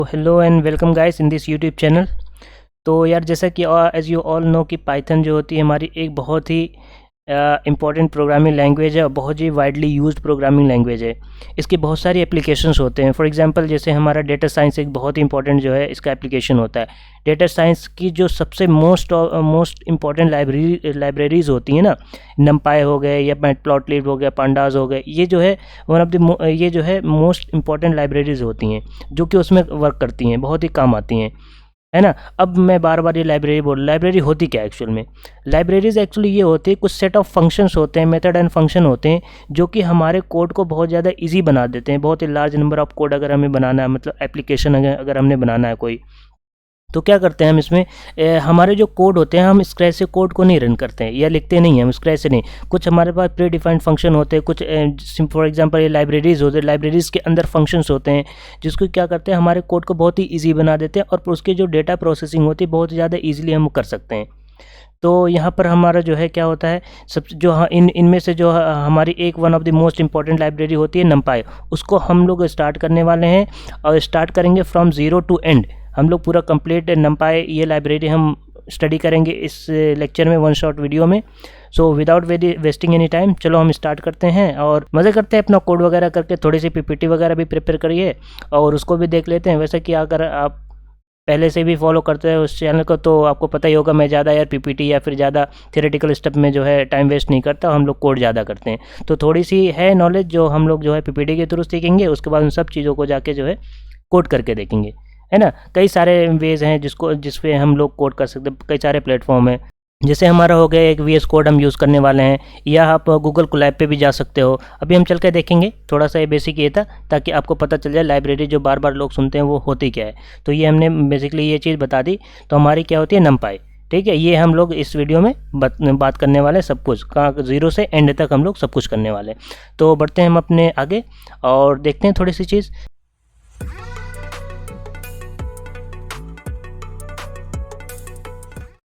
Hello and welcome guys in this YouTube channel. तो यार जैसा कि एज यू ऑल नो कि पाइथन जो होती है हमारी एक बहुत ही इम्पॉर्टेंट प्रोग्रामिंग लैंग्वेज है और बहुत ही वाइडली यूज्ड प्रोग्रामिंग लैंग्वेज है। इसके बहुत सारी एप्लीकेशंस होते हैं। फॉर एग्जांपल जैसे हमारा डेटा साइंस एक बहुत ही इंपॉर्टेंट जो है इसका एप्लीकेशन होता है। डेटा साइंस की जो सबसे मोस्ट इम्पॉर्टेंट लाइब्रेरीज होती हैं ना, नमपाई हो गए या मैटप्लॉटलिब हो गया, पांडास हो गए, ये जो है वन ऑफ द ये जो है मोस्ट इम्पॉर्टेंट लाइब्रेरीज होती हैं जो कि उसमें वर्क करती हैं, बहुत ही काम आती हैं, है ना। अब मैं बार बार ये लाइब्रेरी होती क्या है एक्चुअल में? लाइब्रेरीज एक्चुअली ये होती है, कुछ सेट ऑफ फंक्शंस होते हैं, मेथड एंड फंक्शन होते हैं जो कि हमारे कोड को बहुत ज़्यादा इजी बना देते हैं। बहुत ही लार्ज नंबर ऑफ कोड अगर हमें बनाना है, मतलब एप्लीकेशन अगर हमने बनाना है कोई, तो क्या करते हैं हम इसमें हमारे जो कोड होते हैं हम स्क्रैच से कोड को नहीं रन करते हैं या लिखते नहीं हैं हम स्क्रैच से नहीं। कुछ हमारे पास प्री डिफाइंड फंक्शन होते हैं, कुछ फॉर एग्जांपल ये लाइब्रेरीज होते हैं, लाइब्रेरीज के अंदर फंक्शंस होते हैं जिसको क्या करते हैं हमारे कोड को बहुत ही ईजी बना देते हैं और उसकी जो डेटा प्रोसेसिंग होती है बहुत ज़्यादा ईजिली हम कर सकते हैं। तो यहाँ पर हमारा जो है क्या होता है, सब जो इनमें से जो हमारी एक one of the most important library होती है नमपाई, उसको हम लोग स्टार्ट करने वाले हैं और स्टार्ट करेंगे फ्रॉम ज़ीरो टू एंड। हम लोग पूरा कंप्लीट नमपाई ये लाइब्रेरी हम स्टडी करेंगे इस लेक्चर में, वन शॉट वीडियो में। So without wasting any time चलो हम स्टार्ट करते हैं और मज़े करते हैं, अपना कोड वगैरह करके थोड़ी सी पीपीटी वगैरह भी प्रिपेयर करिए और उसको भी देख लेते हैं। वैसे कि अगर आप पहले से भी फॉलो करते हैं उस चैनल को तो आपको पता ही होगा मैं ज़्यादा यार पीपीटी या फिर ज़्यादा थियोरेटिकल स्टेप में जो है टाइम वेस्ट नहीं करता, हम लोग कोड ज़्यादा करते हैं। तो थोड़ी सी है नॉलेज जो हम लोग जो है पीपीटी के थ्रू सीखेंगे, उसके बाद उन सब चीज़ों को जाके जो है कोड करके देखेंगे, है ना। कई सारे वेज हैं जिस पे हम लोग कोड कर सकते हैं, कई सारे प्लेटफॉर्म हैं। जैसे हमारा हो गया एक VS कोड हम यूज़ करने वाले हैं, या आप गूगल कोलैब पे भी जा सकते हो। अभी हम चल के देखेंगे, थोड़ा सा ये बेसिक ये था ताकि आपको पता चल जाए लाइब्रेरी जो बार बार लोग सुनते हैं वो होती क्या है। तो ये हमने बेसिकली ये चीज़ बता दी। तो हमारी क्या होती है नमपाई, ठीक है। ये हम लोग इस वीडियो में बात करने वाले हैं, सब कुछ कहाँ ज़ीरो से एंड तक हम लोग सब कुछ करने वाले हैं। तो बढ़ते हैं हम अपने आगे और देखते हैं थोड़ी सी चीज़।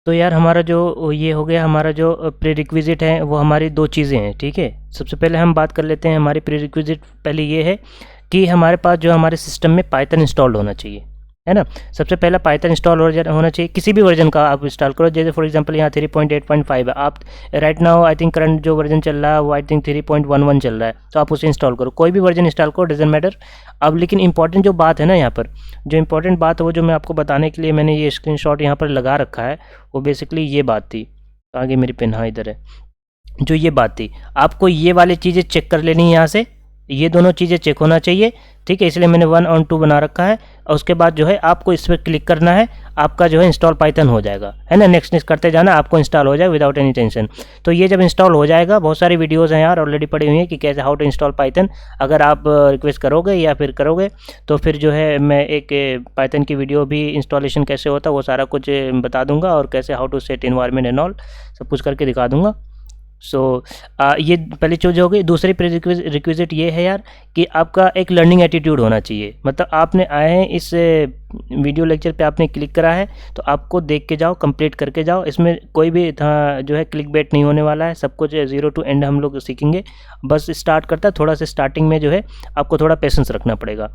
तो यार हमारा जो ये हो गया, हमारा जो प्रीरिक्विजिट है वो हमारी दो चीज़ें हैं, ठीक है। सबसे पहले हम बात कर लेते हैं हमारी प्रीरिक्विजिट। पहले ये है कि हमारे पास जो हमारे सिस्टम में पाइथन इंस्टॉल्ड होना चाहिए, है ना। सबसे पहला पाइथन इंस्टॉल होना चाहिए, किसी भी वर्जन का आप इंस्टॉल करो। जैसे फॉर एग्जांपल यहाँ 3.8.5 है, आप right now I think current जो वर्जन चल रहा है वो आई थिंक 3.11 चल रहा है, तो आप उसे इंस्टॉल करो। कोई भी वर्जन इंस्टॉल करो, डजेंट मैटर। अब लेकिन इंपॉर्टेंट जो बात है ना, यहाँ पर जो इंपॉर्टेंट बात है वो जो मैं आपको बताने के लिए मैंने ये स्क्रीनशॉट यहाँ पर लगा रखा है, वो बेसिकली ये बात थी। आगे मेरी पेन, हाँ इधर है। जो ये बात थी, आपको ये वाली चीज़ें चेक कर लेनी है, यहाँ से ये दोनों चीज़ें चेक होना चाहिए, ठीक है। इसलिए मैंने 1 और 2 बना रखा है और उसके बाद जो है आपको इस पर क्लिक करना है, आपका जो है इंस्टॉल पाइथन हो जाएगा, है ना। नेक्स्ट करते जाना, आपको इंस्टॉल हो जाएगा विदाउट एनी टेंशन। तो ये जब इंस्टॉल हो जाएगा, बहुत सारी वीडियोस हैं यार ऑलरेडी पड़ी हुई हैं कि कैसे हाउ टू इंस्टॉल पाइथन। अगर आप रिक्वेस्ट करोगे या फिर करोगे तो फिर जो है मैं एक पाइथन की वीडियो भी इंस्टॉलेशन कैसे होता है वो सारा कुछ बता दूंगा, और कैसे how to set environment and all सब कुछ करके दिखा दूंगा। सो ये पहली चीज़ हो गई। दूसरी रिक्विजिट ये है यार कि आपका एक लर्निंग एटीट्यूड होना चाहिए। मतलब आपने आए हैं इस वीडियो लेक्चर पे, आपने क्लिक करा है तो आपको देख के जाओ, कंप्लीट करके जाओ। इसमें कोई भी जो है क्लिक बेट नहीं होने वाला है, सब कुछ ज़ीरो टू एंड हम लोग सीखेंगे। बस स्टार्ट करता है, थोड़ा सा स्टार्टिंग में जो है आपको थोड़ा पेशेंस रखना पड़ेगा,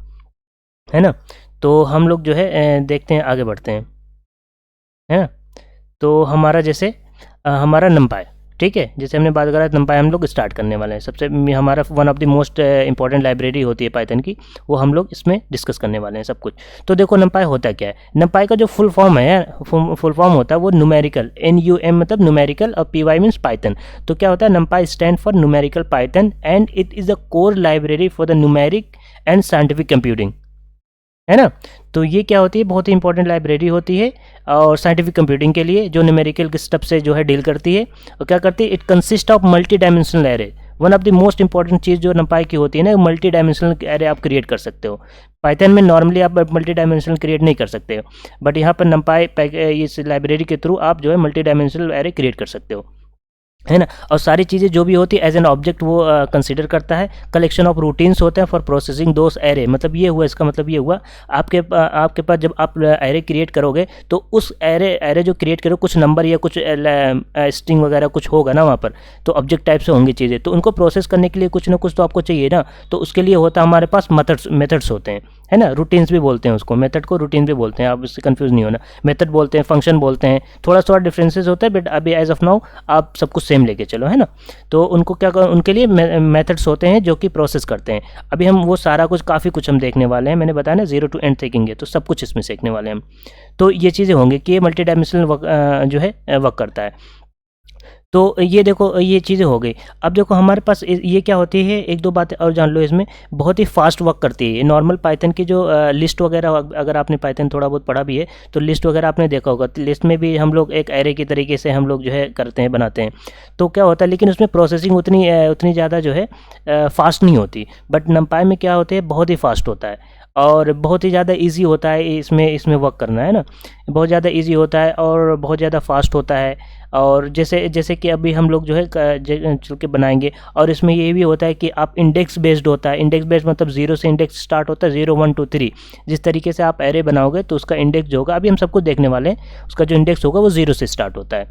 है ना। तो हम लोग जो है देखते हैं, आगे बढ़ते हैं, है ना। तो हमारा जैसे हमारा नमपाई, ठीक है, जैसे हमने बात करा नमपाई हम लोग स्टार्ट करने वाले हैं। सबसे हमारा one of the most important library होती है पाइथन की, वो हम लोग इसमें डिस्कस करने वाले हैं सब कुछ। तो देखो नमपाई होता क्या है। नमपाई का जो फुल फॉर्म है, फुल फॉर्म होता है वो न्यूमेरिकल, NUM मतलब न्यूमेरिकल और PY मीन्स पाइथन। तो क्या होता है, नमपाई stand for numerical Python and it is a core library for the numeric and scientific computing, है ना। तो ये क्या होती है, बहुत ही इंपॉर्टेंट लाइब्रेरी होती है और साइंटिफिक कंप्यूटिंग के लिए, जो न्यूमेरिकल स्टेप से जो है डील करती है। और क्या करती है, it consist of multi dimensional array. One of the most important चीज़ जो नमपाई की होती है ना, मल्टी डायमेंशनल एरे आप क्रिएट कर सकते हो। पाइथन में नॉर्मली आप मल्टी डायमेंशनल क्रिएट नहीं कर सकते हो, बट यहाँ पर नमपाई इस लाइब्रेरी के थ्रू आप जो है मल्टी डायमेंशनल एरे क्रिएट कर सकते हो। है ना। और सारी चीज़ें जो भी होती है एज एन ऑब्जेक्ट वो कंसीडर करता है। कलेक्शन ऑफ रूटीन्स होते हैं फॉर प्रोसेसिंग दोस एरे, मतलब ये हुआ, इसका मतलब ये हुआ आपके पास जब आप एरे क्रिएट करोगे तो उस एरे जो क्रिएट करो कुछ नंबर या कुछ स्ट्रिंग वगैरह कुछ होगा ना वहाँ पर, तो ऑब्जेक्ट टाइप से होंगी चीज़ें, तो उनको प्रोसेस करने के लिए कुछ ना कुछ तो आपको चाहिए ना। तो उसके लिए होता है हमारे पास मेथड्स होते हैं, है ना। रूटीन्स भी बोलते हैं उसको, मेथड को रूटीन भी बोलते हैं, आप इससे कंफ्यूज नहीं होना। मेथड बोलते हैं, फंक्शन बोलते हैं, थोड़ा सा डिफरेंसेस होता है, बट अभी एज ऑफ नाउ आप सब कुछ सेम लेके चलो, है ना। तो उनको क्या कर, उनके लिए मेथड्स होते हैं जो कि प्रोसेस करते हैं। अभी हम वो सारा कुछ काफ़ी कुछ हम देखने वाले हैं, मैंने बताया ना 0 to end देखेंगे तो सब कुछ इसमें सीखने वाले हैं हम। तो ये चीज़ें होंगी कि ये मल्टी डायमेंशनल जो है वर्क करता है। तो ये देखो ये चीज़ें हो गई। अब देखो हमारे पास ये क्या होती है, एक दो बातें और जान लो इसमें, बहुत ही फास्ट वर्क करती है ये। नॉर्मल पाइथन की जो लिस्ट वगैरह, अगर आपने पाइथन थोड़ा बहुत पढ़ा भी है तो लिस्ट वगैरह आपने देखा होगा, तो लिस्ट में भी हम लोग एक एरे की तरीके से हम लोग जो है करते हैं, बनाते हैं। तो क्या होता है, लेकिन उसमें प्रोसेसिंग उतनी ज़्यादा जो है फास्ट नहीं होती। बट नंपाई में क्या होते हैं, बहुत ही फास्ट होता है और बहुत ही ज़्यादा इजी होता है इसमें वर्क करना, है ना। बहुत ज़्यादा इजी होता है और बहुत ज़्यादा फास्ट होता है। और जैसे कि अभी हम लोग जो है चल के बनाएंगे, और इसमें ये भी होता है कि आप इंडेक्स बेस्ड होता है। इंडेक्स बेस्ड मतलब 0 से इंडेक्स स्टार्ट होता है, 0 1 2 3। जिस तरीके से आप एरे बनाओगे तो उसका इंडेक्स जो होगा, अभी हम सबको देखने वाले हैं, उसका जो इंडेक्स होगा वो 0 से स्टार्ट होता है।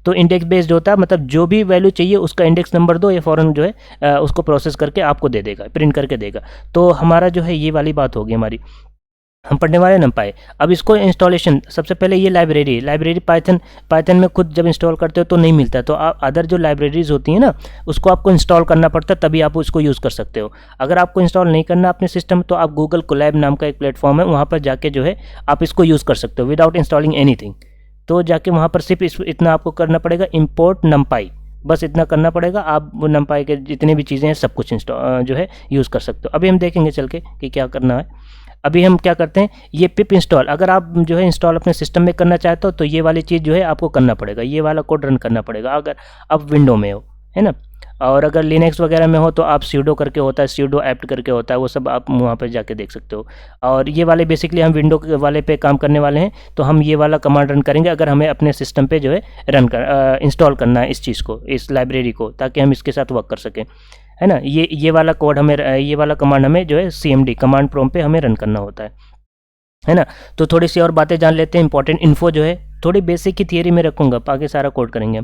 तो इंडेक्स बेस्ड होता है, मतलब जो भी वैल्यू चाहिए उसका इंडेक्स नंबर दो, ये फ़ौरन जो है उसको प्रोसेस करके आपको दे देगा, प्रिंट करके देगा। तो हमारा जो है ये वाली बात होगी हमारी, हम पढ़ने वाले NumPy। अब इसको इंस्टॉलेशन, सबसे पहले ये लाइब्रेरी पाइथन में खुद जब इंस्टॉल करते हो तो नहीं मिलता, तो आप अदर जो लाइब्रेरीज होती हैं ना उसको आपको इंस्टॉल करना पड़ता है, तभी आप उसको यूज़ कर सकते हो। अगर आपको इंस्टॉल नहीं करना अपने सिस्टम तो आप गूगल कोलैब नाम का एक प्लेटफॉर्म है, वहाँ पर जाके जो है आप इसको यूज़ कर सकते हो विदाउट इंस्टॉलिंग एनीथिंग। तो जाके वहाँ पर सिर्फ इतना आपको करना पड़ेगा, इम्पोर्ट NumPy, बस इतना करना पड़ेगा। आप वो NumPy के जितने भी चीज़ें हैं सब कुछ इंस्टॉल जो है यूज़ कर सकते हो। अभी हम देखेंगे चल के कि क्या करना है। अभी हम क्या करते हैं, ये पिप इंस्टॉल, अगर आप जो है इंस्टॉल अपने सिस्टम में करना चाहते हो तो ये वाली चीज़ जो है आपको करना पड़ेगा, ये वाला कोड रन करना पड़ेगा अगर आप विंडो में हो, है ना। और अगर लिनक्स वगैरह में हो तो आप sudo करके होता है, sudo apt करके होता है, वो सब आप वहाँ पर जाके देख सकते हो। और ये वाले बेसिकली हम विंडो वाले पे काम करने वाले हैं, तो हम ये वाला कमांड रन करेंगे अगर हमें अपने सिस्टम पे जो है इंस्टॉल करना है इस चीज़ को, इस लाइब्रेरी को, ताकि हम इसके साथ वर्क कर सकें, है ना। ये वाला कोड हमें, ये वाला कमांड हमें जो है CMD कमांड प्रॉम्प्ट पे हमें रन करना होता है ना। तो थोड़ी सी और बातें जान लेते हैं, इंपॉर्टेंट इन्फो जो है थोड़ी बेसिक की थियरी में रखूंगा, बाकी सारा कोड करेंगे।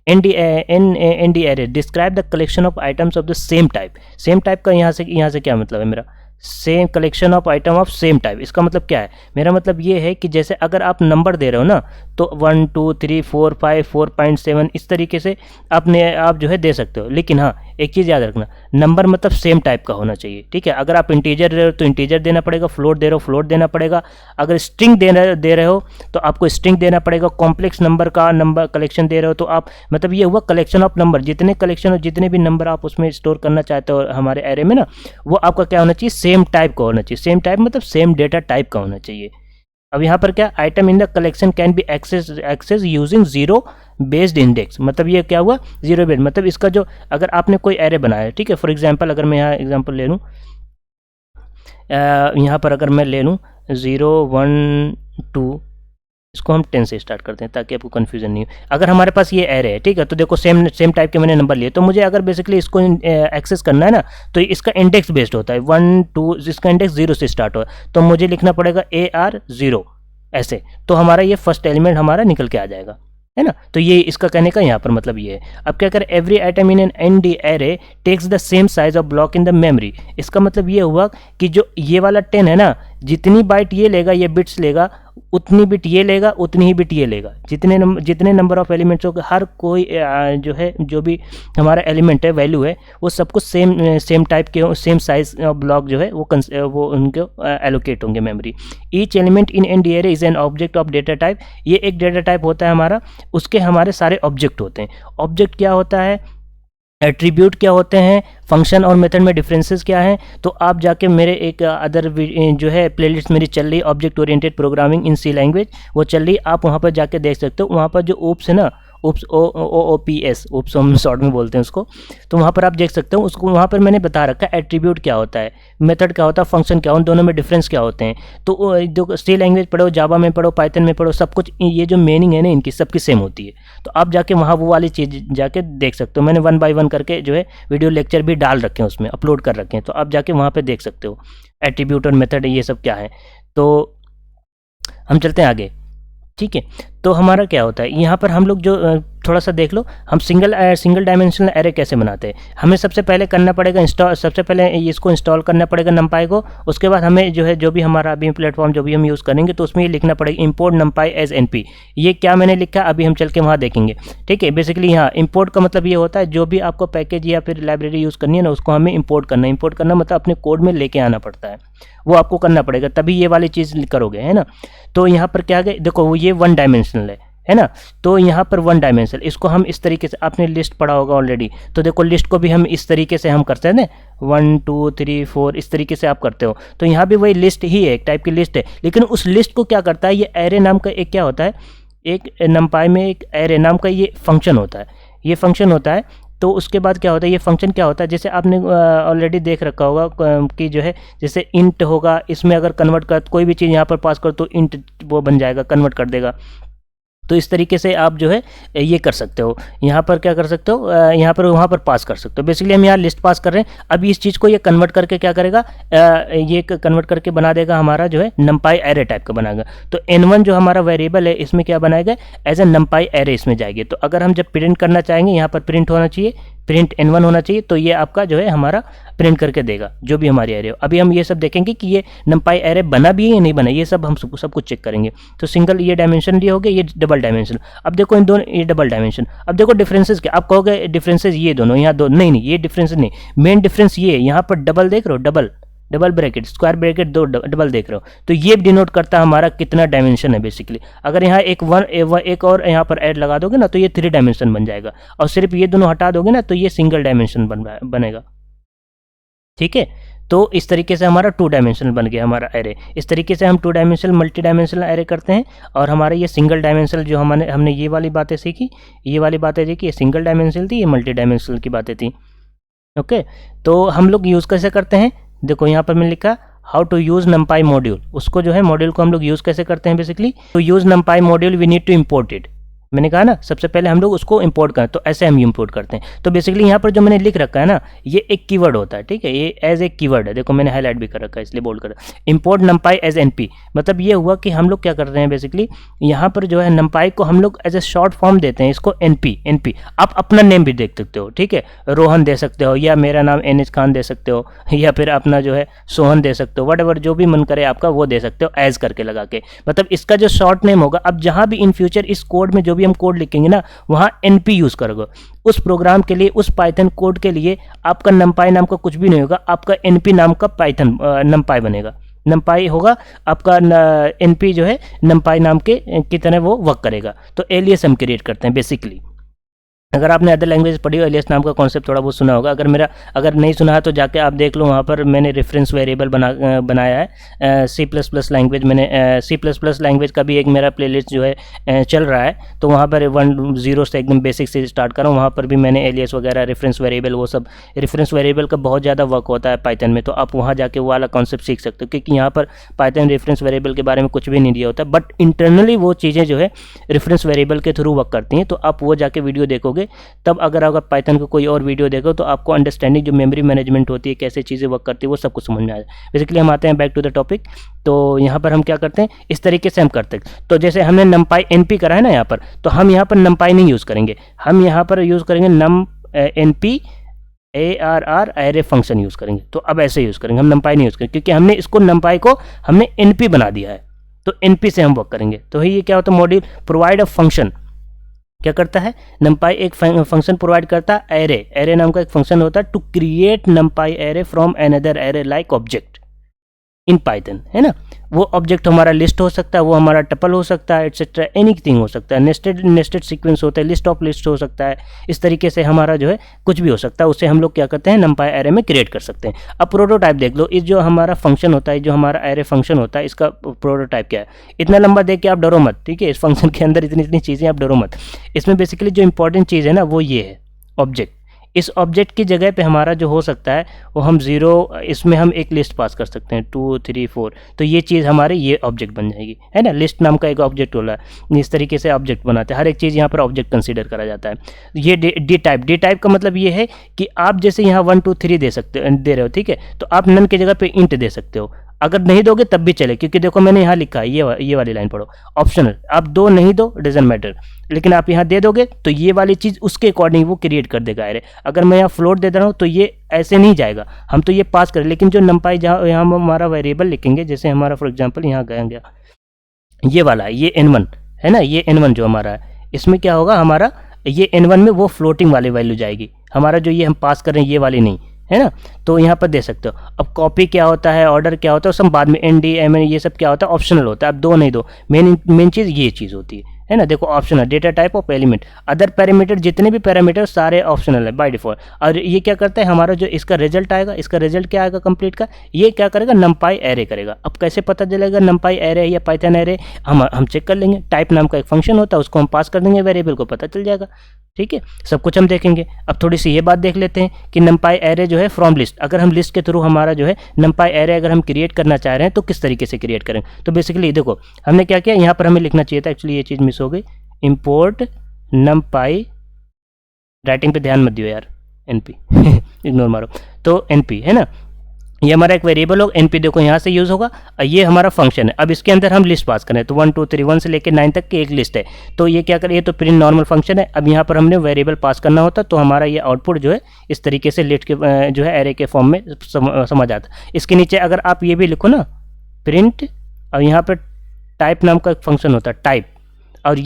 ND array describe the collection of items of the same type. Same type का यहाँ से क्या मतलब है मेरा, same collection of item of same type. इसका मतलब क्या है, मेरा मतलब ये है कि जैसे अगर आप नंबर दे रहे हो ना तो 1 2 3 4 5 4.7 इस तरीके से आप जो है दे सकते हो। लेकिन हाँ एक चीज़ याद रखना, नंबर मतलब सेम टाइप का होना चाहिए, ठीक है। अगर आप इंटीजर दे रहे हो तो इंटीजर देना पड़ेगा, फ्लोट दे रहे हो फ्लोट देना पड़ेगा, अगर स्ट्रिंग दे रहे हो तो आपको स्ट्रिंग देना पड़ेगा, कॉम्प्लेक्स नंबर का नंबर कलेक्शन दे रहे हो तो आप, मतलब ये हुआ कलेक्शन ऑफ नंबर, जितने भी नंबर आप उसमें स्टोर करना चाहते हो हमारे एरे में ना, वो आपका क्या होना चाहिए, सेम टाइप का होना चाहिए। सेम टाइप मतलब सेम डेटा टाइप का होना चाहिए। अब यहाँ पर क्या, item in the collection can be access using 0 based index, मतलब ये क्या हुआ 0 बेस्ड, मतलब इसका जो, अगर आपने कोई एरे बनाया, ठीक है, फॉर एग्जांपल अगर मैं यहाँ एग्जांपल ले लूँ, यहाँ पर अगर मैं ले लूँ 0 1 2, इसको हम 10 से स्टार्ट करते हैं ताकि आपको कन्फ्यूजन नहीं हो। अगर हमारे पास ये एरे है, ठीक है, तो देखो सेम टाइप के मैंने नंबर लिए, तो मुझे अगर बेसिकली इसको एक्सेस करना है ना तो इसका इंडेक्स बेस्ड होता है 1 2, जिसका इंडेक्स 0 से स्टार्ट हो, तो मुझे लिखना पड़ेगा AR0 ऐसे, तो हमारा ये फर्स्ट एलिमेंट हमारा निकल के आ जाएगा, है ना। तो ये इसका कहने का यहाँ पर मतलब ये है। अब क्या करें, every item in an ND array takes the same size of block in the memory. इसका मतलब ये हुआ कि जो ये वाला 10 है ना, जितनी बाइट ये लेगा, ये बिट्स लेगा, उतनी बिट ये लेगा, उतनी ही बिट ये लेगा। जितने नंबर ऑफ एलिमेंट्स हो, हर कोई जो है, जो भी हमारा एलिमेंट है, वैल्यू है, वो सब कुछ सेम टाइप के, सेम साइज ब्लॉक जो है वो उनको एलोकेट होंगे memory. Each element in ND array is an object of data type. ये एक डेटा टाइप होता है हमारा, उसके हमारे सारे ऑब्जेक्ट होते हैं। ऑब्जेक्ट क्या होता है, एट्रीब्यूट क्या होते हैं, फंक्शन और मेथड में डिफरेंसेस क्या हैं, तो आप जाके मेरे एक अदर जो है प्लेलिस्ट मेरी चल रही, object oriented programming in C language, वो चल रही, आप वहाँ पर जाके देख सकते हो। वहाँ पर जो ओप्स है ना, oops OOPS, oops हम शॉर्ट में बोलते हैं उसको। तो वहाँ पर आप देख सकते हो उसको, वहाँ पर मैंने बता रखा है एट्रीब्यूट क्या होता है, मेथड क्या होता है, फंक्शन क्या, उन दोनों में डिफरेंस क्या होते हैं। तो जो सी लैंग्वेज पढ़ो, जावा में पढ़ो, पाइथन में पढ़ो, सब कुछ ये जो मीनिंग है ना इनकी सबकी सेम होती है। तो आप जाके वहाँ वो वाली चीज़ जाके देख सकते हो। मैंने 1 बाय 1 करके जो है वीडियो लेक्चर भी डाल रखे हैं, उसमें अपलोड कर रखे हैं, तो आप जाके वहाँ पर देख सकते हो एट्रीब्यूट और मेथड ये सब क्या है। तो हम चलते हैं आगे, ठीक है। तो हमारा क्या होता है यहाँ पर, हम लोग जो थोड़ा सा देख लो, हम सिंगल डायमेंशनल एरे कैसे बनाते हैं। हमें सबसे पहले करना पड़ेगा इंस्टॉल, सबसे पहले इसको इंस्टॉल करना पड़ेगा NumPy को। उसके बाद हमें जो है जो भी हमारा अभी प्लेटफॉर्म जो भी हम यूज़ करेंगे तो उसमें ये लिखना पड़ेगा इंपोर्ट NumPy एज NP। ये क्या मैंने लिखा अभी हम चल के वहाँ देखेंगे, ठीक है। बेसिकली यहाँ इंपोर्ट का मतलब ये होता है जो भी आपको पैकेज या फिर लाइब्रेरी यूज़ करनी है ना उसको हमें इंपोर्ट करना है। इंपोर्ट करना मतलब अपने कोड में लेके आना पड़ता है, वो आपको करना पड़ेगा, तभी ये वाली चीज़ करोगे, है ना। तो यहाँ पर क्या है, देखो ये 1 डायमेंशनल है ना। तो यहाँ पर 1 डायमेंशनल, इसको हम इस तरीके से, आपने लिस्ट पढ़ा होगा ऑलरेडी, तो देखो लिस्ट को भी हम इस तरीके से हम करते हैं ना, 1 2 3 4 इस तरीके से आप करते हो। तो यहाँ भी वही लिस्ट ही है, एक टाइप की लिस्ट है, लेकिन उस लिस्ट को क्या करता है, ये एरे नाम का एक क्या होता है, एक NumPy में एक एरे नाम का ये फंक्शन होता है, ये फंक्शन होता है। तो उसके बाद क्या होता है, ये फंक्शन क्या होता है, जैसे आपने ऑलरेडी देख रखा होगा कि जो है जैसे इंट होगा, इसमें अगर कन्वर्ट कर कोई भी चीज़ यहाँ पर पास कर तो इंट वो बन जाएगा, कन्वर्ट कर देगा। तो इस तरीके से आप जो है ये कर सकते हो, यहाँ पर क्या कर सकते हो, यहाँ पर वहाँ पर पास कर सकते हो। बेसिकली हम यहाँ लिस्ट पास कर रहे हैं, अभी इस चीज़ को ये कन्वर्ट करके क्या करेगा, ये कन्वर्ट करके बना देगा हमारा जो है NumPy एरे टाइप का बनाएगा। तो N1 जो हमारा वेरिएबल है इसमें क्या बनाएगा, एज ए NumPy एरे इसमें जाएगी। तो अगर हम जब प्रिंट करना चाहेंगे, यहाँ पर प्रिंट होना चाहिए, प्रिंट N1 होना चाहिए, तो ये आपका जो है हमारा प्रिंट करके देगा जो भी हमारी एरे हो। अभी हम ये सब देखेंगे कि ये NumPy एरे बना भी है या नहीं बना, ये सब हम सब कुछ चेक करेंगे। तो सिंगल ये डायमेंशन लिए हो गए, ये डबल डायमेंशन। अब देखो इन दोनों, ये डबल डायमेंशन। अब देखो डिफरेंसेस क्या, आप कहोगे डिफरेंसेस ये दोनों यहाँ दो, नहीं ये डिफरेंसेस नहीं, मेन डिफरेंस ये है, यहाँ पर डबल देख रहे हो, डबल ब्रैकेट, स्क्वायर ब्रैकेट, दो डबल देख रहे हो, तो ये डिनोट करता है हमारा कितना डायमेंशन है बेसिकली। अगर यहाँ एक और यहाँ पर ऐड लगा दोगे ना तो ये 3 डायमेंशन बन जाएगा, और सिर्फ ये दोनों हटा दोगे ना तो ये सिंगल डायमेंशन बनेगा, ठीक है। तो इस तरीके से हमारा 2 डायमेंशनल बन गया हमारा एरे। इस तरीके से हम 2 डायमेंशनल मल्टी डायमेंशनल एरे करते हैं। और हमारे ये सिंगल डायमेंशनल जो हमने ये वाली बातें सीखी, ये वाली बातें देखी, ये सिंगल डायमेंशनल थी, ये मल्टी डायमेंशनल की बातें थी, ओके। तो हम लोग यूज़ कैसे करते हैं, देखो यहाँ पर मैंने लिखा how to use NumPy module. उसको जो है मॉड्यूल को हम लोग यूज़ कैसे करते हैं, basically to use NumPy module we need to import it. मैंने कहा ना सबसे पहले हम लोग उसको इंपोर्ट करें, तो ऐसे हम इंपोर्ट करते हैं। तो बेसिकली यहाँ पर जो मैंने लिख रखा है ना, ये एक कीवर्ड होता है, ठीक है, ये एज ए कीवर्ड है। देखो मैंने हाईलाइट भी कर रखा है इसलिए बोल्ड कर, इंपोर्ट NumPy एज NP। मतलब ये हुआ कि हम लोग क्या कर रहे हैं बेसिकली, यहाँ पर जो है NumPy को हम लोग एज ए शॉर्ट फॉर्म देते हैं, इसको NP। आप अपना नेम भी देख सकते हो, ठीक है, रोहन दे सकते हो, या मेरा नाम NH खान दे सकते हो, या फिर अपना जो है सोहन दे सकते हो, वट जो भी मन करे आपका वो दे सकते हो, एज करके लगा के। मतलब इसका जो शॉर्ट नेम होगा, अब जहाँ भी इन फ्यूचर इस कोड में जो भी हम कोड लिखेंगे ना, वहाँ NP यूज़ करोगे। उस प्रोग्राम के लिए, उस पाइथन कोड के लिए आपका NumPy नाम का कुछ भी नहीं होगा, आपका NP नाम का पाइथन NumPy बनेगा। NumPy होगा आपका, NP जो है NumPy नाम के की तरह वो वर्क करेगा। तो एलियस हम क्रिएट करते हैं बेसिकली। अगर आपने अदर लैंग्वेज पढ़ी हो, एलियस नाम का कॉन्सेप्ट थोड़ा बहुत सुना होगा। अगर नहीं सुना है तो जाके आप देख लो, वहाँ पर मैंने रेफरेंस वेरिएबल बनाया है। C++ लैंग्वेज, मैंने C++ लैंग्वेज का भी एक मेरा प्लेलिस्ट जो है चल रहा है, तो वहाँ पर 1-0 से एकदम बेसिक से स्टार्ट कर रहा हूँ। वहाँ पर भी मैंने एलियस वगैरह, रेफरेंस वेरिएबल, वो सब रेफरेंस वेरिएबल का बहुत ज़्यादा वर्क होता है पाइथन में, तो आप वहाँ जाके वो वाला कॉन्सेप्ट सीख सकते हो, क्योंकि यहाँ पर पाइथन रेफरेंस वेरिएबल के बारे में कुछ भी नहीं दिया होता, बट इंटरनली वो चीज़ें जो है रेफरेंस वेरिएबल के थ्रू वर्क करती हैं। तो आप वो जाके वीडियो देखोगे, तब अगर पाइथन का कोई और वीडियो देखो तो आपको अंडरस्टैंडिंग जो मेमोरी मैनेजमेंट होती है, कैसे चीज़ें वर्क करती है, वो सब कुछ समझ में आ जाए। बेसिकली हम आते हैं बैक टू द टॉपिक। तो यहाँ पर हम क्या करते हैं, इस तरीके से हम करते हैं। तो जैसे हमने NumPy NP करा है ना यहाँ पर, तो हम यहाँ पर NumPy नहीं यूज़ करेंगे, हम यहाँ पर यूज़ करेंगे NP ARR array function use करेंगे। तो अब ऐसे यूज़ करेंगे, हम NumPy नहीं यूज़ करेंगे, क्योंकि हमने इसको NumPy को हमने NP बना दिया है, तो NP से हम वर्क करेंगे। तो ये क्या होता है, मॉड्यूल प्रोवाइड अ फंक्शन क्या करता है, NumPy एक फंक्शन प्रोवाइड करता है, एरे नाम का एक फंक्शन होता है, to create NumPy array from another array like object. In Python, है ना। वो ऑब्जेक्ट हमारा लिस्ट हो सकता है, वो हमारा टपल हो सकता है, एटसेट्रा एनीथिंग हो सकता है, नेस्टेड सीक्वेंस होता है, लिस्ट ऑफ लिस्ट हो सकता है। इस तरीके से हमारा जो है कुछ भी हो सकता है, उससे हम लोग क्या करते हैं numpy एरे में क्रिएट कर सकते हैं। अब प्रोटोटाइप देख लो, इस जो हमारा फंक्शन होता है, जो हमारा एरे फंक्शन होता है, इसका प्रोटोटाइप क्या है। इतना लंबा देख के आप डरो मत, ठीक है। इस फंक्शन के अंदर इतनी इतनी चीज़ें, आप डरो मत। इसमें बेसिकली जो इंपॉर्टेंट चीज़ है ना, वो ये है ऑब्जेक्ट। इस ऑब्जेक्ट की जगह पे हमारा जो हो सकता है वो हम 0, इसमें हम एक लिस्ट पास कर सकते हैं 2 3 4, तो ये चीज़ हमारे ये ऑब्जेक्ट बन जाएगी, है ना। लिस्ट नाम का एक ऑब्जेक्ट हो रहा है, इस तरीके से ऑब्जेक्ट बनाते हैं। हर एक चीज़ यहाँ पर ऑब्जेक्ट कंसीडर करा जाता है। ये डी टाइप का मतलब ये है कि आप जैसे यहाँ 1 2 3 दे रहे हो, ठीक है, तो आप नन की जगह पे इंट दे सकते हो। अगर नहीं दोगे तब भी चले, क्योंकि देखो मैंने यहाँ लिखा है, ये वाली लाइन पढ़ो, ऑप्शनल। आप दो नहीं दो डजंट मैटर, लेकिन आप यहाँ दे दोगे तो ये वाली चीज़ उसके अकॉर्डिंग वो क्रिएट कर देगा एरे। अगर मैं यहाँ फ्लोट दे रहा हूँ तो ये ऐसे नहीं जाएगा, हम तो ये पास करें। लेकिन जो numpy जहाँ यहाँ हम हमारा वेरिएबल लिखेंगे, जैसे हमारा फॉर एग्जाम्पल यहाँ गया ये वाला, ये n1 है ना, ये n1 जो हमारा है, इसमें क्या होगा, हमारा ये n1 में वो फ्लोटिंग वाली वैल्यू जाएगी, हमारा जो ये हम पास कर रहे हैं ये वाली नहीं, है ना। तो यहाँ पर दे सकते हो। अब कॉपी क्या होता है, ऑर्डर क्या होता है, सब बाद में ND MN ये सब क्या होता है, ऑप्शनल होता है। आप दो नहीं दो, मेन चीज़ ये चीज़ होती है ना। देखो optional, data type of element, other parameter, जितने भी पैरामीटर सारे ऑप्शनल है बाय डिफॉल्ट। और ये क्या करता है, हमारा जो इसका रिजल्ट आएगा, इसका रिजल्ट क्या आएगा कंप्लीट का, ये क्या करेगा, numpy एरे करेगा। अब कैसे पता चलेगा numpy एरे है या पाइथन एरे, हम चेक कर लेंगे। टाइप नाम का एक फंक्शन होता है, उसको हम पास कर देंगे वेरिएबल को, पता चल जाएगा, ठीक है। सब कुछ हम देखेंगे। अब थोड़ी सी ये बात देख लेते हैं कि numpy एरे जो है फ्रॉम लिस्ट, अगर हम लिस्ट के थ्रू हमारा जो है numpy एरे अगर हम क्रिएट करना चाह रहे हैं तो किस तरीके से क्रिएट करें। तो बेसिकली देखो हमने क्या किया, यहाँ पर हमें लिखना चाहिए था, एक्चुअली ये चीज़ मिस हो गई, import numpy, राइटिंग पे ध्यान मत दियो यार, np इग्नोर मारो। तो np है ना, ये हमारा एक वेरिएबल होगा, np देखो यहाँ से यूज़ होगा। ये हमारा फंक्शन है। अब इसके अंदर हम लिस्ट पास करें तो 1 2 3 1 से लेकर 9 तक की एक लिस्ट है। तो ये क्या करें, ये तो प्रिंट नॉर्मल फंक्शन है। अब यहाँ पर हमने वेरिएबल पास करना होता, तो हमारा ये आउटपुट जो है इस तरीके से लिस्ट के जो है एरे के फॉर्म में समझ आता। इसके नीचे अगर आप ये भी लिखो ना, प्रिंट, और यहाँ पर टाइप नाम का एक फंक्शन होता है टाइप, और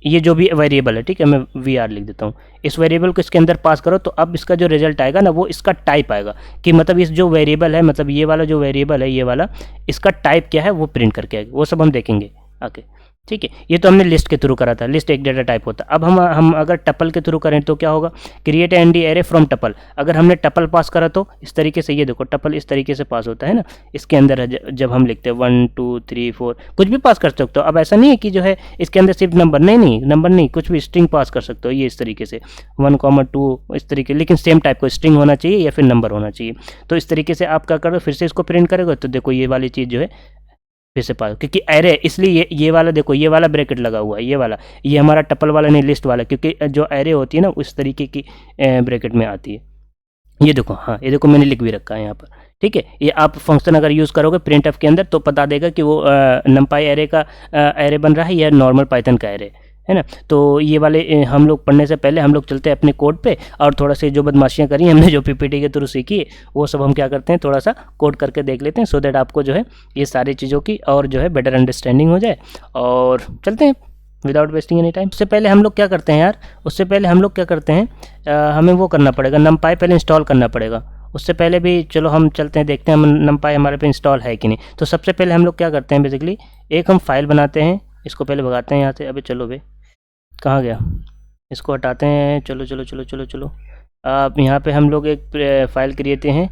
ये जो भी वेरिएबल है, ठीक है, मैं VR लिख देता हूँ। इस वेरिएबल को इसके अंदर पास करो तो अब इसका जो रिजल्ट आएगा ना, वो इसका टाइप आएगा, कि मतलब इस जो वेरिएबल है, मतलब ये वाला जो वेरिएबल है, ये वाला, इसका टाइप क्या है वो प्रिंट करके आएगा। वो सब हम देखेंगे आके, ठीक है। ये तो हमने लिस्ट के थ्रू करा था, लिस्ट एक डेटा टाइप होता है। अब हम अगर टपल के थ्रू करें तो क्या होगा, create ND array from tuple. अगर हमने टपल पास करा तो इस तरीके से, ये देखो टपल इस तरीके से पास होता है ना, इसके अंदर जब हम लिखते हैं 1 2 3 4 कुछ भी पास कर सकते हो। अब ऐसा नहीं है कि जो है इसके अंदर सिर्फ नंबर, नहीं नंबर नहीं, कुछ भी स्ट्रिंग पास कर सकते हो। ये इस तरीके से 1 2 इस तरीके, लेकिन सेम टाइप को स्ट्रिंग होना चाहिए या फिर नंबर होना चाहिए। तो इस तरीके से आप क्या करो, फिर से इसको प्रिंट करेगा तो देखो ये वाली चीज़ जो है फिर से पास, क्योंकि एरे, इसलिए ये वाला देखो, ये वाला ब्रैकेट लगा हुआ है, ये वाला, ये हमारा टपल वाला नहीं, लिस्ट वाला, क्योंकि जो एरे होती है ना उस तरीके की ब्रैकेट में आती है। ये देखो, हाँ ये देखो मैंने लिख भी रखा है यहाँ पर, ठीक है। ये आप फंक्शन अगर यूज़ करोगे printf के अंदर तो बता देगा कि वो numpy एरे का एरे बन रहा है या नॉर्मल पाइथन का एरे, है ना। तो ये वाले हम लोग पढ़ने से पहले हम लोग चलते हैं अपने कोड पे, और थोड़ा सा जो बदमाशियाँ करी हमने, जो PPT के थ्रू सीखी है, वो सब हम क्या करते हैं, थोड़ा सा कोड करके देख लेते हैं, सो दैट आपको जो है ये सारी चीज़ों की और जो है बेटर अंडरस्टैंडिंग हो जाए। और चलते हैं विदाउट वेस्टिंग एनी टाइम। उससे पहले हम लोग क्या करते हैं यार, उससे पहले हम लोग क्या करते हैं, हमें वो करना पड़ेगा, numpy पहले इंस्टॉल करना पड़ेगा। उससे पहले भी चलो हम चलते हैं, देखते हैं हम numpy हमारे पे इंस्टॉल है कि नहीं। तो सबसे पहले हम लोग क्या करते हैं, बेसिकली एक हम फाइल बनाते हैं, इसको पहले भगाते हैं यहाँ से। अबे चलो भाई, कहाँ गया, इसको हटाते हैं। चलो चलो चलो चलो चलो, अब यहाँ पे हम लोग एक फाइल क्रिएट हैं,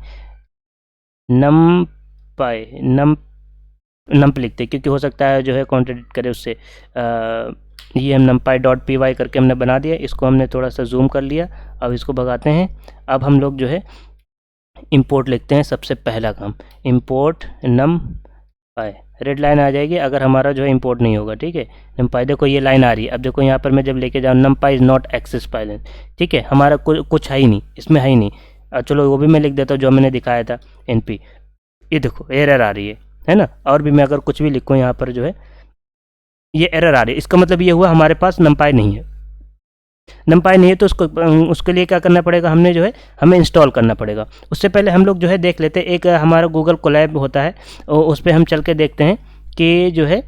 numpy नम्प लिखते हैं, क्योंकि हो सकता है जो है कॉन्ट्रडिक्ट करे उससे। ये हम numpy.py करके हमने बना दिया, इसको हमने थोड़ा सा जूम कर लिया। अब इसको भगाते हैं। अब हम लोग जो है इंपोर्ट लिखते हैं, सबसे पहला काम इंपोर्ट numpy, रेड लाइन आ जाएगी अगर हमारा जो है इंपोर्ट नहीं होगा, ठीक है। numpy देखो ये लाइन आ रही है। अब देखो यहाँ पर मैं जब लेके जाऊँ, numpy is not access Python, ठीक है, हमारा कुछ है ही नहीं, इसमें है ही नहीं। चलो वो भी मैं लिख देता हूँ जो मैंने दिखाया था NP। ये देखो एरर आ रही है ना। और भी मैं अगर कुछ भी लिखूँ यहाँ पर जो है ये एरर आ रही है, इसका मतलब ये हुआ हमारे पास numpy नहीं है। numpy नहीं है तो उसके लिए क्या करना पड़ेगा, हमने जो है हमें इंस्टॉल करना पड़ेगा। उससे पहले हम लोग जो है देख लेते हैं, एक हमारा गूगल कोलैब होता है, उस पर हम चल के देखते हैं कि जो है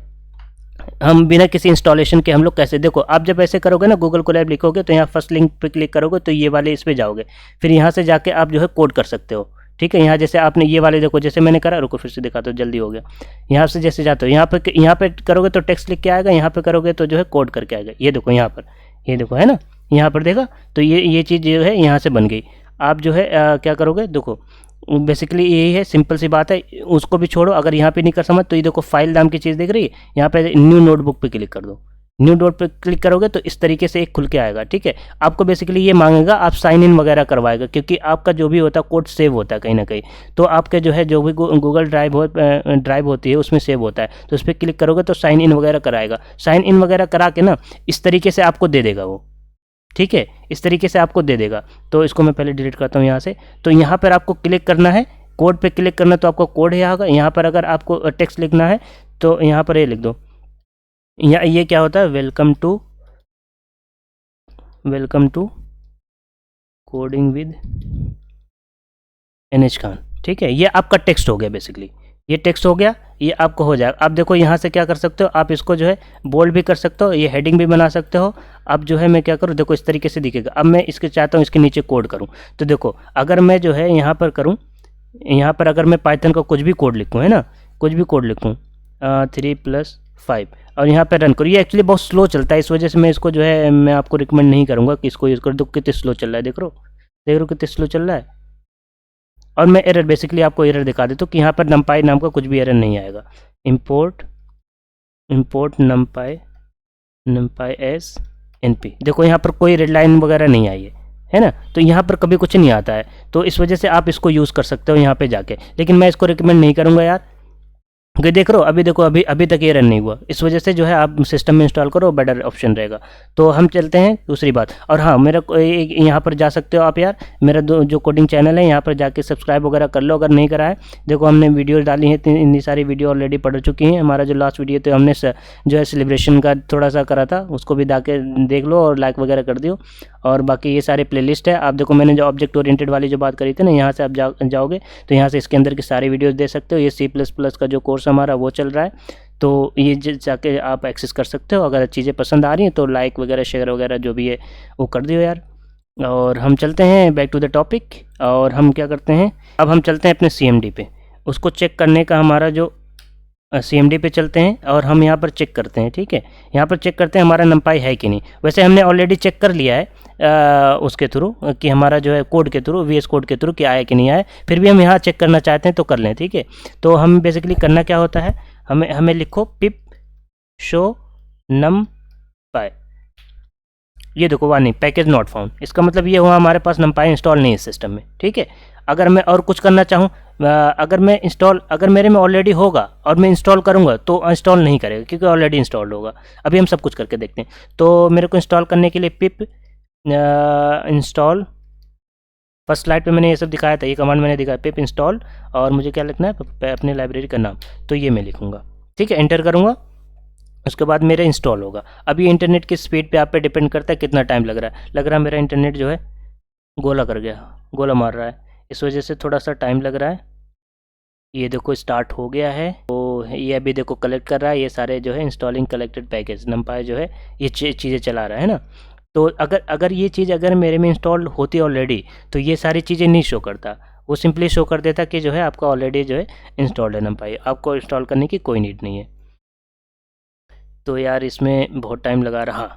हम बिना किसी इंस्टॉलेशन के हम लोग कैसे। देखो आप जब ऐसे करोगे ना, गूगल कोलैब लिखोगे तो यहाँ फर्स्ट लिंक पे क्लिक करोगे तो ये वाले इस पर जाओगे, फिर यहाँ से जाके आप जो है कोड कर सकते हो, ठीक है। यहाँ जैसे आपने ये वाले देखो, जैसे मैंने करा, रुको फिर से दिखाता हूँ, जल्दी हो गया। यहाँ से जैसे जाते हो, यहाँ पे करोगे तो टेक्स्ट लिख के आएगा, यहाँ पे करोगे तो जो है कोड करके आएगा। ये देखो यहाँ पर, ये देखो है ना, यहाँ पर देखा, तो ये चीज़ जो है यहाँ से बन गई। आप जो है क्या करोगे, देखो बेसिकली यही है, सिंपल सी बात है। उसको भी छोड़ो, अगर यहाँ पे नहीं कर समझ तो ये देखो फाइल नाम की चीज़ दिख रही है, यहाँ पे न्यू नोटबुक पे क्लिक कर दो। न्यू डॉट पे क्लिक करोगे तो इस तरीके से एक खुल के आएगा, ठीक है। आपको बेसिकली ये मांगेगा, आप साइन इन वगैरह करवाएगा, क्योंकि आपका जो भी होता है कोड सेव होता है कहीं ना कहीं, तो आपके जो है जो भी गूगल ड्राइव होती है उसमें सेव होता है, तो उस पर क्लिक करोगे तो साइन इन वगैरह कराएगा। साइन इन वगैरह करा के ना इस तरीके से आपको दे देगा वो, ठीक है, इस तरीके से आपको दे देगा। तो इसको मैं पहले डिलीट करता हूँ यहाँ से। तो यहाँ पर आपको क्लिक करना है, कोड पे क्लिक करना, तो आपको कोड यहाँ होगा। यहाँ पर अगर आपको टेक्स्ट लिखना है तो यहाँ पर ये लिख दो, ये क्या होता है, welcome to coding with NH Khan, ठीक है। ये आपका टेक्स्ट हो गया, बेसिकली ये टेक्स्ट हो गया, ये आपको हो जाएगा। आप देखो यहाँ से क्या कर सकते हो, आप इसको जो है बोल्ड भी कर सकते हो, ये हेडिंग भी बना सकते हो। अब जो है मैं क्या करूँ, देखो इस तरीके से दिखेगा। अब मैं इसके चाहता हूँ इसके नीचे कोड करूँ, तो देखो अगर मैं जो है यहाँ पर करूँ, यहाँ पर अगर मैं पाइथन का कुछ भी कोड लिखूँ, है ना, कुछ भी कोड लिखूँ 3+5 और यहाँ पे रन करो, ये एक्चुअली बहुत स्लो चलता है, इस वजह से मैं इसको जो है मैं आपको रिकमेंड नहीं करूँगा कि इसको यूज़ करो। तो कितने स्लो चल रहा है, देख रहे हो कितने स्लो चल रहा है। और मैं एरर, बेसिकली आपको एरर दिखा देता हूँ कि यहाँ पर numpy नाम का कुछ भी एरर नहीं आएगा। इंपोर्ट numpy एस np, देखो यहाँ पर कोई रेड लाइन वगैरह नहीं आई है ना, तो यहाँ पर कभी कुछ नहीं आता है। तो इस वजह से आप इसको यूज़ कर सकते हो यहाँ पे जाके, लेकिन मैं इसको रिकमेंड नहीं करूँगा यार, क्योंकि देख रहे हो अभी देखो अभी तक ये रन नहीं हुआ। इस वजह से जो है आप सिस्टम में इंस्टॉल करो, बेटर ऑप्शन रहेगा। तो हम चलते हैं दूसरी बात। और हाँ, मेरा यहाँ पर जा सकते हो आप यार, मेरा जो कोडिंग चैनल है यहाँ पर जाके सब्सक्राइब वगैरह कर लो अगर नहीं करा है। देखो हमने वीडियो डाली है, इतनी सारी वीडियो ऑलरेडी पड़ चुकी हैं। हमारा जो लास्ट वीडियो तो हमने जो है सेलिब्रेशन का थोड़ा सा करा था, उसको भी जाके देख लो और लाइक वगैरह कर दियो। और बाकी ये सारे प्लेलिस्ट है। आप देखो मैंने जो ऑब्जेक्ट ओरिएंटेड वाली जो बात करी थी ना, यहाँ से आप जाओगे तो यहाँ से इसके अंदर की सारी वीडियोस देख सकते हो। ये C++ का जो कोर्स हमारा वो चल रहा है, तो ये जाके आप एक्सेस कर सकते हो। अगर चीज़ें पसंद आ रही हैं तो लाइक वगैरह शेयर वगैरह जो भी है वो कर दियो यार। और हम चलते हैं बैक टू द टॉपिक, और हम क्या करते हैं, अब हम चलते हैं अपने CMD पे। उसको चेक करने का हमारा जो CMD पे चलते हैं और हम यहाँ पर चेक करते हैं, ठीक है। यहाँ पर चेक करते हैं हमारा numpy है कि नहीं। वैसे हमने ऑलरेडी चेक कर लिया है उसके थ्रू कि हमारा जो है कोड के थ्रू, VS कोड के थ्रू कि आया कि नहीं आया। फिर भी हम यहाँ चेक करना चाहते हैं तो कर लें, ठीक है। तो हम बेसिकली करना क्या होता है, हमें लिखो पिप शो numpy, ये देखो वार्निंग पैकेज नॉट फाउंड। इसका मतलब ये हुआ हमारे पास numpy इंस्टॉल नहीं है सिस्टम में, ठीक है। अगर मैं और कुछ करना चाहूँ, अगर मेरे में ऑलरेडी होगा और मैं इंस्टॉल करूँगा तो इंस्टॉल नहीं करेगा, क्योंकि ऑलरेडी इंस्टॉल्ड होगा। अभी हम सब कुछ करके देखते हैं। तो मेरे को इंस्टॉल करने के लिए पिप इंस्टॉल, फर्स्ट स्लाइड पे मैंने ये सब दिखाया था, ये कमांड मैंने दिखाया, पिप इंस्टॉल, और मुझे क्या लिखना है अपने लाइब्रेरी का नाम, तो ये मैं लिखूँगा, ठीक है। एंटर करूँगा, उसके बाद मेरा इंस्टॉल होगा। अभी इंटरनेट की स्पीड पे आप पे डिपेंड करता है कितना टाइम लग रहा है। मेरा इंटरनेट जो है गोला कर गया, गोला मार रहा है, इस वजह से थोड़ा सा टाइम लग रहा है। ये देखो स्टार्ट हो गया है, तो ये अभी देखो कलेक्ट कर रहा है, ये सारे जो है इंस्टॉलिंग कलेक्टेड पैकेज numpy जो है ये चीज़ें चला रहा है ना। तो अगर ये चीज़ अगर मेरे में इंस्टॉल होती ऑलरेडी तो ये सारी चीज़ें नहीं शो करता, वो सिंपली शो कर देता कि जो है आपका ऑलरेडी जो है इंस्टॉल्ड है numpy, आपको इंस्टॉल करने की कोई नीड नहीं है। तो यार इसमें बहुत टाइम लगा रहा,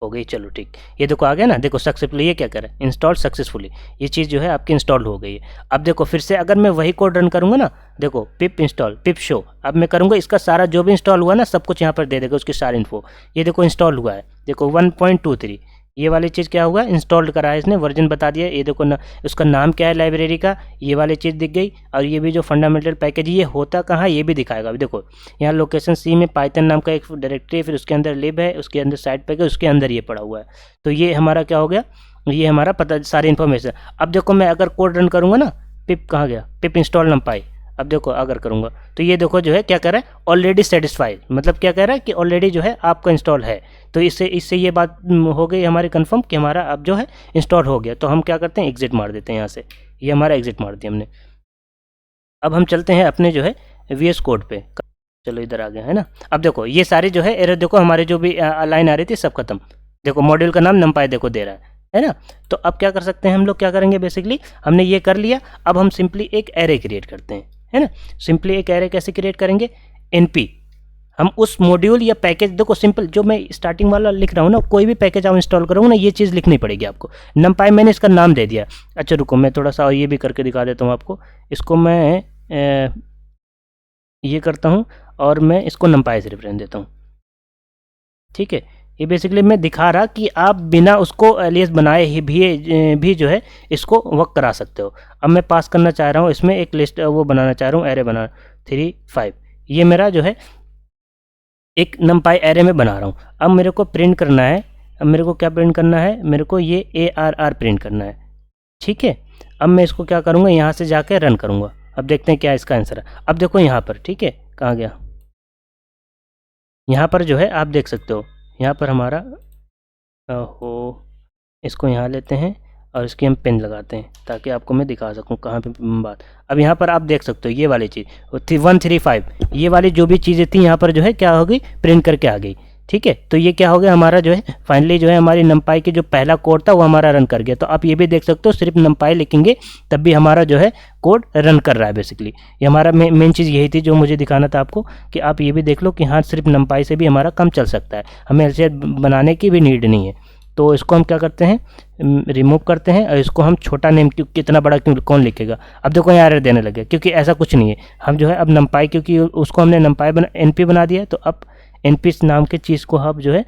हो गई, चलो ठीक। ये देखो आ गया ना, देखो सक्सेसफुली, ये क्या करे, इंस्टॉल सक्सेसफुली, ये चीज़ जो है आपकी इंस्टॉल हो गई है। अब देखो फिर से अगर मैं वही कोड रन करूँगा ना, देखो पिप इंस्टॉल पिप शो, अब मैं करूँगा इसका सारा जो भी इंस्टॉल हुआ ना सब कुछ यहाँ पर दे देगा, उसकी सारी इन्फो। ये देखो इंस्टॉल हुआ है, देखो 1.23, ये वाली चीज़ क्या हुआ, इंस्टॉल्ड करा है इसने, वर्जन बता दिया। ये देखो ना, उसका नाम क्या है लाइब्रेरी का, ये वाली चीज़ दिख गई। और ये भी जो फंडामेंटल पैकेज, ये होता कहाँ ये भी दिखाएगा। अभी देखो यहाँ लोकेशन C में पाइथन नाम का एक डायरेक्टरी है, फिर उसके अंदर लिब है, उसके अंदर साइड पैकेज, उसके अंदर ये पड़ा हुआ है। तो ये हमारा क्या हो गया, ये हमारा पता सारी इन्फॉर्मेशन। अब देखो मैं अगर कोड रन करूँगा ना, पिप कहाँ गया, पिप इंस्टॉल numpy, अब देखो अगर करूँगा तो ये देखो जो है क्या कह रहा है, ऑलरेडी सेटिस्फाइड, मतलब क्या कह रहा है कि ऑलरेडी जो है आपका इंस्टॉल है। तो इससे ये बात हो गई हमारी कंफर्म कि हमारा अब जो है इंस्टॉल हो गया। तो हम क्या करते हैं, एग्जिट मार देते हैं यहाँ से, ये हमारा एग्जिट मार दिया हमने। अब हम चलते हैं अपने जो है VS कोड पे, चलो इधर आ गया है ना। अब देखो ये सारे जो है एरर, देखो हमारे जो भी लाइन आ रही थी सब खत्म। देखो मॉड्यूल का नाम numpy देखो दे रहा है, है ना। तो अब क्या कर सकते हैं हम लोग, क्या करेंगे बेसिकली, हमने ये कर लिया, अब हम सिंपली एक एरे क्रिएट करते हैं, है ना। सिंपली एक एरे कैसे क्रिएट करेंगे, एनपी, हम उस मॉड्यूल या पैकेज, देखो सिंपल जो मैं स्टार्टिंग वाला लिख रहा हूँ ना, कोई भी पैकेज आप इंस्टॉल करोगे ना, ये चीज़ लिखनी पड़ेगी आपको। नमपाई मैंने इसका नाम दे दिया। अच्छा रुको, मैं थोड़ा सा ये भी करके दिखा देता हूँ आपको। इसको मैं ये करता हूँ और मैं इसको नमपाई से रेफरेंस देता हूँ, ठीक है। ये बेसिकली मैं दिखा रहा कि आप बिना उसको एलियस बनाए ही भी जो है इसको वर्क करा सकते हो। अब मैं पास करना चाह रहा हूँ इसमें एक लिस्ट वो बनाना चाह रहा हूँ, एरे बना 3 5, ये मेरा जो है एक नमपाई एरे में बना रहा हूँ। अब मेरे को प्रिंट करना है, अब मेरे को क्या प्रिंट करना है, मेरे को ये ARR प्रिंट करना है, ठीक है। अब मैं इसको क्या करूँगा, यहाँ से जाके रन करूँगा। अब देखते हैं क्या इसका आंसर है। अब देखो यहाँ पर, ठीक है, कहाँ गया, यहाँ पर जो है आप देख सकते हो, यहाँ पर हमारा हो, इसको यहाँ लेते हैं और इसकी हम पेन लगाते हैं ताकि आपको मैं दिखा सकूँ कहाँ पे बात। अब यहाँ पर आप देख सकते हो ये वाली चीज़ 135, ये वाली जो भी चीज़ें थी यहाँ पर जो है क्या हो गई, प्रिंट करके आ गई, ठीक है। तो ये क्या हो गया हमारा जो है फाइनली जो है हमारी नमपाई की जो पहला कोड था वो हमारा रन कर गया। तो आप ये भी देख सकते हो सिर्फ नमपाई लिखेंगे तब भी हमारा जो है कोड रन कर रहा है। बेसिकली ये हमारा मेन चीज़ यही थी जो मुझे दिखाना था आपको, कि आप ये भी देख लो कि हाँ सिर्फ नमपाई से भी हमारा काम चल सकता है, हमें ऐसे बनाने की भी नीड नहीं है। तो इसको हम क्या करते हैं, रिमूव करते हैं और इसको हम छोटा नेम, क्योंकि इतना बड़ा क्यों कौन लिखेगा। अब देखो यहाँ एरर देने लगे, क्योंकि ऐसा कुछ नहीं है। हम जो है अब नमपाई, क्योंकि उसको हमने नमपाई NP बना दिया है, तो अब NP नाम के चीज़ को हम जो है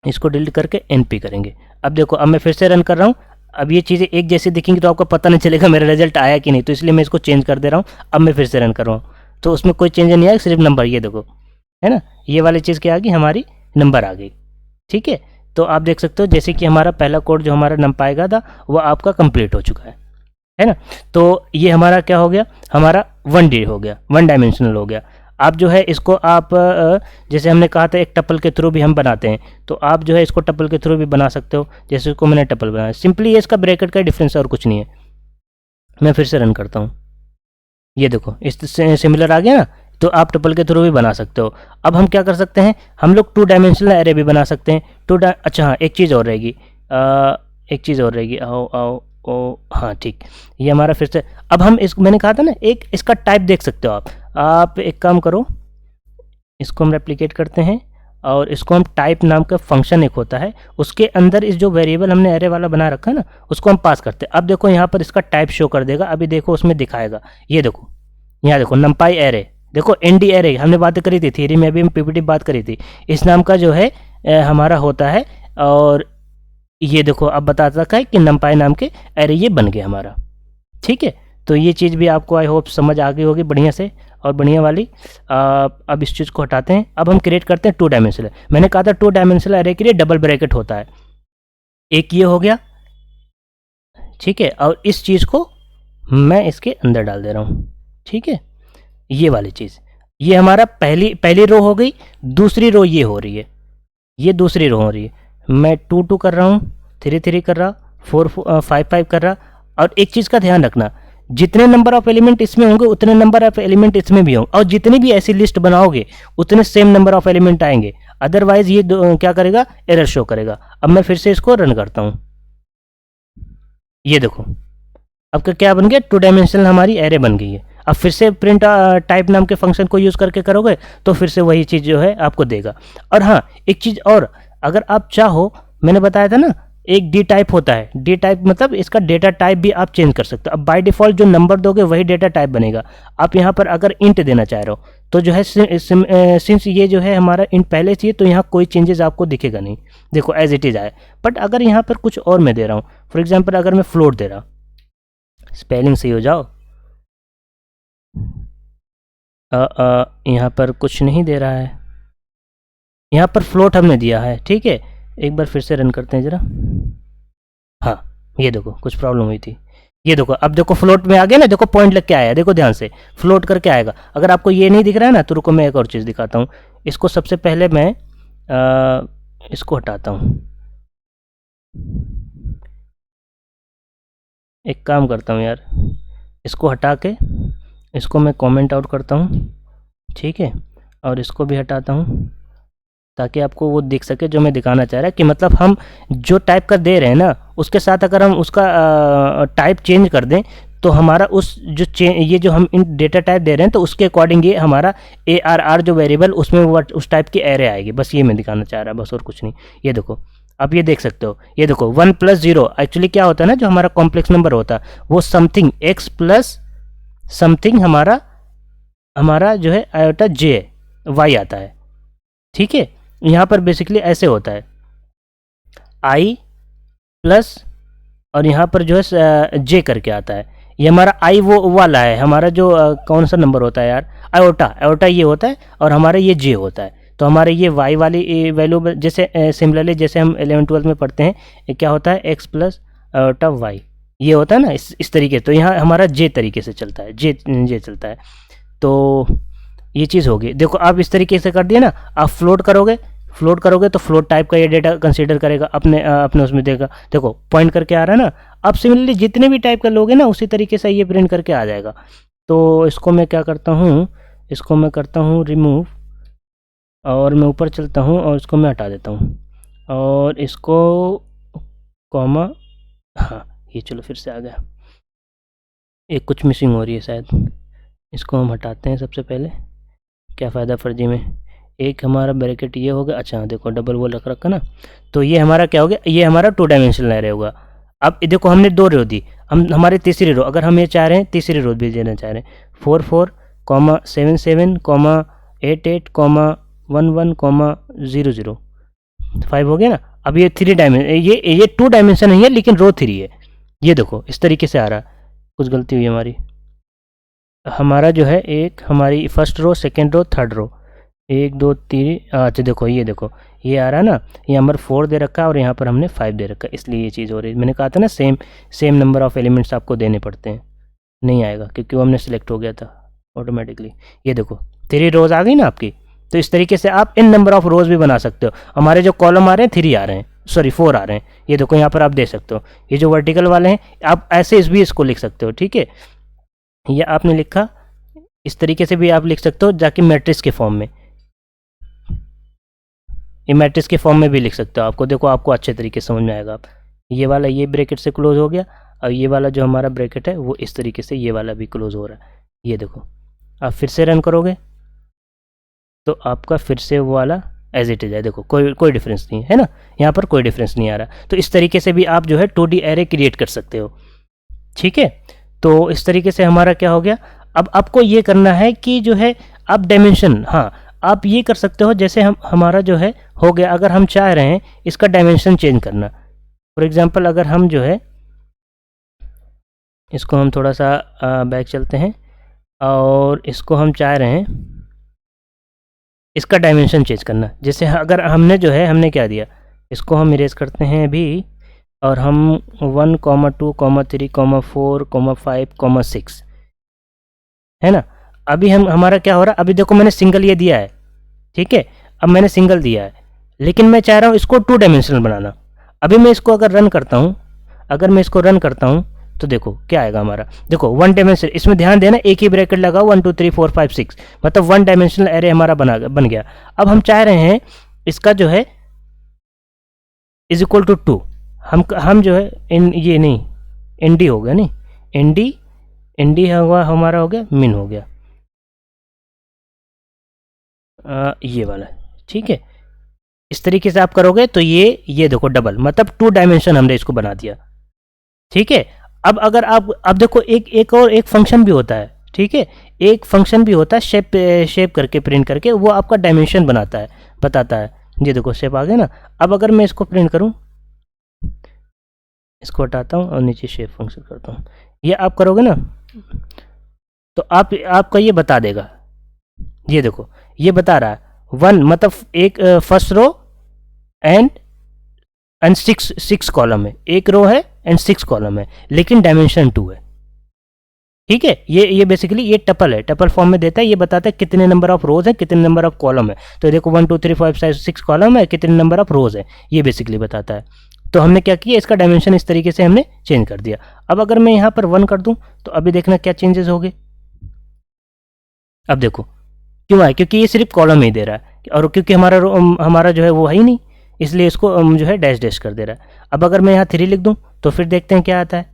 इसको डिलीट करके NP करेंगे। अब देखो, अब मैं फिर से रन कर रहा हूँ। अब ये चीज़ें एक जैसी दिखेंगी तो आपको पता नहीं चलेगा मेरा रिजल्ट आया कि नहीं, तो इसलिए मैं इसको चेंज कर दे रहा हूँ। अब मैं फिर से रन कर रहा हूँ तो उसमें कोई चेंज नहीं आया, सिर्फ नंबर, ये देखो, है ना, ये वाली चीज़ क्या आ गई, हमारी नंबर आ गई, ठीक है। तो आप देख सकते हो जैसे कि हमारा पहला कोड जो हमारा नमपाई का था वो आपका कंप्लीट हो चुका है ना। तो ये हमारा क्या हो गया, हमारा 1D हो गया, 1 डायमेंशनल हो गया। आप जो है इसको आप जैसे हमने कहा था एक टपल के थ्रू भी हम बनाते हैं, तो आप जो है इसको टपल के थ्रू भी बना सकते हो, जैसे इसको मैंने टपल बनाया। सिंपली ये इसका ब्रैकेट का डिफरेंस और कुछ नहीं है। मैं फिर से रन करता हूँ, ये देखो इससे सिमिलर आ गया ना। तो आप टपल के थ्रू भी बना सकते हो। अब हम क्या कर सकते हैं, हम लोग 2 डायमेंशनल एरे भी बना सकते हैं। अच्छा हाँ, एक चीज़ और रहेगी, एक चीज़ और रहेगी, आओ आओ ओ हाँ ठीक, ये हमारा फिर से, अब हम इस, मैंने कहा था ना एक इसका टाइप देख सकते हो आप एक काम करो, इसको हम रेप्लिकेट करते हैं और इसको हम टाइप नाम का फंक्शन एक होता है, उसके अंदर इस जो वेरिएबल हमने एरे वाला बना रखा है ना उसको हम पास करते हैं। अब देखो यहाँ पर इसका टाइप शो कर देगा, अभी देखो उसमें दिखाएगा, ये देखो यहाँ देखो नमपाई एरे, देखो ND एरे हमने बात करी थी थ्योरी में, अभी हम PPT बात करी थी, इस नाम का जो है हमारा होता है। और ये देखो अब बताता है कि नमपाई नाम के एरे ये बन गया हमारा, ठीक है। तो ये चीज़ भी आपको आई होप समझ आ गई होगी बढ़िया से और बढ़िया वाली। अब इस चीज़ को हटाते हैं, अब हम क्रिएट करते हैं 2 डायमेंशनल। मैंने कहा था 2 डायमेंशनल एरे के लिए डबल ब्रैकेट होता है, एक ये हो गया, ठीक है, और इस चीज़ को मैं इसके अंदर डाल दे रहा हूँ, ठीक है। ये वाली चीज़, ये हमारा पहली रो हो गई, दूसरी रो ये हो रही है, ये दूसरी रो हो रही है। मैं 2 2 कर रहा हूँ, 3 3 कर रहा, 4 5 5 कर रहा। और एक चीज़ का ध्यान रखना, जितने नंबर ऑफ एलिमेंट इसमें होंगे उतने नंबर ऑफ एलिमेंट इसमें भी होंगे, और जितनी भी ऐसी लिस्ट बनाओगे उतने सेम नंबर ऑफ एलिमेंट आएंगे, अदरवाइज ये क्या करेगा, एरर शो करेगा। अब मैं फिर से इसको रन करता हूँ, ये देखो अब क्या बन गया, 2 डायमेंशनल हमारी एरे बन गई है। अब फिर से प्रिंट टाइप नाम के फंक्शन को यूज़ करके करोगे तो फिर से वही चीज़ जो है आपको देगा। और हाँ एक चीज़ और, अगर आप चाहो, मैंने बताया था ना एक डी टाइप होता है, डी टाइप मतलब इसका डेटा टाइप भी आप चेंज कर सकते हो। अब बाय डिफ़ॉल्ट जो नंबर दोगे वही डेटा टाइप बनेगा। आप यहाँ पर अगर इंट देना चाह रहे हो तो जो है सिंस ये जो है हमारा इंट पहले से, तो यहाँ कोई चेंजेस आपको दिखेगा नहीं, देखो एज इट इज़ आए। बट अगर यहाँ पर कुछ और मैं दे रहा हूँ, फॉर एग्जाम्पल अगर मैं फ्लोट दे रहा, स्पेलिंग सही हो जाओ, यहाँ पर कुछ नहीं दे रहा है, यहाँ पर फ्लोट हमने दिया है, ठीक है। एक बार फिर से रन करते हैं ज़रा, हाँ ये देखो कुछ प्रॉब्लम हुई थी, ये देखो अब देखो फ्लोट में आ गया ना, देखो पॉइंट लग के आया, देखो ध्यान से फ्लोट करके आएगा। अगर आपको ये नहीं दिख रहा है ना तो रुको मैं एक और चीज़ दिखाता हूँ। इसको सबसे पहले मैं इसको हटाता हूँ, एक काम करता हूँ यार, इसको हटा के इसको मैं कमेंट आउट करता हूँ, ठीक है, और इसको भी हटाता हूँ, ताकि आपको वो दिख सके जो मैं दिखाना चाह रहा है कि मतलब हम जो टाइप का दे रहे हैं ना उसके साथ अगर हम उसका टाइप चेंज कर दें तो हमारा उस जो ये जो हम इन डेटा टाइप दे रहे हैं तो उसके अकॉर्डिंग ये हमारा ARR जो वेरिएबल उसमें वो उस टाइप की एरे आएगी। बस ये मैं दिखाना चाह रहा बस और कुछ नहीं। ये देखो आप ये देख सकते हो, ये देखो 1 + 0 एक्चुअली क्या होता है ना, जो हमारा कॉम्प्लेक्स नंबर होता है वो समथिंग x प्लस समथिंग हमारा जो है आयोटा j y आता है। ठीक है, यहाँ पर बेसिकली ऐसे होता है i प्लस और यहाँ पर जो है j करके आता है। ये हमारा i वो वाला है, हमारा जो कौन सा नंबर होता है यार, आयोटा ये होता है और हमारा ये j होता है। तो हमारे ये y वाली वैल्यू जैसे सिमिलरली जैसे हम 11-12 में पढ़ते हैं ये क्या होता है x प्लस आयोटा y ये होता है ना इस तरीके। तो यहाँ हमारा j तरीके से चलता है, j चलता है। तो ये चीज़ होगी। देखो आप इस तरीके से कर दिए ना, आप फ्लोट करोगे तो फ्लोट टाइप का ये डेटा कंसीडर करेगा, अपने उसमें देगा। देखो पॉइंट करके आ रहा है ना। अब सिमिलरली जितने भी टाइप का लोगे ना उसी तरीके से ये प्रिंट करके आ जाएगा। तो इसको मैं क्या करता हूँ, इसको मैं करता हूँ रिमूव और मैं ऊपर चलता हूँ और इसको मैं हटा देता हूँ और इसको कॉमा, हाँ ये चलो फिर से आ गया। एक कुछ मिसिंग हो रही है शायद, इसको हम हटाते हैं सबसे पहले। क्या फ़ायदा फर्जी में, एक हमारा ब्रैकेट ये हो गया। अच्छा देखो डबल वो रख रखा ना, तो ये हमारा क्या हो गया, ये हमारा 2 डायमेंशनल एरे होगा। अब देखो हमने 2 रो दी, हम हमारी तीसरी रो अगर हम ये चाह रहे हैं तीसरी रो भी देना चाह रहे हैं 4 7 7 8 8 1 1 0 0 5 हो गया ना। अब ये 3 डायमेंशन, ये 2 डायमेंशन है लेकिन रो 3 है। ये देखो इस तरीके से आ रहा है। कुछ गलती हुई हमारी, हमारा जो है एक हमारी first row, second row, third row, 1 2 3। अच्छा देखो ये आ रहा है ना, ये नंबर 4 दे रखा है और यहाँ पर हमने 5 दे रखा है, इसलिए ये चीज़ हो रही है। मैंने कहा था ना सेम नंबर ऑफ एलिमेंट्स आपको देने पड़ते हैं, नहीं आएगा क्योंकि वो हमने सेलेक्ट हो गया था ऑटोमेटिकली। ये देखो 3 रोज़ आ गई ना आपकी। तो इस तरीके से आप इन नंबर ऑफ रोज़ भी बना सकते हो। हमारे जो कॉलम आ रहे हैं 3 आ रहे हैं, सॉरी 4 आ रहे हैं। ये देखो यहाँ पर आप दे सकते हो, ये जो वर्टिकल वाले हैं आप ऐसे भी इसको लिख सकते हो। ठीक है, ये आपने लिखा, इस तरीके से भी आप लिख सकते हो जाके मैट्रिक्स के फॉर्म में, ये मैट्रिक्स के फॉर्म में भी लिख सकते हो। आपको देखो आपको अच्छे तरीके से समझ में आएगा। आप ये वाला ये ब्रैकेट से क्लोज हो गया और ये वाला जो हमारा ब्रैकेट है वो इस तरीके से ये वाला भी क्लोज हो रहा है। ये देखो आप फिर से रन करोगे तो आपका फिर से वो वाला एज इट इज़ है। देखो कोई डिफरेंस नहीं है ना, यहाँ पर कोई डिफरेंस नहीं आ रहा। तो इस तरीके से भी आप जो है 2D एरे क्रिएट कर सकते हो। ठीक है, तो इस तरीके से हमारा क्या हो गया। अब आपको ये करना है कि जो है आप डायमेंशन, हाँ आप ये कर सकते हो जैसे हमारा जो है हो गया। अगर हम चाह रहे हैं इसका डायमेंशन चेंज करना, फॉर एग्जांपल अगर हम जो है इसको हम थोड़ा सा बैक चलते हैं और इसको हम चाह रहे हैं इसका डायमेंशन चेंज करना। जैसे अगर हमने जो है हमने क्या दिया, इसको हम इरेज करते हैं अभी और हम 1 2 3 4 5 6 है ना। अभी हमारा क्या हो रहा है, अभी देखो मैंने सिंगल ये दिया है। ठीक है, अब मैंने सिंगल दिया है लेकिन मैं चाह रहा हूँ इसको 2 डायमेंशनल बनाना। अभी मैं इसको अगर रन करता हूँ, तो देखो क्या आएगा हमारा। देखो 1 डायमेंशन, इसमें ध्यान देना एक ही ब्रैकेट लगाओ 1 2 3 4 5 6, मतलब 1 डायमेंशनल एरे हमारा बन गया। अब हम चाह रहे हैं इसका जो है इज इक्वल टू 2। हम जो है ये नहीं ND हो गया, नहीं ND हुआ हमारा, हो गया मिन हो गया ये वाला। ठीक है, इस तरीके से आप करोगे तो ये देखो डबल, मतलब 2 डायमेंशन हमने इसको बना दिया। ठीक है, अब अगर आप देखो एक और एक फंक्शन भी होता है। ठीक है, एक फंक्शन भी होता है शेप करके प्रिंट करके, वो आपका डायमेंशन बताता है। ये देखो शेप आ गया ना। अब अगर मैं इसको प्रिंट करूं, इसको हटाता हूं और नीचे शेप फंक्शन करता हूं, ये आप करोगे ना तो आपका ये बता देगा। ये देखो ये बता रहा है 1, मतलब एक फर्स्ट रो एंड 6 कॉलम है, एक रो है एंड 6 कॉलम है, लेकिन डायमेंशन 2 है। ठीक है, ये बेसिकली ये टपल है, टपल फॉर्म में देता है। ये बताता है कितने नंबर ऑफ रोज है, कितने नंबर ऑफ कॉलम है। तो देखो 1 2 3 4 5 6 कॉलम है, कितने नंबर ऑफ रोज है, ये बेसिकली बताता है। तो हमने क्या किया, इसका डायमेंशन इस तरीके से हमने चेंज कर दिया। अब अगर मैं यहाँ पर 1 कर दूं तो अभी देखना क्या चेंजेस हो गए। अब देखो क्यों आए, क्योंकि ये सिर्फ कॉलम ही दे रहा है। और क्योंकि हमारा जो है वो है ही नहीं, इसलिए इसको जो है डैश डैश कर दे रहा है। अब अगर मैं यहाँ 3 लिख दूँ तो फिर देखते हैं क्या आता है।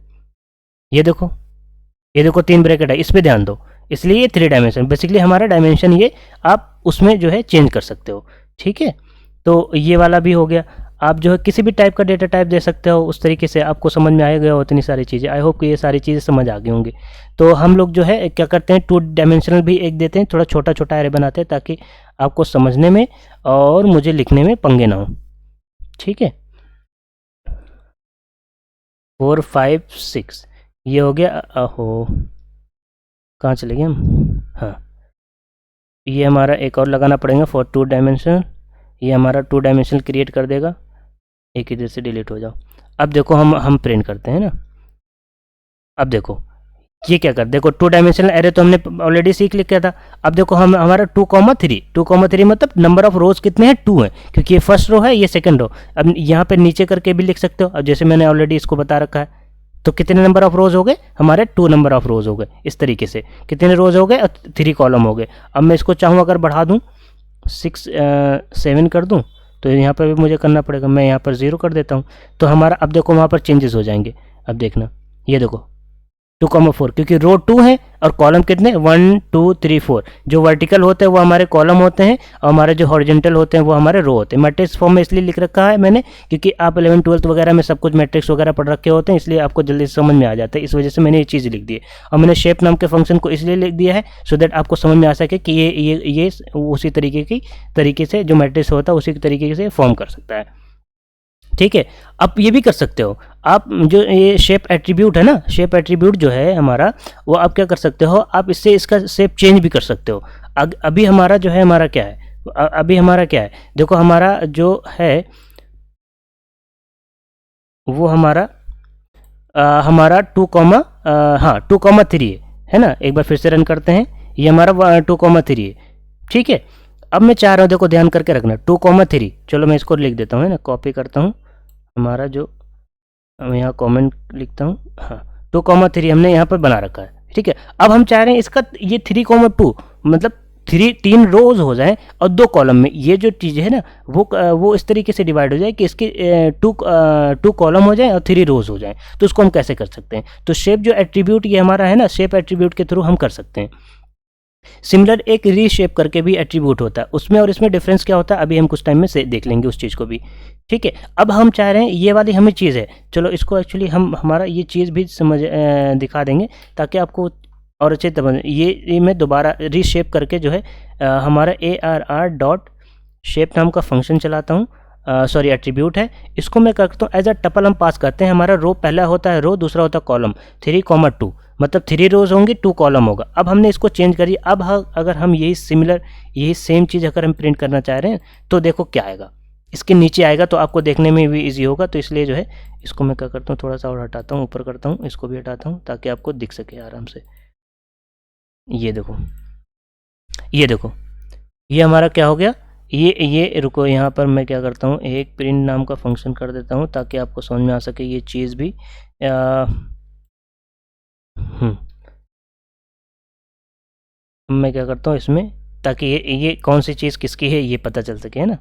ये देखो 3 ब्रैकेट है, इस पर ध्यान दो, इसलिए ये 3 डायमेंशन, बेसिकली हमारा डायमेंशन ये आप उसमें जो है चेंज कर सकते हो। ठीक है, तो ये वाला भी हो गया। आप जो है किसी भी टाइप का डेटा टाइप दे सकते हो, उस तरीके से आपको समझ में आ गया हो इतनी सारी चीज़ें। आई होप कि ये सारी चीज़ें समझ आ गई होंगी। तो हम लोग जो है क्या करते हैं, 2 डायमेंशनल भी एक देते हैं, थोड़ा छोटा छोटा एरे बनाते हैं ताकि आपको समझने में और मुझे लिखने में पंगे ना हो। ठीक है, 4 5 6 ये हो गया। ओहो, कहाँ चले गए हम? हाँ, ये हमारा एक और लगाना पड़ेगा फॉर 2 डायमेंशनल। ये हमारा 2 डायमेंशनल क्रिएट कर देगा। एक इधर से डिलीट हो जाओ। अब देखो हम प्रिंट करते हैं ना। अब देखो ये क्या कर, देखो 2 डायमेंशनल एरे तो हमने ऑलरेडी सीख लिया था। अब देखो हम हमारा 2,3 मतलब नंबर ऑफ रोज कितने हैं, 2 हैं, क्योंकि ये फर्स्ट रो है, ये सेकंड रो। अब यहाँ पे नीचे करके भी लिख सकते हो। अब जैसे मैंने ऑलरेडी इसको बता रखा है, तो कितने नंबर ऑफ रोज हो गए हमारे, 2 नंबर ऑफ रोज हो गए। इस तरीके से कितने रोज हो गए, 3 कॉलम हो गए। अब मैं इसको चाहूँ अगर बढ़ा दूँ 6 7 कर दूँ, तो यहाँ पर भी मुझे करना पड़ेगा। मैं यहाँ पर 0 कर देता हूँ, तो हमारा अब देखो वहाँ पर चेंजेस हो जाएंगे। अब देखना, ये देखो 2,4, क्योंकि रो 2 है और कॉलम कितने 1 2 3 4। जो वर्टिकल होते हैं वो हमारे कॉलम होते हैं, और हमारे जो हॉरिजेंटल होते हैं वो हमारे रो होते हैं। मैट्रिक्स फॉर्म में इसलिए लिख रखा है मैंने, क्योंकि आप 11 12 वगैरह में सब कुछ मैट्रिक्स वगैरह पढ़ रखे होते हैं, इसलिए आपको जल्दी से समझ में आ जाता है। इस वजह से मैंने ये चीज़ लिख दी है। और मैंने शेप नाम के फंक्शन को इसलिए लिख दिया है सो दैट आपको समझ में आ सके कि ये उसी तरीके से जो मैट्रिक्स होता है उसी तरीके से फॉर्म कर सकता है। ठीक है, अब ये भी कर सकते हो आप, जो ये शेप एट्रीब्यूट है ना, शेप एट्रीब्यूट जो है हमारा, वो आप क्या कर सकते हो, आप इससे इसका शेप चेंज भी कर सकते हो। अभी हमारा जो है हमारा क्या है, अभी हमारा क्या है, देखो हमारा जो है वो हमारा 2,3 है ना। एक बार फिर से रन करते हैं, ये हमारा 2,3 है। ठीक है, अब मैं चाह रहा हूँ, देखो ध्यान करके रखना, 2,3, चलो मैं इसको लिख देता हूँ, है ना, कॉपी करता हूँ हमारा जो, मैं यहाँ कमेंट लिखता हूँ। हाँ, 2,3 हमने यहाँ पर बना रखा है। ठीक है, अब हम चाह रहे हैं इसका ये 3,2 मतलब 3 रोज हो जाए और 2 कॉलम में ये जो चीज़ है ना वो इस तरीके से डिवाइड हो जाए कि इसके 2 कॉलम हो जाए और 3 रोज हो जाए। तो उसको हम कैसे कर सकते हैं, तो शेप जो एट्रीब्यूट ये हमारा है ना, शेप एट्रीब्यूट के थ्रू हम कर सकते हैं। सिमिलर एक रीशेप करके भी एट्रीब्यूट होता है, उसमें और इसमें डिफरेंस क्या होता है अभी हम कुछ टाइम में से देख लेंगे उस चीज़ को भी। ठीक है, अब हम चाह रहे हैं ये वाली हमें चीज़ है, चलो इसको एक्चुअली हम हमारा ये चीज़ भी समझ दिखा देंगे ताकि आपको और अच्छे तरह ये मैं दोबारा रीशेप करके जो है हमारा ARR डॉट शेप नाम का फंक्शन चलाता हूँ, सॉरी एट्रीब्यूट है। इसको मैं करता हूँ एज अ टपल हम पास करते हैं। हमारा रो पहला होता है रो, दूसरा होता है कॉलम, 3,2 मतलब 3 रोज होंगी 2 कॉलम होगा। अब हमने इसको चेंज करिए। अब अगर हम यही सेम चीज़ अगर हम प्रिंट करना चाह रहे हैं तो देखो क्या आएगा, इसके नीचे आएगा, तो आपको देखने में भी ईजी होगा। तो इसलिए जो है इसको मैं क्या करता हूँ, थोड़ा सा और हटाता हूँ, ऊपर करता हूँ, इसको भी हटाता हूँ ताकि आपको दिख सके आराम से। ये देखो ये हमारा क्या हो गया, ये रुको, यहाँ पर मैं क्या करता हूँ, एक प्रिंट नाम का फंक्शन कर देता हूँ ताकि आपको समझ में आ सके ये चीज़ भी। मैं क्या करता हूँ इसमें, ताकि ये कौन सी चीज़ किसकी है ये पता चल सके, है ना।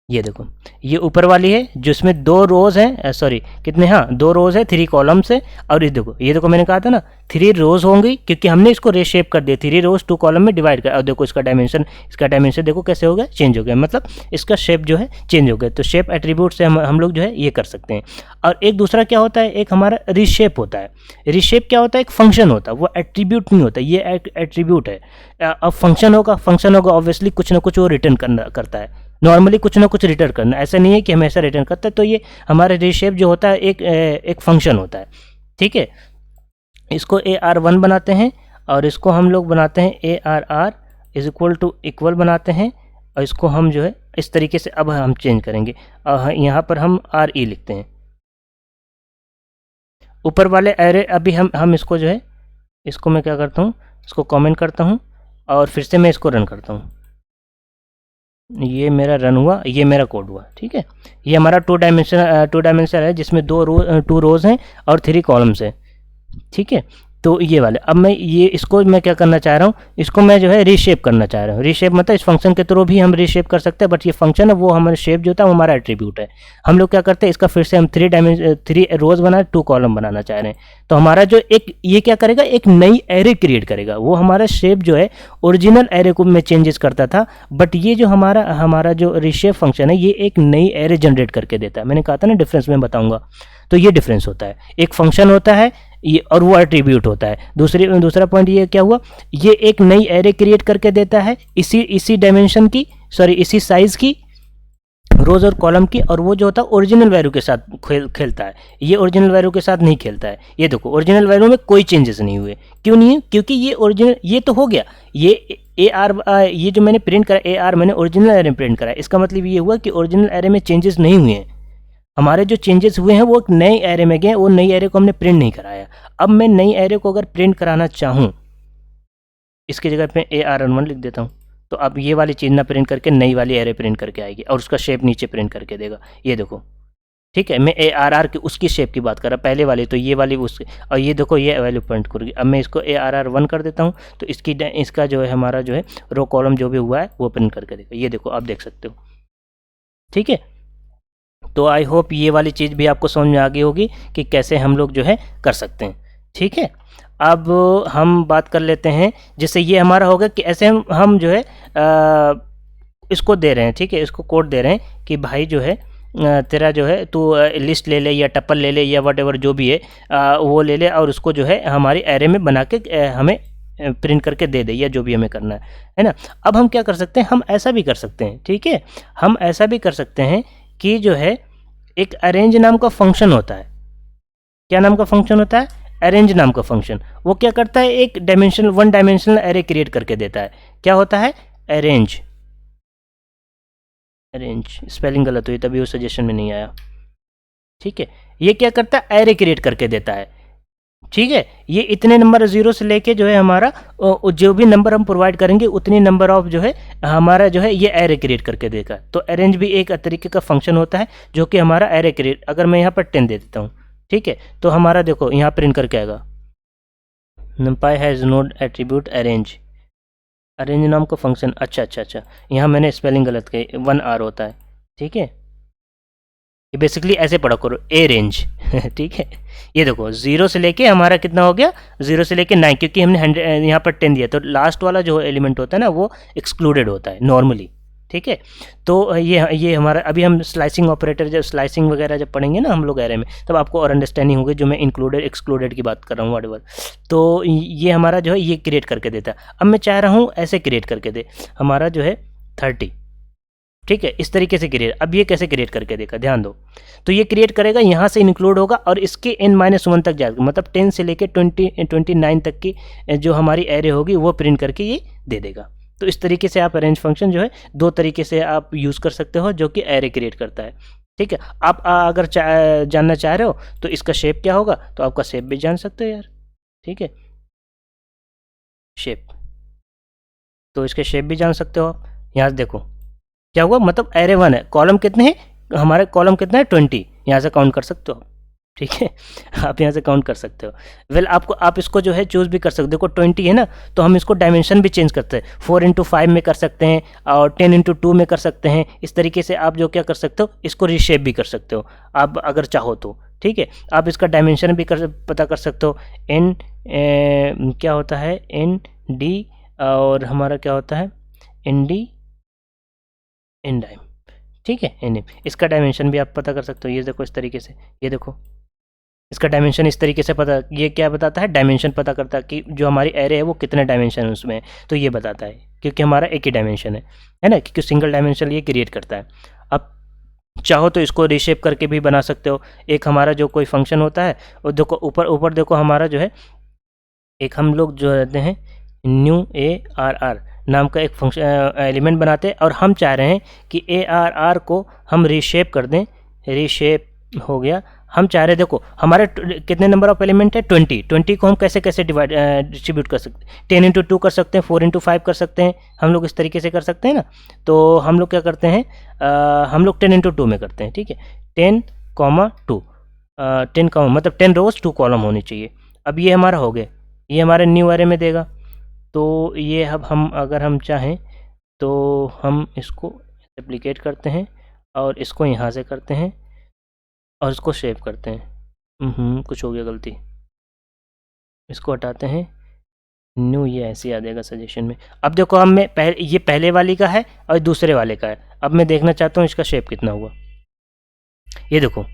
ये देखो ये ऊपर वाली है जिसमें 2 रोज हैं, सॉरी कितने, हाँ 2 रोज है 3 कॉलम्स है। और ये देखो मैंने कहा था ना 3 रोज होंगी क्योंकि हमने इसको रेशेप कर दिया, 3 रोज 2 कॉलम में डिवाइड कर। और देखो इसका डायमेंशन देखो कैसे हो गया, चेंज हो गया, मतलब इसका शेप जो है चेंज हो गया। तो शेप एट्रीब्यूट से हम लोग जो है ये कर सकते हैं। और एक दूसरा क्या होता है, एक हमारा रीशेप होता है। रीशेप क्या होता है, एक फंक्शन होता है, वो एट्रीब्यूट नहीं होता, ये एट्रीब्यूट है। अब फंक्शन होगा ऑब्वियसली कुछ ना कुछ वो रिटर्न करता है, नॉर्मली कुछ ना कुछ रिटर्न करना, ऐसा नहीं है कि हमेशा रिटर्न करता है। तो ये हमारे रीशेप जो होता है एक फंक्शन होता है। ठीक है, इसको AR1 बनाते हैं और इसको हम लोग बनाते हैं ARR इज इक्वल बनाते हैं। और इसको हम जो है इस तरीके से अब हम चेंज करेंगे, और यहाँ पर हम RE लिखते हैं। ऊपर वाले एरे अभी हम इसको जो है, इसको मैं क्या करता हूँ, इसको कमेंट करता हूँ और फिर से मैं इसको रन करता हूँ। ये मेरा रन हुआ, ये मेरा कोड हुआ। ठीक है, ये हमारा 2 डायमेंशन है जिसमें 2 रोज हैं और 3 कॉलम्स हैं। ठीक है, तो ये वाले, अब मैं ये इसको मैं क्या करना चाह रहा हूँ, इसको मैं जो है रीशेप करना चाह रहा हूँ। रीशेप मतलब इस फंक्शन के थ्रू भी हम रीशेप कर सकते हैं, बट ये फंक्शन है वो हमारे शेप जो था वो हमारा एट्रीब्यूट है। हम लोग क्या करते हैं, इसका फिर से हम 3 रोज बना 2 कॉलम बनाना चाह रहे हैं। तो हमारा जो एक ये क्या करेगा, एक नई एरे क्रिएट करेगा। वो हमारा शेप जो है ओरिजिनल एरे को में चेंजेस करता था, बट ये जो हमारा जो रीशेप फंक्शन है ये एक नई एरे जनरेट करके देता है। मैंने कहा था ना डिफरेंस में बताऊंगा, तो ये डिफरेंस होता है। एक फंक्शन होता है ये और वो एट्रीब्यूट होता है। दूसरा पॉइंट ये क्या हुआ, ये एक नई एरे क्रिएट करके देता है इसी डायमेंशन की, सॉरी इसी साइज की रोज और कॉलम की, और वो जो होता है ओरिजिनल वैल्यू के साथ खेलता है। ये ओरिजिनल वैल्यू के साथ नहीं खेलता है। ये देखो ओरिजिनल वैल्यू में कोई चेंजेस नहीं हुए। क्यों नहीं है, क्योंकि ये ओरिजिनल, ये तो हो गया, ये ये जो मैंने प्रिंट करा मैंने ओरिजिनल एरे में प्रिंट करा। इसका मतलब ये हुआ कि ओरिजिनल एरे में चेंजेस नहीं हुए हैं। हमारे जो चेंजेस हुए हैं वो एक नए एरे में गए, वो नई एरे को हमने प्रिंट नहीं कराया। अब मैं नई एरे को अगर प्रिंट कराना चाहूँ, इसकी जगह पे AR1 लिख देता हूँ, तो अब ये वाली चीज़ ना प्रिंट करके नई वाली एरे प्रिंट करके आएगी और उसका शेप नीचे प्रिंट करके देगा। ये देखो, ठीक है, मैं ARR की उसकी शेप की बात कर रहा, पहले वाली तो ये वाली उसकी, और ये देखो ये वैल्यू प्रिंट करूँगी। अब मैं इसको ARR1 कर देता हूँ, तो इसका जो है हमारा जो है रो कॉलम जो भी हुआ है वो प्रिंट करके देगा। ये देखो आप देख सकते हो, ठीक है। तो आई होप ये वाली चीज़ भी आपको समझ में आ गई होगी कि कैसे हम लोग जो है कर सकते हैं, ठीक है। अब हम बात कर लेते हैं, जैसे ये हमारा होगा कि ऐसे हम जो है इसको दे रहे हैं, ठीक है, इसको कोड दे रहे हैं कि भाई जो है तेरा जो है तू लिस्ट ले ले या टप्पल ले ले या वट जो भी है वो ले ले, और उसको जो है हमारी एरे में बना के हमें प्रिंट करके दे दे, या जो भी हमें करना है ना। अब हम क्या कर सकते हैं, हम ऐसा भी कर सकते हैं, ठीक है, हम ऐसा भी कर सकते हैं कि जो है एक अरेंज नाम का फंक्शन होता है। क्या नाम का फंक्शन होता है, अरेंज नाम का फंक्शन। वो क्या करता है, एक वन डायमेंशनल एरे क्रिएट करके देता है। क्या होता है, अरेंज स्पेलिंग गलत हुई तभी वो सजेशन में नहीं आया, ठीक है। ये क्या करता है, एरे क्रिएट करके देता है, ठीक है। ये इतने नंबर 0 से लेके जो है हमारा जो भी नंबर हम प्रोवाइड करेंगे उतनी नंबर ऑफ जो है हमारा जो है ये एरे क्रिएट करके देगा। तो अरेंज भी एक तरीके का फंक्शन होता है जो कि हमारा एरे क्रिएट, अगर मैं यहाँ पर 10 दे देता हूँ, ठीक है, तो हमारा देखो यहाँ प्रिंट करके आएगा numpy has no attribute arange नाम का फंक्शन। अच्छा, यहाँ मैंने स्पेलिंग गलत कही, 1R होता है, ठीक है। ये बेसिकली ऐसे पढ़ा करो, ए रेंज ठीक है। ये देखो 0 से लेके हमारा कितना हो गया, 0 से लेके 9, क्योंकि हमने 100 यहाँ पर 10 दिया, तो लास्ट वाला जो एलिमेंट होता है ना वो एक्सक्लूडेड होता है नॉर्मली, ठीक है। तो ये हमारा, अभी हम स्लाइसिंग ऑपरेटर जब स्लाइसिंग वगैरह जब पढ़ेंगे ना हम लोग एरे में, तब आपको और अंडरस्टैंडिंग होगी जो मैं इंक्लूडेड एक्सक्लूडेड की बात कर रहा हूँ व्हाटएवर। तो ये हमारा जो है ये क्रिएट करके देता है। अब मैं चाह रहा हूँ ऐसे क्रिएट करके दे हमारा जो है 30, ठीक है, इस तरीके से क्रिएट। अब ये कैसे क्रिएट करके देगा, ध्यान दो। तो ये क्रिएट करेगा, यहाँ से इंक्लूड होगा और इसके n-1 तक जाएगा, मतलब 10 से लेके 29 तक की जो हमारी एरे होगी वो प्रिंट करके ये दे देगा। तो इस तरीके से आप अरेंज फंक्शन जो है 2 तरीके से आप यूज़ कर सकते हो, जो कि एरे क्रिएट करता है, ठीक है। आप अगर जानना चाह रहे हो तो इसका शेप क्या होगा, तो आपका शेप भी जान सकते हो यार, ठीक है, शेप, तो इसके शेप भी जान सकते हो आप। यहाँ से देखो क्या हुआ, मतलब एरे 1 है, कॉलम कितने हैं, हमारे कॉलम कितना है 20, यहाँ से काउंट कर सकते हो, ठीक है, आप यहाँ से काउंट कर सकते हो। वेल आप इसको जो है चूज़ भी कर सकते हो। देखो 20 है ना, तो हम इसको डायमेंशन भी चेंज करते हैं, 4x5 में कर सकते हैं और 10x2 में कर सकते हैं। इस तरीके से आप जो क्या कर सकते हो, इसको रीशेप भी कर सकते हो आप अगर चाहो तो, ठीक है। आप इसका डायमेंशन भी पता कर सकते हो। क्या होता है ND और हमारा क्या होता है ND NDime, ठीक है, NM, इसका डायमेंशन भी आप पता कर सकते हो। ये देखो इस तरीके से, ये देखो इसका डायमेंशन इस तरीके से पता, ये क्या बताता है, डायमेंशन पता करता है कि जो हमारी एरे है वो कितने डायमेंशन उसमें है, तो ये बताता है क्योंकि हमारा एक ही डायमेंशन है ना, क्योंकि सिंगल डायमेंशन ये क्रिएट करता है। अब चाहो तो इसको रीशेप करके भी बना सकते हो। एक हमारा जो कोई फंक्शन होता है, और देखो ऊपर देखो हमारा जो है, एक हम लोग जो रहते हैं न्यू ARR नाम का एक फंक्शन एलिमेंट बनाते हैं, और हम चाह रहे हैं कि ARR को हम रीशेप कर दें। रीशेप हो गया, हम चाह रहे, देखो हमारे कितने नंबर ऑफ एलिमेंट है 20 को हम कैसे डिस्ट्रीब्यूट कर सकते हैं, 10x2 कर सकते हैं, 4x5 कर सकते हैं, हम लोग इस तरीके से कर सकते हैं ना। तो हम लोग क्या करते हैं, हम लोग 10x2 में करते हैं, ठीक है, 10, 2 10 मतलब 10 रोज 2 कॉलम होनी चाहिए। अब ये हमारा हो गया, ये हमारे न्यू एरे में देगा। तो ये अब हम अगर हम चाहें तो हम इसको एप्लीकेट करते हैं और इसको यहाँ से करते हैं और इसको सेव करते हैं। कुछ हो गया गलती, इसको हटाते हैं, न्यू, ये ऐसे आ जाएगा सजेशन में। अब देखो अब मैं ये पहले वाली का है और दूसरे वाले का है। अब मैं देखना चाहता हूँ इसका शेप कितना हुआ, ये देखो,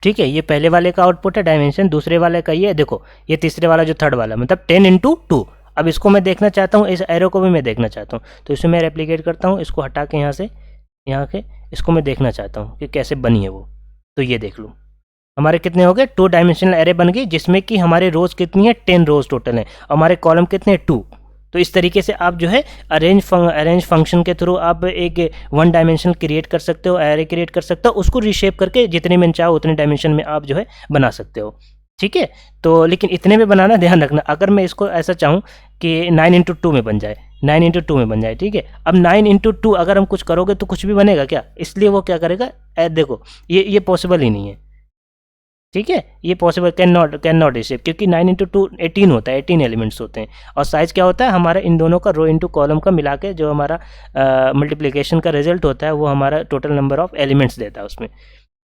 ठीक है, ये पहले वाले का आउटपुट है डायमेंशन, दूसरे वाले का ये देखो, ये तीसरे वाला जो थर्ड वाला, मतलब 10x2। अब इसको मैं देखना चाहता हूँ, इस एरो को भी मैं देखना चाहता हूँ, तो इसे मैं रेप्लिकेट करता हूँ, इसको हटा के यहाँ से यहाँ के इसको मैं देखना चाहता हूँ कि कैसे बनी है वो। तो ये देख लो, हमारे कितने हो गए, 2 डायमेंशनल एरे बन गई, जिसमें कि हमारे रोज कितनी है, 10 रोज टोटल है, हमारे कॉलम कितने हैं, 2। तो इस तरीके से आप जो है अरेंज फंक्शन के थ्रू आप एक 1 डायमेंशनल क्रिएट कर सकते हो, एरे क्रिएट कर सकते हो, उसको रीशेप करके जितने में चाहो उतने डायमेंशन में आप जो है बना सकते हो, ठीक है। तो लेकिन इतने में बनाना ध्यान रखना, अगर मैं इसको ऐसा चाहूँ कि 9x2 में बन जाए, 9x2 में बन जाए, ठीक है। अब 9x2 अगर हम कुछ करोगे तो कुछ भी बनेगा क्या, इसलिए वो क्या करेगा, देखो ये पॉसिबल ही नहीं है, ठीक है, ये पॉसिबल कैन नॉट रिसीव, क्योंकि 9x2 18 होता है, 18 एलिमेंट्स होते हैं, और साइज़ क्या होता है हमारा इन दोनों का, रो इंटू कॉलम का मिला के जो हमारा मल्टीप्लिकेशन का रिजल्ट होता है वो हमारा टोटल नंबर ऑफ एलिमेंट्स देता है उसमें।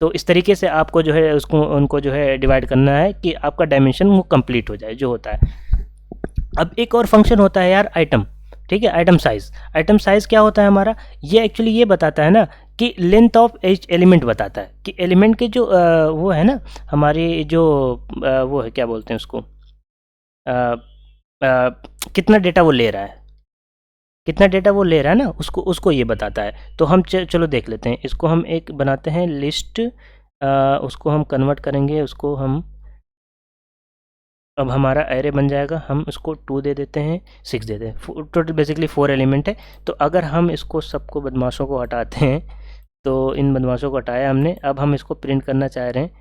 तो इस तरीके से आपको जो है उनको जो है डिवाइड करना है कि आपका डायमेंशन वो कंप्लीट हो जाए जो होता है। अब एक और फंक्शन होता है यार, आइटम, ठीक है, आइटम साइज़। आइटम साइज़ क्या होता है हमारा, ये एक्चुअली ये बताता है ना कि लेंथ ऑफ एच एलिमेंट बताता है कि एलिमेंट के जो वो है ना हमारी जो वो है, क्या बोलते हैं उसको, कितना डेटा वो ले रहा है, कितना डेटा वो ले रहा है ना, उसको ये बताता है। तो हम चलो देख लेते हैं, इसको हम एक बनाते हैं लिस्ट, उसको हम कन्वर्ट करेंगे, उसको हम, अब हमारा एरे बन जाएगा, हम इसको 2 दे देते हैं, 6 दे देते हैं, टोटल बेसिकली 4 एलिमेंट है। तो अगर हम इसको सबको बदमाशों को हटाते हैं, तो इन बदमाशों को हटाया हमने, अब हम इसको प्रिंट करना चाह रहे हैं,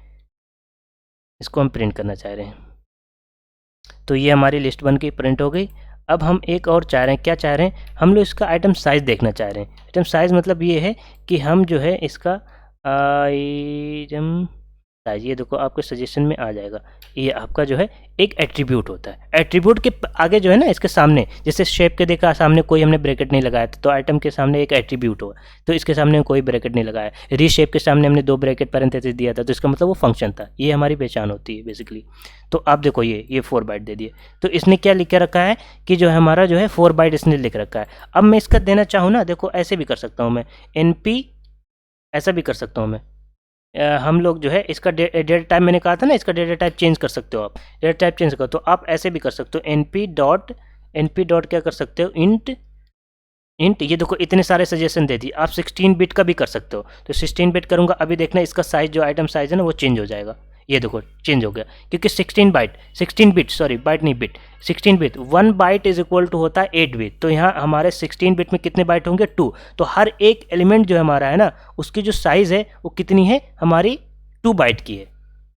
इसको हम प्रिंट करना चाह रहे हैं, तो ये हमारी लिस्ट बन के प्रिंट हो गई। अब हम एक और चाह रहे हैं, क्या चाह रहे हैं, हम लोग इसका आइटम साइज़ देखना चाह रहे हैं। आइटम साइज़ मतलब ये है कि हम जो है इसका आइटम साइज, ये देखो आपके सजेशन में आ जाएगा, ये आपका जो है एक एट्रीब्यूट होता है। एट्रीब्यूट के आगे जो है ना, इसके सामने, जैसे शेप के देखा सामने कोई हमने ब्रैकेट नहीं लगाया था, तो आइटम के सामने एक एट्रीब्यूट होगा, तो इसके सामने कोई ब्रैकेट नहीं लगाया। रीशेप के सामने हमने 2 ब्रैकेट पैरेंथेसिस दिया था, तो इसका मतलब वो फंक्शन था, ये हमारी पहचान होती है बेसिकली। तो आप देखो ये 4 बाइट दे दिए, तो इसने क्या लिख के रखा है कि जो है हमारा जो है 4 बाइट इसने लिख रखा है। अब मैं इसका देना चाहूँ ना, देखो ऐसे भी कर सकता हूँ मैं, NP, ऐसा भी कर सकता हूँ मैं, हम लोग जो है इसका डेटा टाइप, मैंने कहा था ना इसका डेटा टाइप चेंज कर सकते हो आप, डेटा टाइप चेंज करो, तो आप ऐसे भी कर सकते हो, NP डॉट क्या कर सकते हो, इंट, ये देखो इतने सारे सजेशन दे दिए। आप 16 बिट का भी कर सकते हो, तो 16 बिट करूँगा, अभी देखना इसका साइज जो आइटम साइज है ना वो चेंज हो जाएगा, ये देखो चेंज हो गया, क्योंकि 16 बिट, सॉरी बाइट नहीं bit, 16 bit, 1 byte is equal to होता है 8 बिट, तो यहाँ हमारे 16 बिट में कितने बाइट होंगे, 2। तो हर एक एलिमेंट जो हमारा है ना उसकी जो साइज़ है वो कितनी है, हमारी 2 बाइट की है,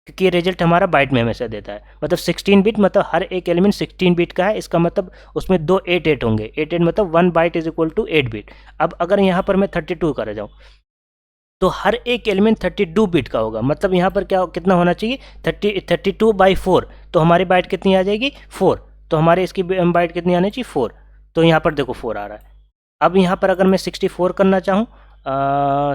क्योंकि ये रिजल्ट हमारा बाइट में हमेशा देता है। मतलब 16 बिट मतलब हर एक एलिमेंट 16 बिट का है, इसका मतलब उसमें 2 8 होंगे, 8 मतलब 1 byte is equal to 8 bit. अब अगर यहाँ पर मैं 32 कर जाऊँ, तो हर एक एलिमेंट 32 बिट का होगा, मतलब यहाँ पर क्या कितना होना चाहिए, 32/4, तो हमारी बाइट कितनी आ जाएगी, 4, तो हमारे इसकी बाइट कितनी आनी चाहिए, 4, तो यहाँ पर देखो 4 आ रहा है। अब यहाँ पर अगर मैं 64 करना चाहूँ,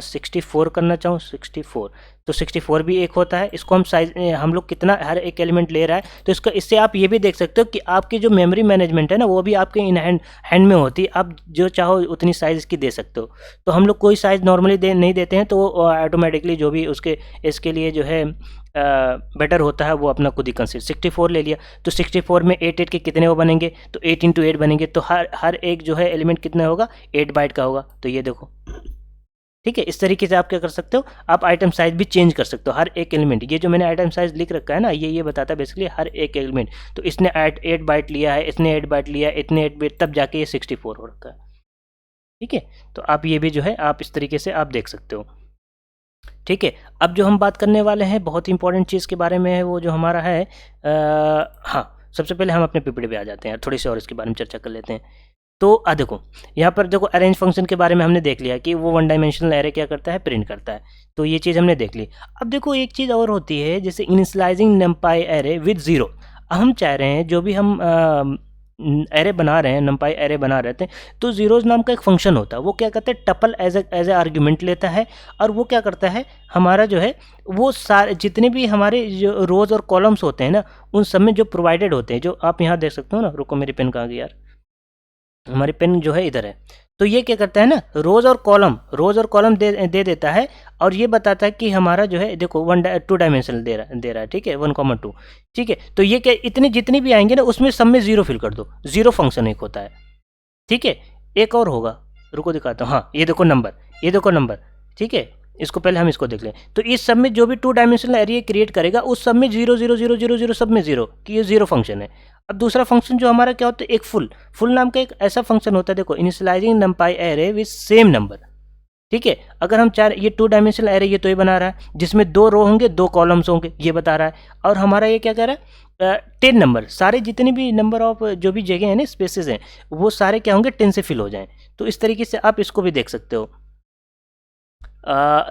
64 करना चाहूँ, 64, तो 64 भी एक होता है, इसको हम साइज, हम लोग कितना हर एक एलिमेंट ले रहा है, तो इसका, इससे आप ये भी देख सकते हो कि आपकी जो मेमोरी मैनेजमेंट है ना वो भी आपके इन हैंड में होती है, आप जो चाहो उतनी साइज़ की दे सकते हो। तो हम लोग कोई साइज़ नॉर्मली नहीं देते हैं, तो वो ऑटोमेटिकली जो भी उसके इसके लिए जो है बेटर होता है वो अपना खुद ही कंसिडर। 64 ले लिया, तो 64 में 8 के कितने वो बनेंगे, तो 8 × 8 बनेंगे, तो हर एक जो है एलिमेंट कितना होगा, 8 बाइट का होगा, तो ये देखो, ठीक है। इस तरीके से आप क्या कर सकते हो, आप आइटम साइज भी चेंज कर सकते हो हर एक एलिमेंट। ये जो मैंने आइटम साइज लिख रखा है ना, ये बताता है बेसिकली हर एक एलिमेंट, तो इसने 8 बाइट लिया है, इसने 8 बाइट लिया है, इतने 8 बिट, तब जाके ये 64 हो रखा है, ठीक है। तो आप ये भी जो है आप इस तरीके से आप देख सकते हो, ठीक है। अब जो हम बात करने वाले हैं बहुत इंपॉर्टेंट चीज़ के बारे में है, वो जो हमारा है हाँ, सबसे पहले हम अपने पीपीटी पे आ जाते हैं, थोड़ी सी और इसके बारे में चर्चा कर लेते हैं। तो देखो यहाँ पर देखो अरेंज फंक्शन के बारे में हमने देख लिया कि वो 1 डायमेंशनल एरे क्या करता है, प्रिंट करता है, तो ये चीज़ हमने देख ली। अब देखो एक चीज़ और होती है, जैसे इनिशियलाइजिंग नंपाई एरे विद 0। हम चाह रहे हैं जो भी हम एरे बना रहे हैं, नंपाई एरे बना रहे थे, तो ज़ीरोज़ नाम का एक फंक्शन होता है, वो क्या करता है, टपल एज ए आर्ग्यूमेंट लेता है, और वो क्या करता है, हमारा जो है वो सारे जितने भी हमारे जो रोज़ और कॉलम्स होते हैं ना, उन सब में जो प्रोवाइडेड होते हैं, जो आप यहाँ देख सकते हो ना, रुको मेरी पेन कहाँ गई यार, हमारी पेन जो है इधर है, तो ये क्या करता है ना, रोज़ और कॉलम दे देता है, और ये बताता है कि हमारा जो है देखो 2 डायमेंशनल दे रहा है, ठीक है, 1,2, ठीक है, तो ये क्या, इतने जितने भी आएंगे ना उसमें सब में 0 फिल कर दो, 0 फंक्शन एक होता है, ठीक है। एक और होगा, रुको दिखाता हूँ, हाँ ये देखो नंबर, ठीक है, इसको पहले हम इसको देख लें, तो इस सब में जो भी 2 डायमेंशनल एरिया क्रिएट करेगा उस सब में 0 0 0 0 0 सब में 0, कि ये 0 फंक्शन है। अब दूसरा फंक्शन जो हमारा क्या होता है, एक फुल नाम का एक ऐसा फंक्शन होता है, देखो, initialising नंपाई array with same number, ठीक है। अगर हम चार, ये 2 डायमेंशनल एरे ये तो ये बना रहा है जिसमें 2 रो होंगे 2 कॉलम्स होंगे, ये बता रहा है, और हमारा ये क्या कह रहा है, 10 नंबर, सारे जितने भी नंबर ऑफ जो भी जगह हैं ना, स्पेसेस हैं, वो सारे क्या होंगे 10 से फिल हो जाएं। तो इस तरीके से आप इसको भी देख सकते हो,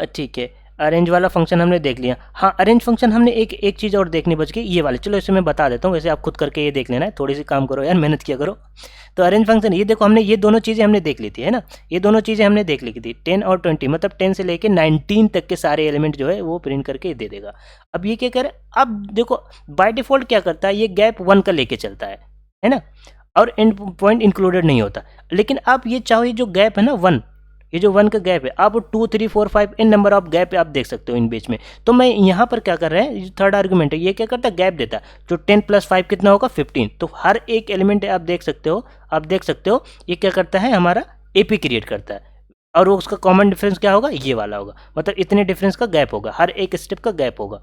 ठीक है। अरेंज वाला फंक्शन हमने देख लिया। हाँ, अरेंज फंक्शन हमने एक चीज़ और देखनी बच गई, ये वाले, चलो इसे मैं बता देता हूँ, वैसे आप खुद करके ये देख लेना है, थोड़ी सी काम करो यार, मेहनत किया करो। तो अरेंज फंक्शन, ये देखो, हमने ये दोनों चीज़ें हमने देख ली थी, है ना, ये दोनों चीज़ें हमने देख ली थी, 10 और 20, मतलब 10 से लेके 19 तक के सारे एलिमेंट जो है वो प्रिंट करके दे देगा। अब ये क्या करे, अब देखो बाय डिफ़ॉल्ट क्या करता है, ये गैप 1 का लेके चलता है ना, और एंड पॉइंट इंक्लूडेड नहीं होता। लेकिन आप ये चाहो, ये जो गैप है ना 1, ये जो 1 का गैप है, आप 2 3 4 5 इन नंबर ऑफ गैप आप देख सकते हो इन बीच में। तो मैं यहाँ पर क्या कर रहे हैं, थर्ड आर्गुमेंट है, ये क्या करता है, गैप देता है, जो 10 + 5 कितना होगा 15। तो हर एक एलिमेंट आप देख सकते हो, ये क्या करता है, हमारा एपी क्रिएट करता है, और वो उसका कॉमन डिफरेंस क्या होगा, ये वाला होगा, मतलब इतने डिफरेंस का गैप होगा, हर एक स्टेप का गैप होगा,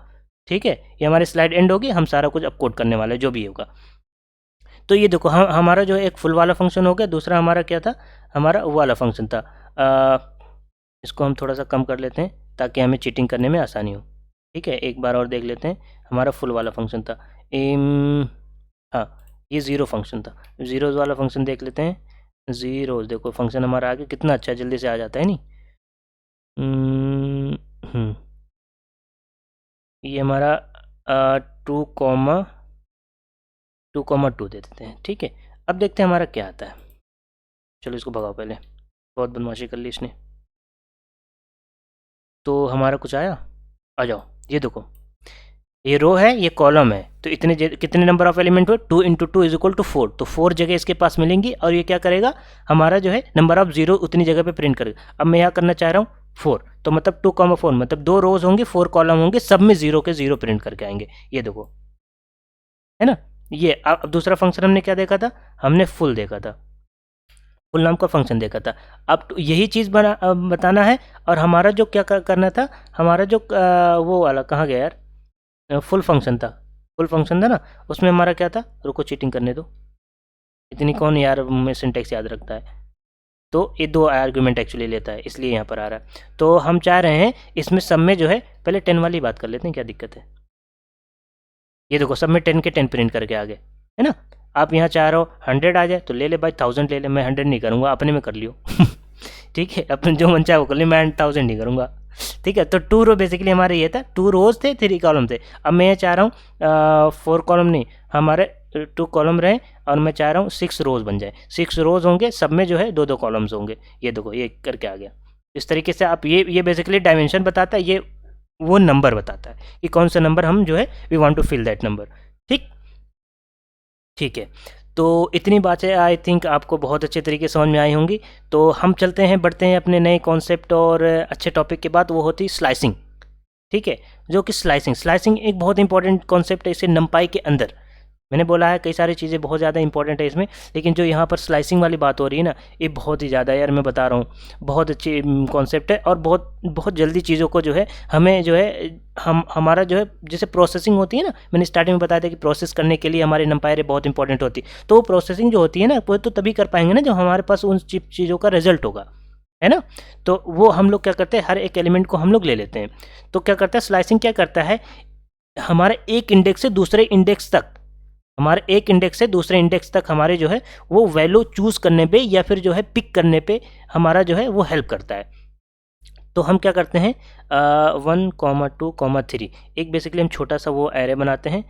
ठीक है। ये हमारी स्लाइड एंड होगी, हम सारा कुछ अब कोड करने वाले जो भी होगा। तो ये देखो, हमारा जो एक फुल वाला फंक्शन हो गया, दूसरा हमारा क्या था, हमारा वो वाला फंक्शन था। इसको हम थोड़ा सा कम कर लेते हैं ताकि हमें चीटिंग करने में आसानी हो, ठीक है। एक बार और देख लेते हैं, हमारा फुल वाला फंक्शन था, हाँ ये 0 फंक्शन था, ज़ीरोज़ वाला फंक्शन देख लेते हैं। ज़ीरोज़ देखो, फंक्शन हमारा आगे कितना अच्छा जल्दी से आ जाता है नहीं। ये हमारा 2,2 दे देते हैं, ठीक है। अब देखते हैं हमारा क्या आता है, चलो इसको भगाओ, पहले बहुत बदमाशी कर ली इसने। तो हमारा कुछ आया, आ जाओ, ये देखो, ये रो है, ये कॉलम है, तो इतने कितने नंबर ऑफ एलिमेंट हुए, 2 × 2 = 4, तो 4 जगह इसके पास मिलेंगी, और ये क्या करेगा, हमारा जो है नंबर ऑफ 0 उतनी जगह पे प्रिंट करेगा। अब मैं यहाँ करना चाह रहा हूँ 4, तो मतलब 2,4, मतलब 2 रोज होंगे, 4 कॉलम होंगे, सब में 0 के 0 प्रिंट करके आएंगे, ये देखो, है ना। ये अब दूसरा फंक्शन हमने क्या देखा था, हमने फुल देखा था, फुल नाम का फंक्शन देखा था। अब तो यही चीज़ बताना है, और हमारा जो क्या करना था, हमारा जो वो वाला कहाँ गया यार, फुल फंक्शन था ना, उसमें हमारा क्या था, रुको चीटिंग करने दो, इतनी कौन यार में सिंटेक्स याद रखता है। तो ये 2 आर्गुमेंट एक्चुअली लेता है, इसलिए यहाँ पर आ रहा है। तो हम चाह रहे हैं इसमें सब में जो है, पहले 10 वाली बात कर लेते हैं, क्या दिक्कत है। ये देखो, सब में 10 के 10 प्रिंट करके आ गए, है ना। आप यहाँ चाह रहे हो 100 आ जाए, तो ले ले भाई, 1000 ले ले, मैं 100 नहीं करूँगा, अपने में कर लियो ठीक है, अपने जो मन चाहे वो कर ले, मैं 1000 नहीं करूँगा, ठीक है। तो 2 रो बेसिकली हमारे ये था, 2 रोज थे, 3 कॉलम थे। अब मैं ये चाह रहा हूँ 4 कॉलम नहीं, हमारे 2 कॉलम रहे, और मैं चाह रहा हूँ 6 रोज बन जाए, 6 रोज होंगे, सब में जो है 2 2 कॉलम्स होंगे। ये देखो, ये करके आ गया। इस तरीके से आप ये बेसिकली डायमेंशन बताता है, ये वो नंबर बताता है कि कौन सा नंबर हम जो है we want to fill that number, ठीक है। तो इतनी बातें आई थिंक आपको बहुत अच्छे तरीके से समझ में आई होंगी। तो हम चलते हैं, बढ़ते हैं अपने नए कॉन्सेप्ट और अच्छे टॉपिक के बाद, वो होती स्लाइसिंग, ठीक है। जो कि स्लाइसिंग एक बहुत इंपॉर्टेंट कॉन्सेप्ट है इसे नंपाई के अंदर। मैंने बोला है कई सारी चीज़ें बहुत ज़्यादा इंपॉर्टेंट है इसमें, लेकिन जो यहाँ पर स्लाइसिंग वाली बात हो रही है ना, ये बहुत ही ज़्यादा, यार मैं बता रहा हूँ, बहुत अच्छी कॉन्सेप्ट है, और बहुत जल्दी चीज़ों को जो है हमें जो है हमारा जो है, जैसे प्रोसेसिंग होती है ना, मैंने स्टार्टिंग में बताया था कि प्रोसेस करने के लिए हमारे नंपायर बहुत इंपॉर्टेंट होती है। तो वो प्रोसेसिंग जो होती है ना, वो तो तभी कर पाएंगे ना जब हमारे पास उन चीज़ों का रिजल्ट होगा, है ना। तो वो हम लोग क्या करते हैं, हर एक एलिमेंट को हम लोग ले लेते हैं। तो क्या करता है स्लाइसिंग, क्या करता है, हमारे एक इंडेक्स से दूसरे इंडेक्स तक, हमारे एक इंडेक्स से दूसरे इंडेक्स तक हमारे जो है वो वैल्यू चूज़ करने पे, या फिर जो है पिक करने पे हमारा जो है वो हेल्प करता है। तो हम क्या करते हैं, 1, 2, 3, एक बेसिकली हम छोटा सा वो एरे बनाते हैं,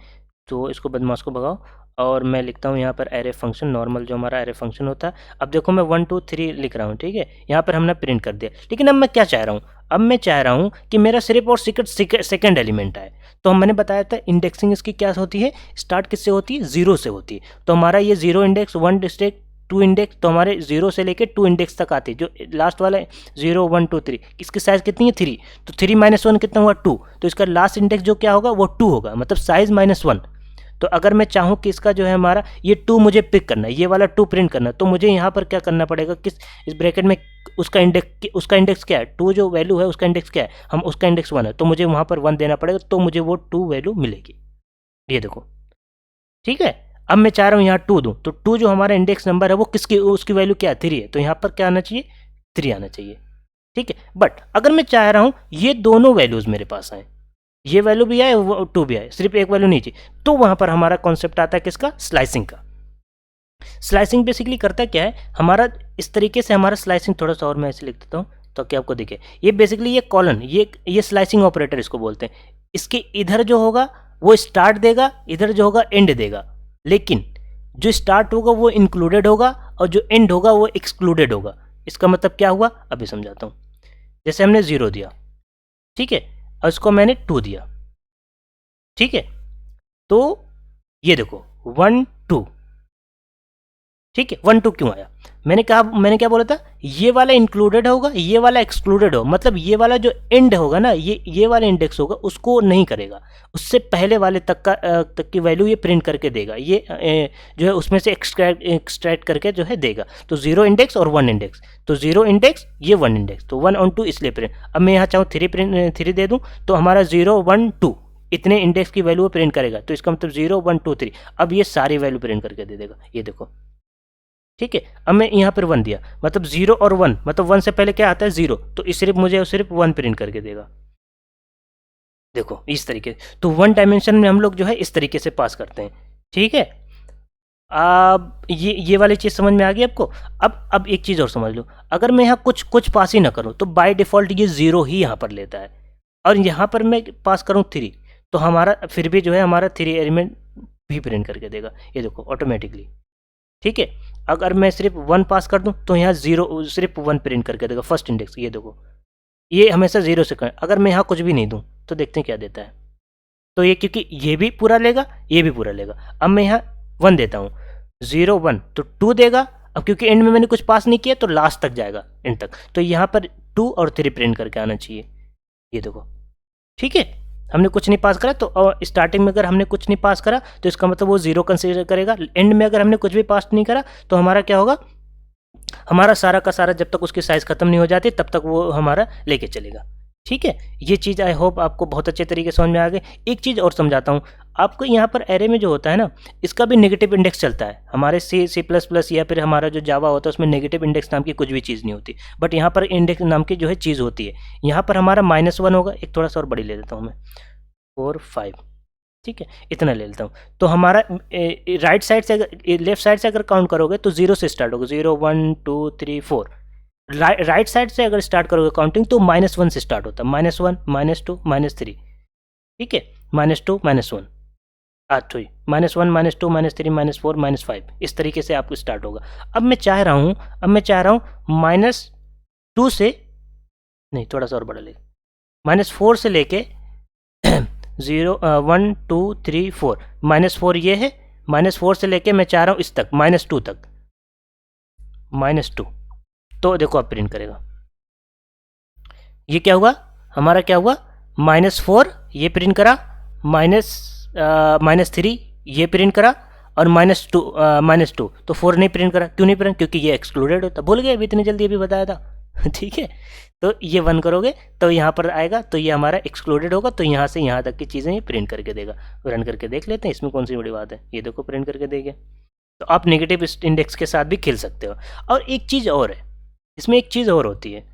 तो इसको बदमाश को भगाओ और मैं लिखता हूँ यहाँ पर एरे फंक्शन, नॉर्मल जो हमारा एरे फंक्शन होता है। अब देखो मैं 1 2 3 लिख रहा हूँ, ठीक है, यहाँ पर हमने प्रिंट कर दिया। लेकिन अब मैं क्या चाह रहा हूँ, अब मैं चाह रहा हूँ कि मेरा सिर्फ और सेकंड एलिमेंट आए। तो मैंने बताया था इंडेक्सिंग इसकी क्या होती है, स्टार्ट किससे होती है, 0 से होती है। तो हमारा ये 0 इंडेक्स, 1 इंडेक्स, 2 इंडेक्स, तो हमारे 0 से लेके 2 इंडेक्स तक आती है। जो लास्ट वाला 0 1 2 3, इसकी साइज़ कितनी है 3, तो 3 - 1 कितना हुआ 2, तो इसका लास्ट इंडेक्स जो क्या होगा वो 2 होगा, मतलब साइज़ -1। तो अगर मैं चाहूँ कि इसका जो है हमारा ये 2 मुझे पिक करना है, ये वाला 2 प्रिंट करना है, तो मुझे यहाँ पर क्या करना पड़ेगा, किस इस ब्रैकेट में उसका इंडेक्स क्या है, 2 जो वैल्यू है उसका इंडेक्स क्या है, हम उसका इंडेक्स 1 है, तो मुझे वहाँ पर 1 देना पड़ेगा, तो मुझे वो 2 वैल्यू मिलेगी। ये देखो, ठीक है। अब मैं चाह रहा हूँ यहाँ 2 दूँ, तो 2 जो हमारा इंडेक्स नंबर है वो किसकी, उसकी वैल्यू क्या है, 3 है, तो यहाँ पर क्या आना चाहिए, 3 आना चाहिए, ठीक है। बट अगर मैं चाह रहा हूँ ये दोनों वैल्यूज़ मेरे पास आए, ये वैल्यू भी आए, वो 2 भी आए, सिर्फ एक वैल्यू नहीं चाहिए, तो वहाँ पर हमारा कॉन्सेप्ट आता है किसका, स्लाइसिंग का। स्लाइसिंग बेसिकली करता क्या है हमारा, इस तरीके से हमारा स्लाइसिंग, थोड़ा सा और मैं ऐसे लिख देता हूँ तो कि आपको दिखे। ये बेसिकली ये कॉलन, ये स्लाइसिंग ऑपरेटर इसको बोलते हैं। इसके इधर जो होगा वो स्टार्ट देगा, इधर जो होगा एंड देगा, लेकिन जो स्टार्ट होगा वो इंक्लूडेड होगा और जो एंड होगा वो एक्सक्लूडेड होगा। इसका मतलब क्या हुआ, अभी समझाता हूँ। जैसे हमने 0 दिया, ठीक है, और इसको मैंने 2 दिया, ठीक है, तो ये देखो 1 2, ठीक है। 1 2 क्यों आया, मैंने क्या बोला था, ये वाला इंक्लूडेड होगा, ये वाला एक्सक्लूडेड होगा, मतलब ये वाला जो एंड होगा ना, ये वाला इंडेक्स होगा उसको नहीं करेगा, उससे पहले वाले तक की वैल्यू ये प्रिंट करके देगा, ये जो है उसमें से एक्सट्रैक्ट करके जो है देगा। तो 0 इंडेक्स और 1 इंडेक्स, तो 0 इंडेक्स ये 1 इंडेक्स, तो 1 और 2 इसलिए प्रिंट। अब मैं यहाँ चाहूँ 3 दे दूँ, तो हमारा 0 1 2 इतने इंडेक्स की वैल्यू प्रिंट करेगा, तो इसका मतलब 0 1 2 3, अब ये सारी वैल्यू प्रिंट करके दे देगा, ये देखो, ठीक है। अब मैं यहाँ पर 1 दिया, मतलब 0 और 1, मतलब 1 से पहले क्या आता है 0, तो इस मुझे सिर्फ 1 प्रिंट करके देगा, देखो इस तरीके। तो 1 डायमेंशन में हम लोग जो है इस तरीके से पास करते हैं, ठीक है। अब ये वाली चीज़ समझ में आ गई आपको। अब एक चीज़ और समझ लो, अगर मैं यहाँ कुछ पास ही ना करूँ तो बाय डिफ़ॉल्ट ये 0 ही यहाँ पर लेता है, और यहाँ पर मैं पास करूँ 3, तो हमारा फिर भी जो है हमारा 3 एलिमेंट भी प्रिंट करके देगा, ये देखो ऑटोमेटिकली, ठीक है। अगर मैं सिर्फ 1 पास कर दूं तो यहाँ 0 सिर्फ 1 प्रिंट करके देगा, फर्स्ट इंडेक्स, ये देखो, ये हमेशा 0 से कर। अगर मैं यहाँ कुछ भी नहीं दूं तो देखते हैं क्या देता है, तो ये क्योंकि ये भी पूरा लेगा, ये भी पूरा लेगा। अब मैं यहाँ 1 देता हूँ, 0 1 तो 2 देगा। अब क्योंकि एंड में मैंने कुछ पास नहीं किया तो लास्ट तक जाएगा, एंड तक, तो यहाँ पर 2 और 3 प्रिंट करके आना चाहिए, ये देखो, ठीक है। हमने कुछ नहीं पास करा, तो स्टार्टिंग में अगर हमने कुछ नहीं पास करा तो इसका मतलब वो 0 कंसीडर करेगा। एंड में अगर हमने कुछ भी पास नहीं करा तो हमारा क्या होगा, हमारा सारा का सारा जब तक उसकी साइज़ ख़त्म नहीं हो जाती तब तक वो हमारा लेके चलेगा, ठीक है। ये चीज़ आई होप आपको बहुत अच्छे तरीके से समझ में आ गई। एक चीज़ और समझाता हूँ आपको, यहाँ पर एरे में जो होता है ना, इसका भी नेगेटिव इंडेक्स चलता है। हमारे C++ या फिर हमारा जो जावा होता है उसमें नेगेटिव इंडेक्स नाम की कुछ भी चीज़ नहीं होती, बट यहाँ पर इंडेक्स नाम की जो है चीज़ होती है। यहाँ पर हमारा -1 होगा, एक थोड़ा सा और बड़ी ले लेता हूँ मैं, 4 5, ठीक है, इतना ले लेता हूँ। तो हमारा राइट साइड से लेफ्ट साइड से अगर काउंट करोगे तो 0 से स्टार्ट होगा, 0 1 2 3 4। राइट साइड से अगर स्टार्ट करोगे काउंटिंग तो -1 से स्टार्ट होता है, -1 -2 -3, ठीक है, -2 -1 8 हुई, -1 -2 -3 -4 -5, इस तरीके से आपको स्टार्ट होगा। अब मैं चाह रहा हूँ -2 से, नहीं थोड़ा सा और बड़ा ले, -4 से लेके 0 1 2 3 4, -4 ये है, -4 से लेके मैं चाह रहा हूँ इस तक, -2 तक, -2, तो देखो अब प्रिंट करेगा, ये क्या हुआ हमारा, क्या हुआ, -4 ये प्रिंट करा, -3 ये प्रिंट करा, और -2 तो 4 नहीं प्रिंट करा। क्यों नहीं प्रिंट, क्योंकि ये एक्सक्लूडेड होता, भूल गए अभी इतनी जल्दी अभी बताया था ठीक है। तो ये 1 करोगे तो यहाँ पर आएगा, तो ये हमारा एक्सक्लूडेड होगा, तो यहाँ से यहाँ तक की चीज़ें ये प्रिंट करके देगा। रन करके देख लेते हैं, इसमें कौन सी बड़ी बात है, ये देखो प्रिंट करके देगा। तो आप नेगेटिव इंडेक्स के साथ भी खेल सकते हो। और एक चीज़ और है, इसमें एक चीज़ और होती है,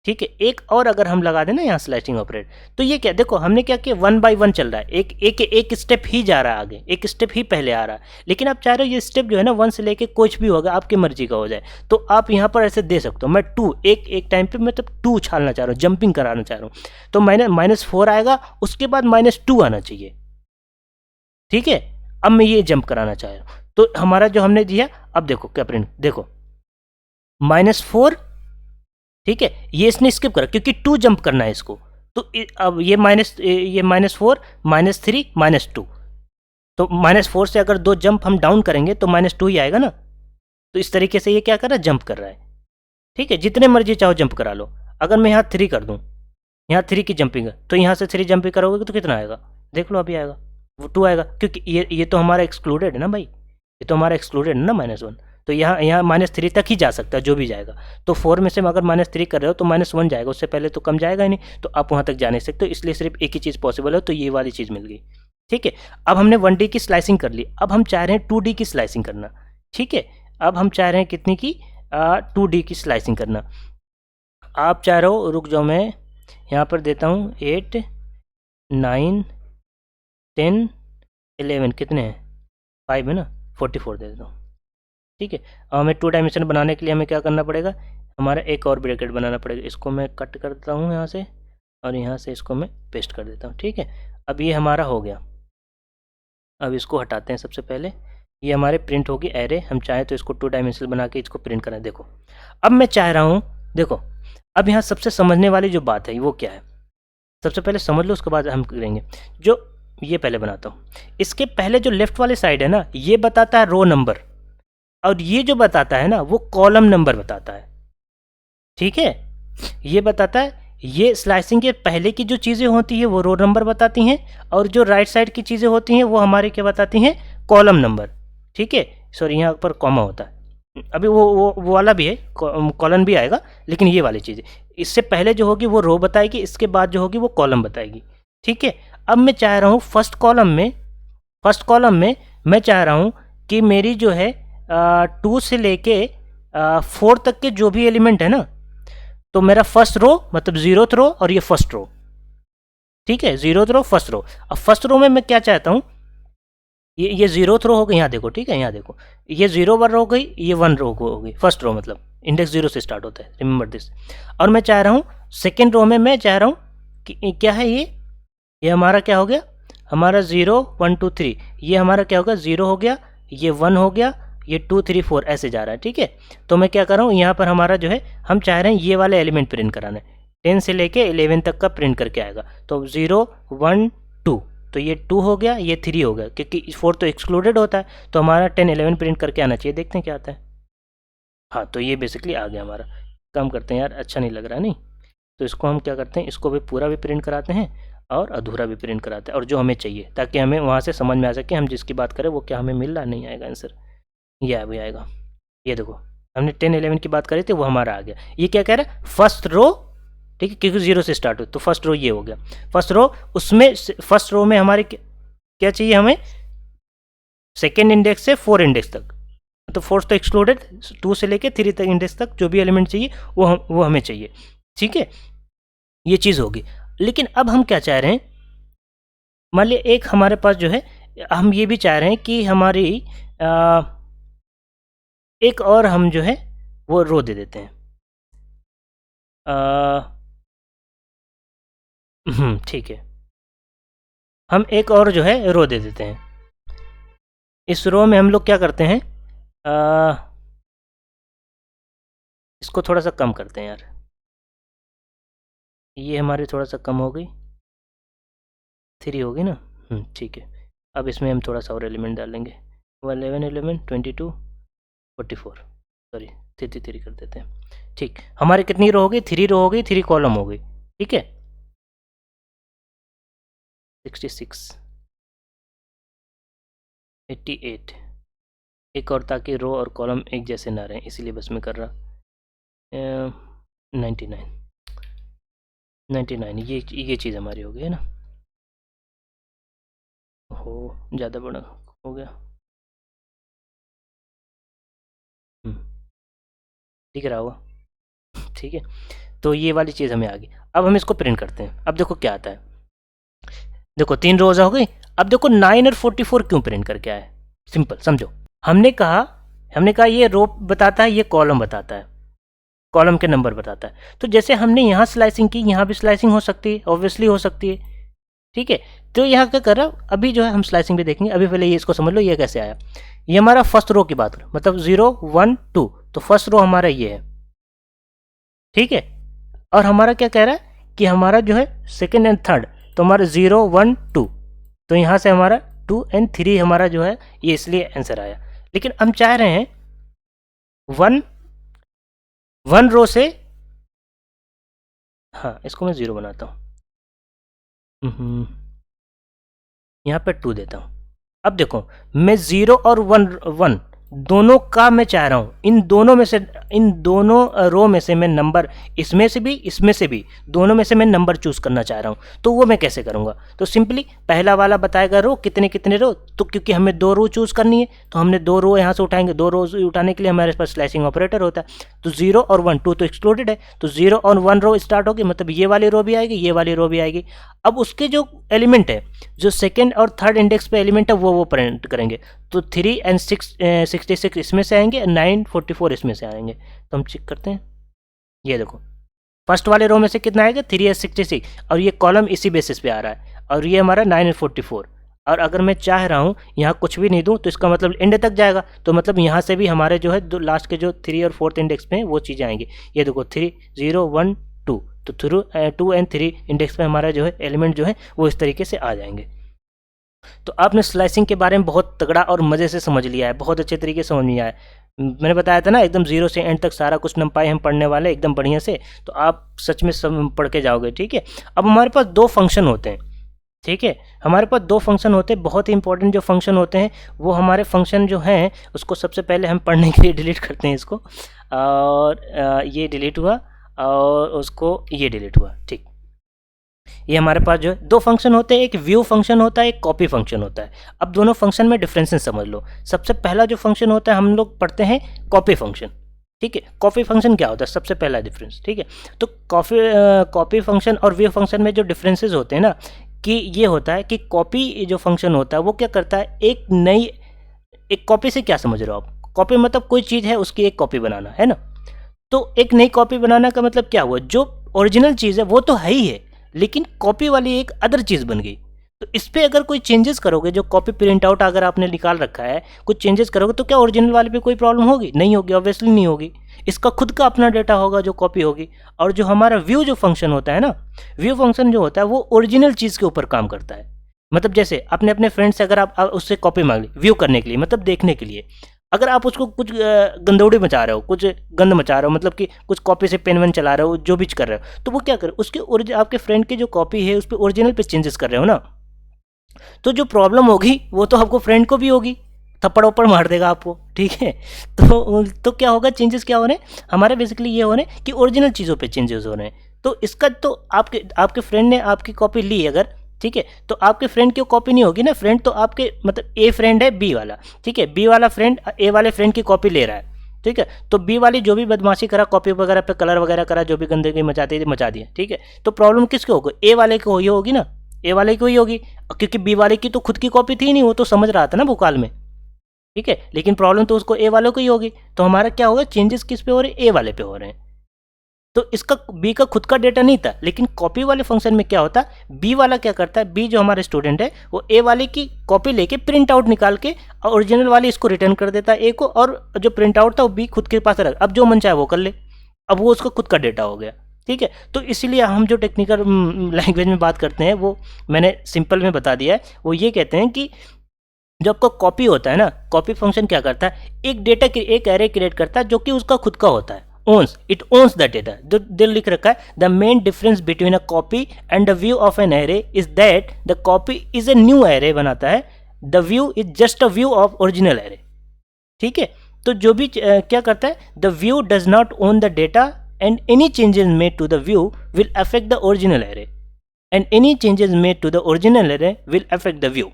ठीक है, एक और अगर हम लगा दें ना यहाँ स्लाइसिंग ऑपरेट, तो ये क्या, देखो हमने क्या किया, 1 बाय 1 चल रहा है, एक स्टेप ही जा रहा है आगे, एक स्टेप ही पहले आ रहा है। लेकिन आप चाह रहे हो ये स्टेप जो है ना 1 से लेके कुछ भी होगा आपकी मर्जी का हो जाए, तो आप यहाँ पर ऐसे दे सकते हो। मैं 2 एक टाइम पे मतलब 2 उछालना चाह रहा हूँ, जंपिंग कराना चाह रहा हूँ, तो मैंने -4 आएगा, उसके बाद -2 आना चाहिए, ठीक है। अब मैं ये जंप कराना चाह रहा हूँ, तो हमारा जो हमने दिया, अब देखो क्या प्रिंट, देखो -4, ठीक है, ये इसने स्किप करा क्योंकि 2 जंप करना है इसको, तो अब ये -4 -3 -2, तो -4 से अगर 2 जंप हम डाउन करेंगे तो -2 ही आएगा ना। तो इस तरीके से ये क्या कर रहा है, जंप कर रहा है, ठीक है। जितने मर्जी चाहो जंप करा लो। अगर मैं यहाँ 3 कर दूँ, यहाँ 3 की जंपिंग है, तो यहाँ से 3 जंपिंग करोगे तो कितना आएगा, देख लो अभी आएगा, वो 2 आएगा, क्योंकि ये तो हमारा एक्सक्लूडेड है ना भाई, ये तो हमारा एक्सक्लूडेड है ना -1, तो यहाँ -3 तक ही जा सकता है, जो भी जाएगा। तो 4 में से अगर -3 कर रहे हो तो -1 जाएगा, उससे पहले तो कम जाएगा ही नहीं, तो आप वहाँ तक जा नहीं सकते, इसलिए सिर्फ एक ही चीज़ पॉसिबल है, तो ये वाली चीज़ मिल गई, ठीक है। अब हमने 1D की स्लाइसिंग कर ली, अब हम चाह रहे हैं 2D की स्लाइसिंग करना, ठीक है। अब हम चाह रहे हैं कितनी की, 2D की स्लाइसिंग करना। आप चाह रहे हो, रुक जाओ मैं यहाँ पर देता हूँ 8 9 10 11, कितने हैं, 5 है ना, 44 दे देता हूँ, ठीक है। अब हमें 2 डायमेंशन बनाने के लिए हमें क्या करना पड़ेगा, हमारा एक और ब्रैकेट बनाना पड़ेगा। इसको मैं कट कर देता हूँ यहाँ से, और यहाँ से इसको मैं पेस्ट कर देता हूँ, ठीक है। अब ये हमारा हो गया। अब इसको हटाते हैं सबसे पहले, ये हमारे प्रिंट होगी एरे। हम चाहें तो इसको 2 डायमेंशनल बना के इसको प्रिंट करें। देखो अब मैं चाह रहा हूँ, देखो अब यहाँ सबसे समझने वाली जो बात है वो क्या है, सबसे पहले समझ लो, उसके बाद हम करेंगे। जो ये पहले बनाता हूँ, इसके पहले जो लेफ्ट वाले साइड है ना, ये बताता है रो नंबर, और ये जो बताता है ना वो कॉलम नंबर बताता है, ठीक है। ये बताता है, ये स्लाइसिंग के पहले की जो चीज़ें होती है वो रो नंबर बताती हैं, और जो राइट साइड की चीज़ें होती हैं वो हमारे क्या बताती हैं, कॉलम नंबर, ठीक है। सॉरी यहाँ पर कॉमा होता है, अभी वो वाला भी है, कॉलन भी आएगा, लेकिन ये वाली चीज़ इससे पहले जो होगी वो रो बताएगी, इसके बाद जो होगी वो कॉलम बताएगी, ठीक है। अब मैं चाह रहा हूँ फर्स्ट कॉलम में मैं चाह रहा हूँ कि मेरी जो है 2 से लेके 4 तक के जो भी एलिमेंट है ना, तो मेरा फर्स्ट रो मतलब 0th रो, और ये फर्स्ट रो, ठीक है, 0th रो फर्स्ट रो। अब फर्स्ट रो में मैं क्या चाहता हूँ, ये 0th रो हो गई, यहाँ देखो, ठीक है, यहाँ देखो, ये 0 रो हो गई, ये 1 रो हो गई। फर्स्ट रो मतलब इंडेक्स 0 से स्टार्ट होता है, रिमेंबर दिस। और मैं चाह रहा हूँ सेकेंड रो में, मैं चाह रहा हूँ कि क्या है ये हमारा क्या हो गया, हमारा 0 1 2 3, ये हमारा क्या होगा, 0 हो गया, ये 1 हो गया, ये 2 3 4 ऐसे जा रहा है, ठीक है। तो मैं क्या कर रहा हूँ, यहाँ पर हमारा जो है हम चाह रहे हैं ये वाले एलिमेंट प्रिंट कराना है, 10 से लेके 11 तक का प्रिंट करके आएगा। तो 0 1 2, तो ये 2 हो गया, ये 3 हो गया, क्योंकि 4 तो एक्सक्लूडेड होता है, तो हमारा 10 11 प्रिंट करके आना चाहिए। देखते हैं क्या आता है। हाँ, तो ये बेसिकली आ गया हमारा। काम करते हैं यार, अच्छा नहीं लग रहा नहीं, तो इसको हम क्या करते हैं, इसको भी पूरा भी प्रिंट कराते हैं और अधूरा भी प्रिंट कराते हैं, और जो हमें चाहिए, ताकि हमें वहाँ से समझ में आ सके हम जिसकी बात करें वो क्या हमें मिल रहा नहीं आएगा आंसर, ये अभी आएगा। ये देखो हमने 10 11 की बात करी थी, वो हमारा आ गया। ये क्या कह रहा है, फर्स्ट रो, ठीक है, क्योंकि 0 से स्टार्ट हो, तो फर्स्ट रो ये हो गया, फर्स्ट रो। उसमें फर्स्ट रो में हमारे क्या चाहिए, हमें सेकेंड इंडेक्स से 4 इंडेक्स तक, तो 4 तो एक्सक्लूडेड, 2 से लेके 3 तक इंडेक्स तक जो भी एलिमेंट चाहिए वो हमें चाहिए, ठीक है। ये चीज़ होगी। लेकिन अब हम क्या चाह रहे हैं, मान लिया एक हमारे पास जो है, हम ये भी चाह रहे हैं कि हमारी एक और हम जो है वो रो दे देते हैं, ठीक है, हम एक और जो है रो दे देते हैं। इस रो में हम लोग क्या करते हैं, इसको थोड़ा सा कम करते हैं यार, ये हमारी थोड़ा सा कम हो गई, 3 होगी ना, ठीक है। अब इसमें हम थोड़ा सा और एलिमेंट डालेंगे, 11 11 22 44, सॉरी 3 कर देते हैं, ठीक। हमारी कितनी रो हो गई, 3 रो हो गई, 3 कॉलम हो गई, ठीक है। 66 88, एक और, ताकि रो और कॉलम एक जैसे ना रहें, इसीलिए बस मैं कर रहा। 99 ये चीज़ हमारी हो गई है ना, हो ज़्यादा बड़ा हो गया, दिख रहा होगा, ठीक है। तो ये वाली चीज़ हमें आ गई। अब हम इसको प्रिंट करते हैं। अब देखो क्या आता है, देखो 3 रोज़ हो गई। अब देखो 9 और 44 क्यों प्रिंट करके आए, सिंपल समझो। हमने कहा ये रो बताता है, ये कॉलम बताता है, कॉलम के नंबर बताता है। तो जैसे हमने यहाँ स्लाइसिंग की, यहाँ भी स्लाइसिंग हो सकती है, ऑब्वियसली हो सकती है, ठीक है। तो यहाँ क्या कर रहा हूँ, अभी जो है हम स्लाइसिंग भी देखेंगे, अभी पहले ये इसको समझ लो ये कैसे आया। ये हमारा फर्स्ट रो की बात हो, मतलब 0 1 2, तो फर्स्ट रो हमारा ये है, ठीक है। और हमारा क्या कह रहा है कि हमारा जो है सेकेंड एंड थर्ड, तो हमारा 0 1 2, तो यहाँ से हमारा 2 एंड 3 हमारा जो है ये इसलिए आंसर आया। लेकिन हम चाह रहे हैं वन रो से, हाँ इसको मैं 0 बनाता हूँ, यहाँ पे 2 देता हूँ। अब देखो मैं 0 और 1 दोनों का मैं चाह रहा हूँ, इन दोनों रो में से मैं नंबर, इसमें से भी दोनों में से मैं नंबर चूज करना चाह रहा हूँ। तो वो मैं कैसे करूँगा, तो सिंपली पहला वाला बताएगा रो कितने कितने रो, तो क्योंकि हमें 2 रो चूज करनी है तो हमने 2 रो यहाँ से उठाएंगे, 2 रो उठाने के लिए हमारे पास स्लाइसिंग ऑपरेटर होता है। तो 0 और 1 2 तो एक्सक्लूडेड है, तो 0 और 1 रो स्टार्ट होगी, मतलब ये वाली रो भी आएगी, ये वाली रो भी आएगी। अब उसके जो एलिमेंट है, जो सेकेंड और थर्ड इंडेक्स पे एलिमेंट है वो प्रिंट करेंगे। तो 3 एंड 66 इसमें से आएंगे, 9 44 इसमें से आएंगे। तो हम चेक करते हैं, ये देखो फर्स्ट वाले रो में से कितना आएगा 3 एंड 66, और ये कॉलम इसी बेसिस पे आ रहा है, और ये हमारा 9 एंड 44। और अगर मैं चाह रहा हूँ यहाँ कुछ भी नहीं दूँ तो इसका मतलब एंड तक जाएगा, तो मतलब यहाँ से भी हमारे जो है लास्ट के जो 3 और 4th इंडेक्स पे हैं वो चीज़ें आएंगी। ये देखो 3 0 1 2, तो 2 एंड 3 इंडेक्स पे हमारा जो है एलिमेंट जो है वो इस तरीके से आ जाएंगे। तो आपने स्लाइसिंग के बारे में बहुत तगड़ा और मज़े से समझ लिया है, बहुत अच्छे तरीके से समझ में आया है। मैंने बताया था ना एकदम 0 से एंड तक सारा कुछ नंपाई हम पढ़ने वाले एकदम बढ़िया से, तो आप सच में सब पढ़ के जाओगे, ठीक है। अब हमारे पास 2 फंक्शन होते हैं, ठीक है, हमारे पास 2 फंक्शन होते हैं, बहुत ही इंपॉर्टेंट जो फंक्शन होते हैं वो हमारे फंक्शन जो हैं उसको सबसे पहले हम पढ़ने के लिए डिलीट करते हैं इसको, और ये डिलीट हुआ और उसको ये डिलीट हुआ, ठीक। ये हमारे पास जो है 2 फंक्शन होते हैं, एक व्यू फंक्शन होता है, एक कॉपी फंक्शन होता है। अब दोनों फंक्शन में डिफरेंसेस समझ लो। सबसे पहला जो फंक्शन होता है हम लोग पढ़ते हैं कॉपी फंक्शन, ठीक है। कॉपी फंक्शन क्या होता है, सबसे पहला डिफरेंस, ठीक है। तो कॉपी फंक्शन और व्यू फंक्शन में जो डिफरेंसेस होते हैं ना, कि ये होता है कि कॉपी जो फंक्शन होता है वो क्या करता है, एक कॉपी से क्या समझ रहे हो आप, कॉपी मतलब कोई चीज़ है उसकी एक कॉपी बनाना, है ना। तो एक नई कॉपी बनाना का मतलब क्या हुआ, जो ओरिजिनल चीज़ है वो तो है ही है, लेकिन कॉपी वाली एक अदर चीज़ बन गई। तो इस पर अगर कोई चेंजेस करोगे, जो कॉपी प्रिंट आउट अगर आपने निकाल रखा है कुछ चेंजेस करोगे, तो क्या ओरिजिनल वाले पे कोई प्रॉब्लम होगी, नहीं होगी, ऑब्वियसली नहीं होगी। इसका खुद का अपना डेटा होगा जो कॉपी होगी। और जो हमारा व्यू जो फंक्शन होता है ना, व्यू फंक्शन जो होता है वो ओरिजिनल चीज़ के ऊपर काम करता है। मतलब जैसे आपने अपने फ्रेंड से अगर आप उससे कॉपी मांग ली व्यू करने के लिए, मतलब देखने के लिए, अगर आप उसको कुछ गंदौड़ी मचा रहे हो, कुछ गंद मचा रहे हो, मतलब कि कुछ कॉपी से पेन वन चला रहे हो, जो भी कर रहे हो, तो वो क्या करे, उसके आपके फ्रेंड की जो कॉपी है उस पर ओरिजिनल पे चेंजेस कर रहे हो ना, तो जो प्रॉब्लम होगी वो तो आपको फ्रेंड को भी होगी, थप्पड़ वप्पड़ मार देगा आपको, ठीक है। तो क्या होगा, चेंजेस क्या हो रहे हैं हमारे, बेसिकली ये हो रहे हैं कि ओरिजिनल चीज़ों पे चेंजेस हो रहे हैं। तो इसका तो आपके फ्रेंड ने आपकी कॉपी ली अगर, ठीक है, तो आपके फ्रेंड की कॉपी नहीं होगी ना, फ्रेंड तो आपके मतलब ए फ्रेंड है बी वाला, ठीक है, बी वाला फ्रेंड ए वाले फ्रेंड की कॉपी ले रहा है, ठीक है। तो बी वाली जो भी बदमाशी करा, कॉपी वगैरह पे कलर वगैरह करा, जो भी गंदगी मचाती थी मचा दिया, ठीक है। तो प्रॉब्लम किसके होगी, ए वाले को ही होगी ना, ए वाले को ही होगी, क्योंकि बी वाले की तो खुद की कॉपी थी नहीं, वो तो समझ रहा था ना भूकाल में, ठीक है। लेकिन प्रॉब्लम तो उसको ए वालों को ही होगी। तो हमारा क्या होगा, चेंजेस किस पे हो रहे हैं, ए वाले पे हो रहे हैं। तो इसका बी का खुद का डेटा नहीं था, लेकिन कॉपी वाले फंक्शन में क्या होता है, बी वाला क्या करता है, बी जो हमारे स्टूडेंट है वो ए वाले की कॉपी लेके प्रिंट आउट निकाल के ओरिजिनल वाली इसको रिटर्न कर देता है ए को, और जो प्रिंट आउट था वो बी खुद के पास रख, अब जो मन चाहे वो कर ले, अब वो उसका खुद का डेटा हो गया, ठीक है। तो इसीलिए हम जो टेक्निकल लैंग्वेज में बात करते हैं वो मैंने सिंपल में बता दिया है। वो ये कहते हैं कि जो आपका कॉपी होता है ना, कॉपी फंक्शन क्या करता है, एक डेटा की एक एरे क्रिएट करता है जो कि उसका खुद का होता है, इट ओन्स द डेटा। जो दिल लिख रखा है, the main difference between a copy and the view of an array is that the copy is a new array बनाता है, the view is just a view of original array, ठीक है। तो जो भी क्या करता है, the view does not own the data and any changes made to the view will affect the original array, and any changes made to the original array will affect the view.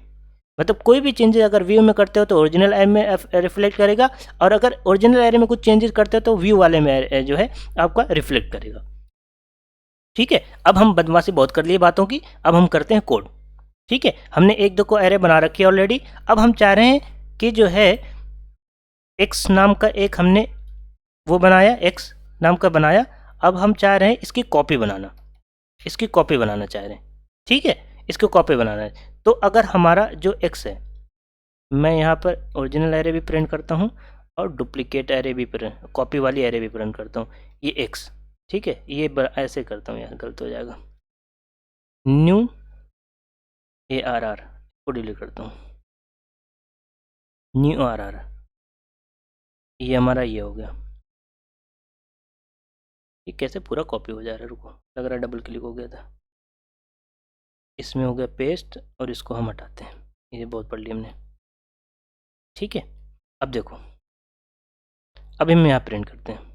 मतलब कोई भी changes अगर view में करते हो तो original array में reflect करेगा, और अगर ओरिजिनल एरे में कुछ चेंजेस करते हो तो व्यू वाले में जो है आपका रिफ्लेक्ट करेगा, ठीक है। अब हम बदमाशी बहुत कर लिए बातों की, अब हम करते हैं कोड, ठीक है। हमने एक दो को एरे बना रखी है ऑलरेडी। अब हम चाह रहे हैं कि जो है एक्स नाम का एक हमने वो बनाया, एक्स नाम का बनाया। अब हम चाह रहे हैं इसकी कॉपी बनाना, चाह रहे हैं, ठीक है। इसको कॉपी बनाना है। तो अगर हमारा जो x है, मैं यहाँ पर ओरिजिनल एरे भी प्रिंट करता हूँ और डुप्लीकेट एरे भी प्रिंट, कॉपी वाली एरे भी प्रिंट करता हूँ, ये x, ठीक है। ये ऐसे करता हूँ, यहाँ गलत हो जाएगा, न्यू ARR को डिलीट करता हूँ, न्यू RR, ये हमारा ये हो गया। ये कैसे पूरा कॉपी हो जा रहा है, रुको, लग रहा है डबल क्लिक हो गया था। इसमें हो गया पेस्ट और इसको हम हटाते हैं, ये बहुत पढ़ लिया हमने, ठीक है। अब देखो, अब हम यहाँ प्रिंट करते हैं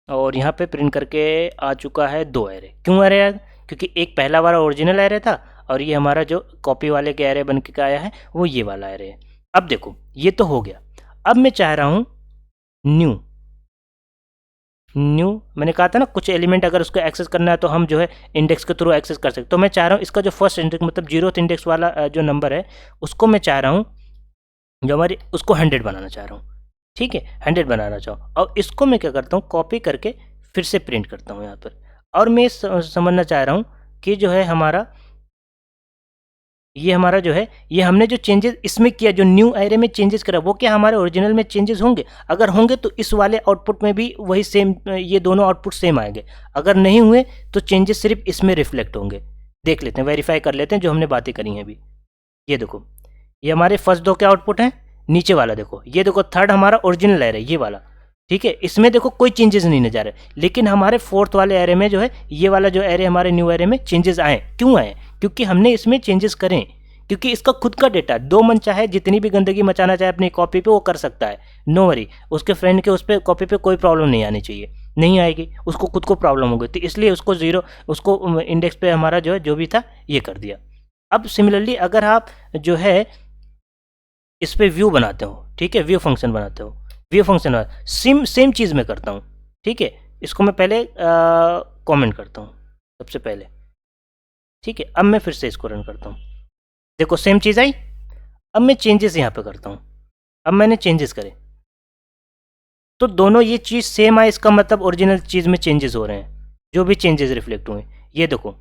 और यहाँ पे प्रिंट करके आ चुका है 2 एरे। क्यों एरे आया? क्योंकि एक पहला वाला ओरिजिनल एरे था और ये हमारा जो कॉपी वाले के एरे बन के आया है वो ये वाला एरे है। अब देखो ये तो हो गया। अब मैं चाह रहा हूँ न्यू, मैंने कहा था ना कुछ एलिमेंट अगर उसको एक्सेस करना है तो हम जो है इंडेक्स के थ्रू एक्सेस कर सकते। तो मैं चाह रहा हूँ इसका जो फर्स्ट इंडेक्स मतलब 0th इंडेक्स वाला जो नंबर है उसको मैं चाह रहा हूँ, जो हमारी उसको 100 बनाना चाह रहा हूँ, ठीक है, 100 बनाना चाहूँ। और इसको मैं क्या करता हूँ, कॉपी करके फिर से प्रिंट करता हूँ यहाँ पर। और मैं समझना चाह रहा हूँ कि जो है हमारा ये हमारा जो है ये हमने जो चेंजेस इसमें किया, जो न्यू एरे में चेंजेस करा, वो क्या हमारे ओरिजिनल में चेंजेस होंगे? अगर होंगे तो इस वाले आउटपुट में भी वही सेम, ये दोनों आउटपुट सेम आएंगे। अगर नहीं हुए तो चेंजेस सिर्फ इसमें रिफ्लेक्ट होंगे। देख लेते हैं, वेरीफाई कर लेते हैं जो हमने बातें करी हैं अभी। ये देखो, ये हमारे फर्स्ट 2 के आउटपुट हैं। नीचे वाला देखो, ये देखो थर्ड हमारा ओरिजिनल एरे ये वाला, ठीक है, इसमें देखो कोई चेंजेस नहीं नजर आ रहे। लेकिन हमारे 4th वाले एरे में जो है ये वाला जो एरे हमारे न्यू एरे में चेंजेस आए। क्यों आए? क्योंकि हमने इसमें चेंजेस करें, क्योंकि इसका खुद का डेटा, दो मन चाहे जितनी भी गंदगी मचाना चाहे अपनी कॉपी पे वो कर सकता है, नो वरी। उसके फ्रेंड के उस पर कॉपी पे कोई प्रॉब्लम नहीं आनी चाहिए, नहीं आएगी, उसको खुद को प्रॉब्लम होगी। तो इसलिए उसको 0, उसको इंडेक्स पे हमारा जो है जो भी था ये कर दिया। अब सिमिलरली अगर आप जो है इस पर व्यू बनाते हो, ठीक है, व्यू फंक्शन बनाते हो, व्यू फंक्शन सेम चीज़ मैं करता हूँ, ठीक है। इसको मैं पहले कमेंट करता हूँ सबसे पहले, ठीक है। अब मैं फिर से इसको रन करता हूँ, देखो सेम चीज़ आई। अब मैं चेंजेस यहाँ पे करता हूँ, अब मैंने चेंजेस करे तो दोनों ये चीज़ सेम आए, इसका मतलब ओरिजिनल चीज़ में चेंजेस हो रहे हैं, जो भी चेंजेस रिफ्लेक्ट हुए। ये देखो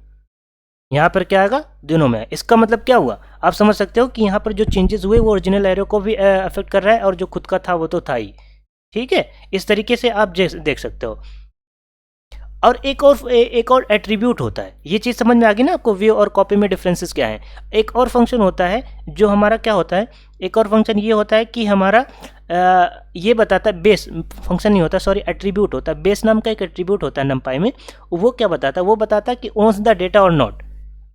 यहाँ पर क्या आएगा, दोनों में। इसका मतलब क्या हुआ, आप समझ सकते हो कि यहाँ पर जो चेंजेस हुए वो ओरिजिनल एरे को भी अफेक्ट कर रहा है और जो खुद का था वो तो था ही, ठीक है। इस तरीके से आप देख सकते हो। और एक और एट्रीब्यूट होता है, ये चीज़ समझ में आ गई ना आपको, व्यू और कॉपी में डिफरेंसेस क्या हैं। एक और फंक्शन होता है जो हमारा क्या होता है, एक और फंक्शन ये होता है कि हमारा ये बताता है, बेस फंक्शन नहीं होता, सॉरी, एट्रीब्यूट होता है। बेस नाम का एक एट्रीब्यूट होता है नंपाई में, वो क्या बताता है, वो बताता है कि ओन्स द डेटा और नॉट।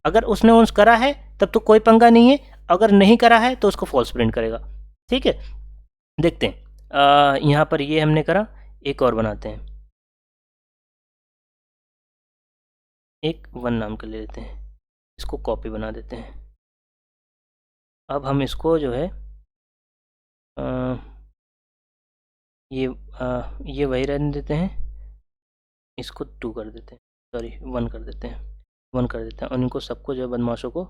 अगर उसने ओन्स करा है तब तो कोई पंगा नहीं है, अगर नहीं करा है तो उसको फॉल्स प्रिंट करेगा, ठीक है। देखते हैं, यहाँ पर ये हमने करा, एक और बनाते हैं, एक 1 नाम का ले लेते हैं, इसको कॉपी बना देते हैं। अब हम इसको जो है ये वही रहने देते हैं, इसको 2 कर देते हैं, सॉरी 1 कर देते हैं, 1 कर देते हैं और इनको सबको जो है बदमाशों को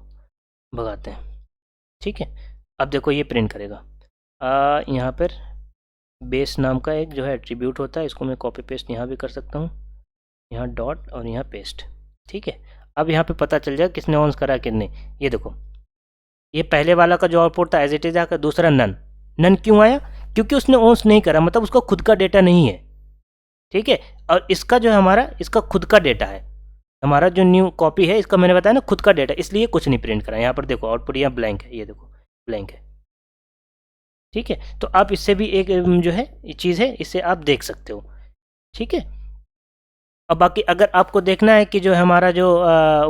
भगाते हैं, ठीक है। अब देखो ये प्रिंट करेगा। यहाँ पर बेस नाम का एक जो है एट्रीब्यूट होता है, इसको मैं कॉपी पेस्ट यहाँ भी कर सकता हूँ, यहाँ डॉट और यहाँ पेस्ट, ठीक है। अब यहाँ पे पता चल जाएगा किसने ऑन करा किसने। ये देखो, ये पहले वाला का जो आउटपुट था एज इट इज आकर, दूसरा नन क्यों आया, क्योंकि उसने ऑन नहीं करा, मतलब उसका खुद का डेटा नहीं है, ठीक है। और इसका जो है हमारा, इसका खुद का डेटा है, हमारा जो न्यू कॉपी है इसका मैंने बताया ना खुद का डेटा, इसलिए कुछ नहीं प्रिंट करा। यहाँ पर देखो आउटपुट यहाँ ब्लैंक है, ये देखो ब्लैंक है, ठीक है। तो आप इससे भी एक जो है चीज़ है, इससे आप देख सकते हो, ठीक है। और बाकी अगर आपको देखना है कि जो हमारा जो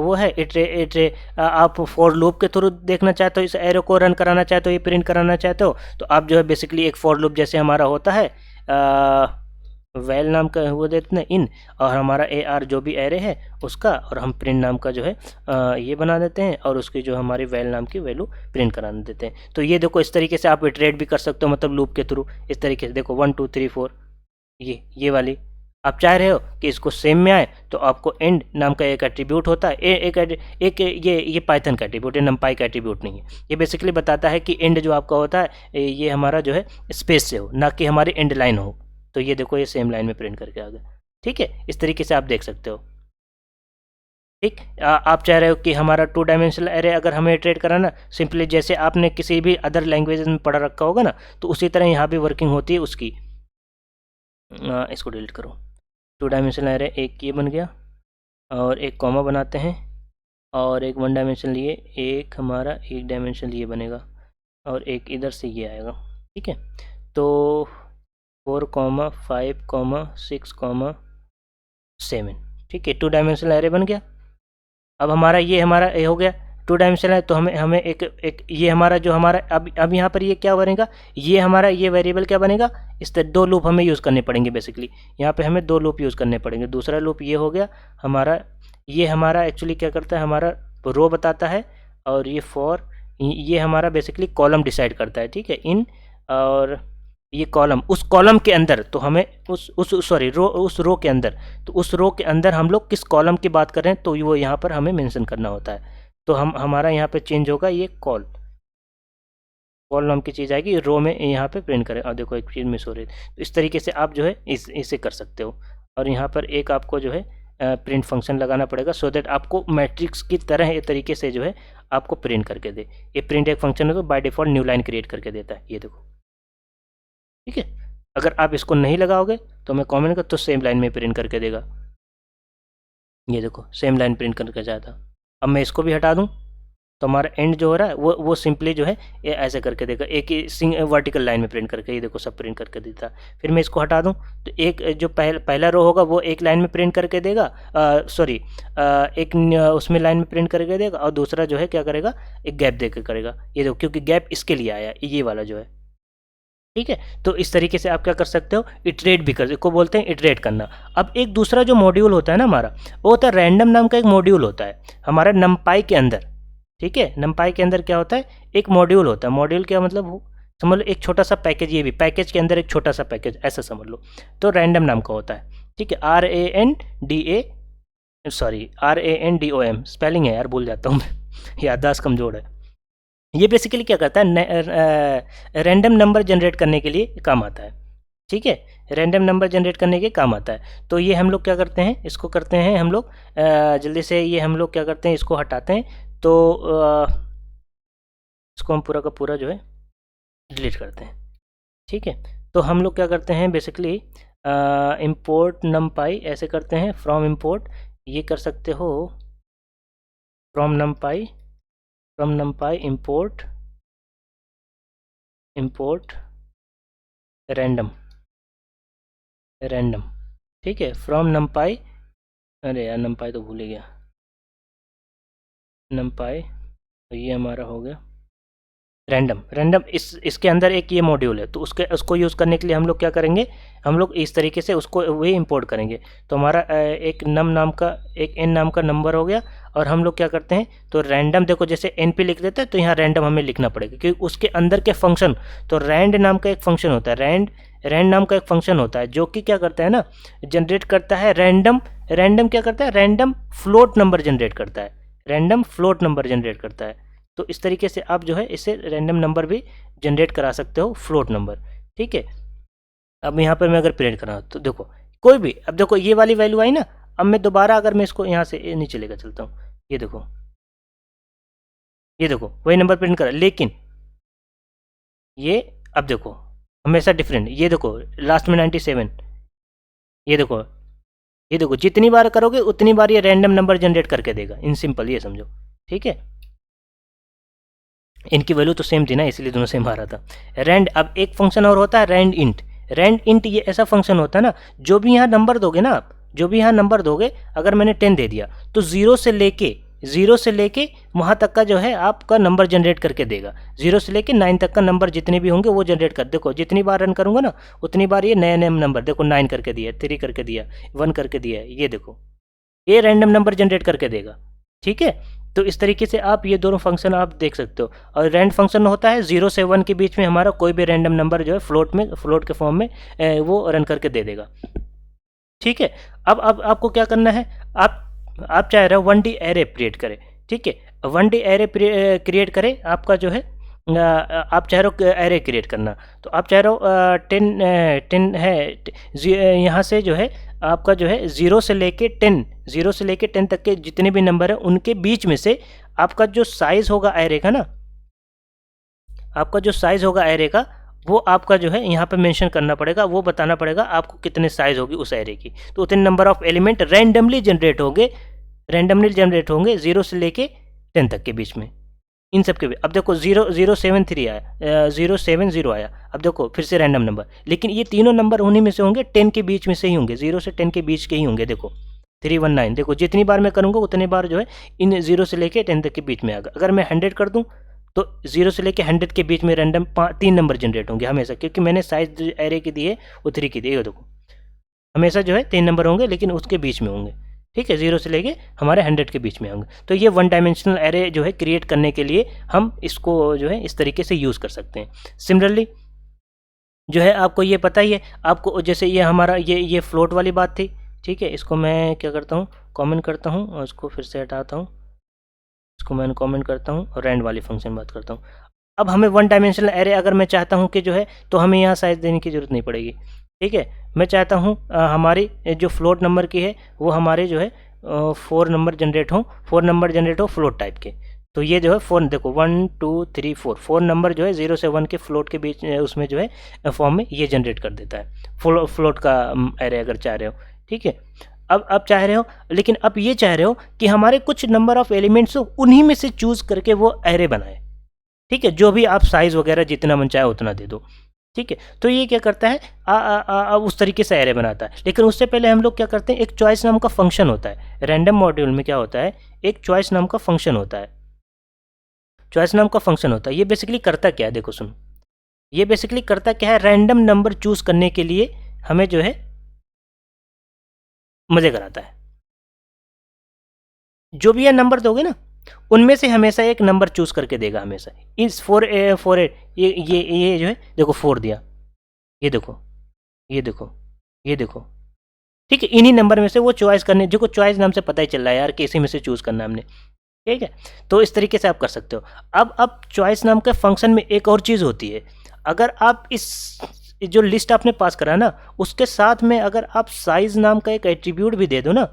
वो है इटरे आप फॉर लूप के थ्रू देखना चाहते हो, इस एरो को रन कराना चाहते हो, ये प्रिंट कराना चाहते हो, तो आप जो है बेसिकली एक फॉर लूप जैसे हमारा होता है, वेल नाम का वो देते हैं इन, और हमारा AR जो भी एरे है उसका, और हम प्रिंट नाम का जो है ये बना देते हैं और उसकी जो हमारी वेल नाम की वैल्यू प्रिंट कराने देते हैं। तो ये देखो इस तरीके से आप इटरेट भी कर सकते हो, मतलब लूप के थ्रू इस तरीके से। देखो 1 2 3 4, ये वाली आप चाह रहे हो कि इसको सेम में आए, तो आपको एंड नाम का एक एट्रीब्यूट होता है, एक ये पाइथन का एट्रीब्यूट है, नंपाई का एट्रीब्यूट नहीं है। ये बेसिकली बताता है कि एंड जो आपका होता है ये हमारा जो है स्पेस से हो, ना कि हमारी एंड लाइन हो। तो ये देखो ये सेम लाइन में प्रिंट करके आ गया, ठीक है। इस तरीके से आप देख सकते हो। ठीक। आप चाह रहे हो कि हमारा 2 डायमेंशनल एरे अगर हमें इटरेट कराना, सिंपली जैसे आपने किसी भी अदर लैंग्वेज में पढ़ा रखा होगा ना, तो उसी तरह यहाँ भी वर्किंग होती है उसकी। इसको डिलीट करो। 2 डायमेंशनल एरे एक ये बन गया, और एक कॉमा बनाते हैं, और एक 1 डायमेंशन लिए, एक हमारा 1 डायमेंशन लिए बनेगा, और एक इधर से ये आएगा। ठीक है, तो 4, 5, 6, 7। ठीक है, 2 डायमेंशनल एरे बन गया। अब हमारा ये हो गया 2 डायमेंशनल है, तो हमें एक ये हमारा जो हमारा अब यहाँ पर ये क्या बनेगा, ये हमारा ये वेरिएबल क्या बनेगा, इस तरह 2 लूप हमें यूज़ करने पड़ेंगे। बेसिकली यहाँ पे हमें 2 लूप यूज़ करने पड़ेंगे। दूसरा लूप ये हो गया हमारा, ये हमारा एक्चुअली क्या करता है, हमारा रो बताता है, और ये फॉर ये हमारा बेसिकली कॉलम डिसाइड करता है। ठीक है, इन, और ये कॉलम, उस कॉलम के अंदर तो हमें उस रो के अंदर, तो उस रो के अंदर हम लोग किस कॉलम की बात कर रहे हैं, तो वो यहाँ पर हमें मेंशन करना होता है। तो हमारा यहाँ पे चेंज होगा, ये कॉल नाम की चीज़ आएगी, रो में यहाँ पे प्रिंट करें। और देखो एक चीज़ मिस हो रही है। तो इस तरीके से आप जो है इसे कर सकते हो। और यहाँ पर एक आपको जो है प्रिंट फंक्शन लगाना पड़ेगा, सो दैट आपको मैट्रिक्स की तरह ये तरीके से जो है आपको प्रिंट करके दे। ये प्रिंट एक फंक्शन है, तो by default new line create करके देता है। ये देखो, ठीक है। अगर आप इसको नहीं लगाओगे तो मैं कमेंट कर, तो सेम लाइन में प्रिंट करके देगा। ये देखो, सेम लाइन प्रिंट करके जाता। अब मैं इसको भी हटा दूं, तो हमारा एंड जो हो रहा है वो सिंपली जो है ये ऐसे करके देगा, एक ही वर्टिकल लाइन में प्रिंट करके। ये देखो, सब प्रिंट करके देता। फिर मैं इसको हटा दूं, तो एक जो पहला रो होगा वो एक लाइन में प्रिंट करके देगा, एक उसमें लाइन में प्रिंट करके देगा, और दूसरा जो है क्या करेगा, एक गैप देकर करेगा। ये देखो, क्योंकि गैप इसके लिए आया, ये वाला जो है। ठीक है, तो इस तरीके से आप क्या कर सकते हो, इटरेट भी कर, को बोलते हैं इटरेट करना। अब एक दूसरा जो मॉड्यूल होता है ना हमारा, वो होता है रैंडम नाम का एक मॉड्यूल होता है हमारा नमपाई के अंदर। ठीक है, नमपाई के अंदर क्या होता है, एक मॉड्यूल होता है। मॉड्यूल क्या मतलब, समझ लो एक छोटा सा पैकेज, ये भी पैकेज के अंदर एक छोटा सा पैकेज, ऐसा समझ लो। तो रैंडम नाम का होता है। ठीक है, RANDOM स्पेलिंग है यार, भूल जाता हूँ मैं याददाश्त कमज़ोर है। ये बेसिकली क्या करता है, रैंडम नंबर जनरेट करने के लिए काम आता है। ठीक है, रैंडम नंबर जनरेट करने के काम आता है। तो ये हम लोग क्या करते हैं, इसको करते हैं हम लोग जल्दी से, ये हम लोग क्या करते हैं, इसको हटाते हैं। तो इसको हम पूरा का पूरा जो है डिलीट करते हैं। ठीक है, तो हम लोग क्या करते हैं बेसिकली, इंपोर्ट नमपाई ऐसे करते हैं, फ्रॉम इंपोर्ट ये कर सकते हो, फ्रॉम नमपाई import रैंडम। ठीक है, फ्रॉम नमपाई, अरे यार नमपाई तो भूल ही गया, नमपाई, तो ये हमारा हो गया रैंडम। इसके अंदर एक ये मॉड्यूल है, तो उसको यूज़ करने के लिए हम लोग क्या करेंगे, हम लोग इस तरीके से उसको वही इंपोर्ट करेंगे। तो हमारा एक एन नाम का नंबर हो गया, और हम लोग क्या करते हैं, तो रैंडम, देखो जैसे एन पे लिख देते हैं, तो यहाँ रैंडम हमें लिखना पड़ेगा, क्योंकि उसके अंदर के फंक्शन, तो रैंड नाम का एक फंक्शन होता है, रैंड नाम का एक फंक्शन होता है, जो कि क्या करता है ना, जनरेट करता है रैंडम क्या करता है, रैंडम फ्लोट नंबर जनरेट करता है। तो इस तरीके से आप जो है इससे रैंडम नंबर भी जनरेट करा सकते हो, फ्लोट नंबर। ठीक है, अब यहाँ पर मैं अगर प्रिंट करा, तो देखो कोई भी, अब देखो ये वाली वैल्यू आई ना, अब मैं दोबारा अगर मैं इसको यहाँ से नीचे लेकर चलता हूँ, ये देखो वही नंबर प्रिंट करा, लेकिन ये अब देखो हमेशा डिफरेंट। ये देखो लास्ट में 97, ये देखो जितनी बार करोगे उतनी बार ये रैंडम नंबर जनरेट करके देगा, इन सिंपल ये समझो। ठीक है, इनकी वैल्यू तो सेम थी ना, इसलिए दोनों सेम आ रहा था। रैंड, अब एक फंक्शन और होता है रैंड इंट। ये ऐसा फंक्शन होता है ना, जो भी यहाँ नंबर दोगे ना आप, अगर मैंने 10 दे दिया, तो जीरो से लेके वहाँ तक का जो है आपका नंबर जनरेट करके देगा। 0 से लेके 9 तक का नंबर जितने भी होंगे वो जनरेट कर, देखो जितनी बार रन करूँगा ना, उतनी बार ये नए नंबर, देखो 9 करके दिया, 3 करके दिया, 1 करके दिया, ये देखो ये रैंडम नंबर जनरेट करके देगा। ठीक है, तो इस तरीके से आप ये दोनों फंक्शन आप देख सकते हो। और रैंड फंक्शन होता है 0 से 1 के बीच में हमारा कोई भी रैंडम नंबर जो है फ्लोट के फॉर्म में वो रन करके दे देगा। ठीक है, अब आपको क्या करना है, आप चाह रहे हो 1D एरे क्रिएट करें। ठीक है, 1D एरे क्रिएट करें, आपका जो है आप चाह रहे हो एरे क्रिएट करना, तो आप चाह रहे हो 10 है, यहाँ से जो है आपका जो है 0 से लेके 10, 0 से लेके 10 तक के जितने भी नंबर हैं उनके बीच में से आपका जो साइज होगा एरे का ना, आपका जो साइज होगा एरे का, वो आपका जो है यहाँ पे मेंशन करना पड़ेगा, वो बताना पड़ेगा आपको कितने साइज होगी उस एरे की। तो उतने number of element randomly generate होंगे 0 से लेके 10 तक के बीच में, इन सब के भी। अब देखो 073 आया, 070 आया। अब देखो फिर से रैंडम नंबर, लेकिन ये तीनों नंबर उन्हीं में से होंगे, 10 के बीच में से ही होंगे, 0 से 10 के बीच के ही होंगे। देखो 319, देखो जितनी बार मैं करूँगा उतनी बार जो है इन 0 से लेके 10 तक के बीच में आएगा। अगर मैं 100 कर दूँ तो 0 से लेके 100 के बीच में रैंडम 3 नंबर जनरेट होंगे हमेशा, क्योंकि मैंने साइज एरे की दी है वो 3 की दी है। देखो हमेशा जो है 3 नंबर होंगे, लेकिन उसके बीच में होंगे, ठीक है, 0 से लेके हमारे 100 के बीच में होंगे। तो ये 1 डायमेंशनल एरे जो है क्रिएट करने के लिए हम इसको जो है इस तरीके से यूज़ कर सकते हैं। सिमिलरली जो है आपको ये पता ही है, आपको जैसे ये हमारा ये फ्लोट वाली बात थी, ठीक है। इसको मैं क्या करता हूँ, कमेंट करता हूँ और इसको फिर से हटाता हूँ, इसको मैं कमेंट करता हूँ और रैंड वाली फंक्शन बात करता हूँ। अब हमें 1 डायमेंशनल एरे अगर मैं चाहता हूँ कि जो है, तो हमें यहाँ साइज देने की ज़रूरत नहीं पड़ेगी, ठीक है। मैं चाहता हूँ हमारी जो फ्लोट नंबर की है वो हमारे जो है 4 नंबर जनरेट हो फ्लोट टाइप के। तो ये जो है 4, देखो 1 2 3 4 नंबर जो है 0 से 1 के फ्लोट के बीच उसमें जो है फॉर्म में ये जनरेट कर देता है फ्लोट का एरे अगर चाह रहे हो, ठीक है। अब चाह रहे हो, लेकिन अब ये चाह रहे हो कि हमारे कुछ नंबर ऑफ एलिमेंट्स हो उन्हीं में से चूज करके वो एरे बनाए, ठीक है। जो भी आप साइज वगैरह जितना मन चाहे उतना दे दो, ठीक है। तो ये क्या करता है उस तरीके से एरे बनाता है। लेकिन उससे पहले हम लोग क्या करते हैं, एक चॉइस नाम का फंक्शन होता है रैंडम मॉड्यूल में। क्या होता है, एक चॉइस नाम का फंक्शन होता है, चॉइस नाम का फंक्शन होता है। ये बेसिकली करता क्या है, देखो सुनो, ये बेसिकली करता क्या है, रैंडम नंबर चूज करने के लिए हमें जो है मजे कराता है। जो भी ये नंबर दोगे ना उनमें से हमेशा एक नंबर चूज करके देगा हमेशा। इस 4 ये जो है देखो 4 दिया, ये देखो ये देखो ये देखो, ठीक है। इन्हीं नंबर में से वो चॉइस करने, जो को चॉइस नाम से पता ही चल रहा है यार कि इसी में से चूज करना हमने, ठीक है। तो इस तरीके से आप कर सकते हो। अब चॉइस नाम के फंक्शन में एक और चीज़ होती है, अगर आप इस जो लिस्ट आपने पास करा ना उसके साथ में अगर आप साइज नाम का एक एट्रीब्यूट भी दे दो ना,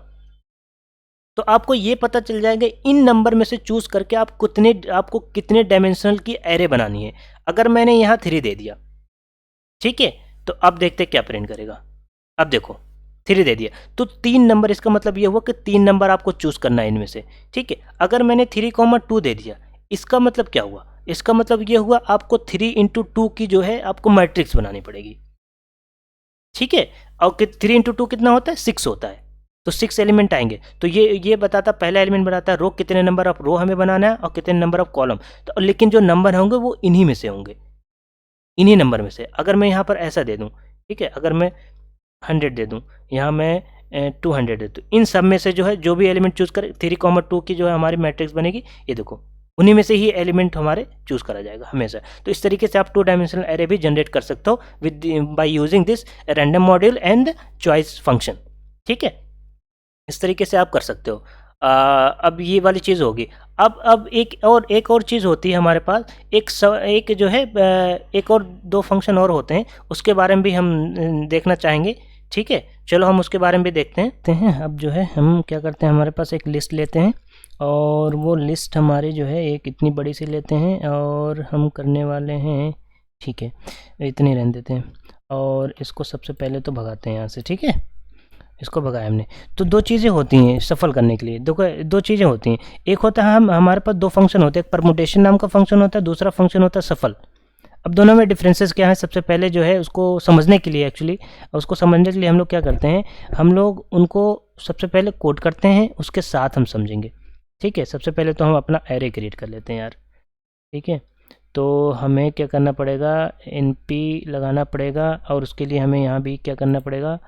तो आपको ये पता चल जाएगा इन नंबर में से चूज करके आपको कितने डायमेंशनल की एरे बनानी है। अगर मैंने यहाँ 3 दे दिया, ठीक है, तो अब देखते क्या प्रिंट करेगा। अब देखो 3 दे दिया तो 3 नंबर, इसका मतलब ये हुआ कि 3 नंबर आपको चूज करना है इनमें से, ठीक है। अगर मैंने 3,2 दे दिया, इसका मतलब क्या हुआ, इसका मतलब ये हुआ आपको 3 × 2 की जो है आपको मैट्रिक्स बनानी पड़ेगी, ठीक है। और 3 × 2 कितना होता है, 6 होता है। तो 6 एलिमेंट आएंगे। तो ये बताता, पहला एलिमेंट बताता है रो, कितने नंबर ऑफ रो हमें बनाना है और कितने नंबर ऑफ कॉलम। तो लेकिन जो नंबर होंगे वो इन्हीं में से होंगे, इन्हीं नंबर में से। अगर मैं यहाँ पर ऐसा दे दूँ, ठीक है, अगर मैं 100 दे दूँ, यहाँ मैं 200 दे दूँ, इन सब में से जो है जो भी एलिमेंट चूज करे 3,2 की जो है हमारी मैट्रिक्स बनेगी। ये देखो उन्हीं में से ही एलिमेंट हमारे चूज करा जाएगा हमेशा। तो इस तरीके से आप 2 डायमेंशनल एरे भी जनरेट कर सकते हो with by using this random module and choice function, ठीक है। इस तरीके से आप कर सकते हो। अब ये वाली चीज़ होगी। अब एक और चीज़ होती है हमारे पास, एक जो है एक और 2 फंक्शन और होते हैं, उसके बारे में भी हम देखना चाहेंगे, ठीक है। चलो हम उसके बारे में भी देखते हैं। अब जो है हम क्या करते हैं, हमारे पास एक लिस्ट लेते हैं और वो लिस्ट हमारी जो है एक इतनी बड़ी सी लेते हैं और हम करने वाले हैं, ठीक है, इतनी रहने देते हैं और इसको सबसे पहले तो भगाते हैं यहाँ से, ठीक है। इसको भगाया हमने। तो 2 चीज़ें होती हैं सफल करने के लिए, देखो 2 चीज़ें होती हैं। एक होता है हमारे पास 2 फंक्शन होते हैं, एक परमुटेशन नाम का फंक्शन होता है, दूसरा फंक्शन होता है सफल। अब दोनों में डिफरेंसेस क्या है, सबसे पहले जो है उसको समझने के लिए, एक्चुअली उसको समझने के लिए हम लोग क्या करते हैं, हम लोग उनको सबसे पहले कोड करते हैं, उसके साथ हम समझेंगे, ठीक है। सबसे पहले तो हम अपना एरे क्रिएट कर लेते हैं यार, ठीक है। तो हमें क्या करना पड़ेगा, np लगाना पड़ेगा और उसके लिए हमें यहाँ भी क्या करना पड़ेगा,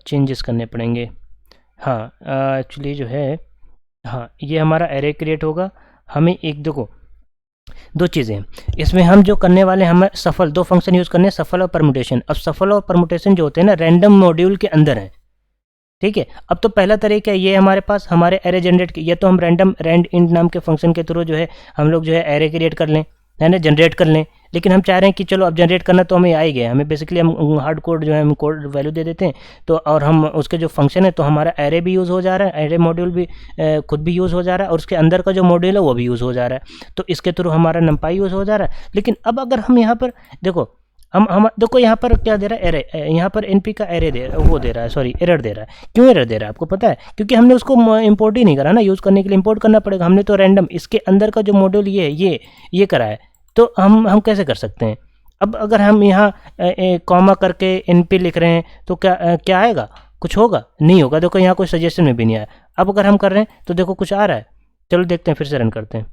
चेंजेस करने पड़ेंगे। हाँ एक्चुअली जो है, हाँ ये हमारा एरे क्रिएट होगा। हमें एक देखो 2 चीज़ें इसमें हम जो करने वाले, हमें सफल 2 फंक्शन यूज़ करने, सफल और परमुटेशन। अब सफल और परमुटेशन जो होते हैं ना रैंडम मॉड्यूल के अंदर है, ठीक है। अब तो पहला तरीका है ये हमारे पास हमारे एरे जनरेट की, या तो हम रैंड इंट नाम के फंक्शन के थ्रू जो है हम लोग जो है एरे क्रिएट कर लें, है ना, जनरेट कर लें। लेकिन हम चाह रहे हैं कि चलो अब जनरेट करना तो हमें आ ही गया, हमें बेसिकली हम हार्ड कोड जो है हम कोड वैल्यू दे देते हैं, तो और हम उसके जो फंक्शन है तो हमारा एरे भी यूज़ हो जा रहा है, एरे मॉड्यूल भी खुद भी यूज़ हो जा रहा है, और उसके अंदर का जो मॉड्यूल है वो भी यूज़ हो जा रहा है, तो इसके थ्रू हमारा नंपाई यूज़ हो जा रहा है। लेकिन अब अगर हम यहाँ पर देखो, हम देखो यहाँ पर क्या दे रहा है, एरे, यहाँ पर एनपी का एरे दे रहा है, वो दे रहा है, सॉरी एरर दे रहा है। क्यों एरर दे रहा है आपको पता है? क्योंकि हमने उसको इंपोर्ट ही नहीं करा ना, यूज़ करने के लिए इंपोर्ट करना पड़ेगा। हमने तो रैंडम इसके अंदर का जो मॉड्यूल ये करा है, तो हम कैसे कर सकते हैं? अब अगर हम यहाँ कॉमा करके एनपी लिख रहे हैं तो क्या आएगा? कुछ होगा? नहीं होगा। देखो यहाँ कोई सजेशन में भी नहीं आया। अब अगर हम कर रहे हैं तो देखो कुछ आ रहा है। चलो देखते हैं, फिर से रन करते हैं,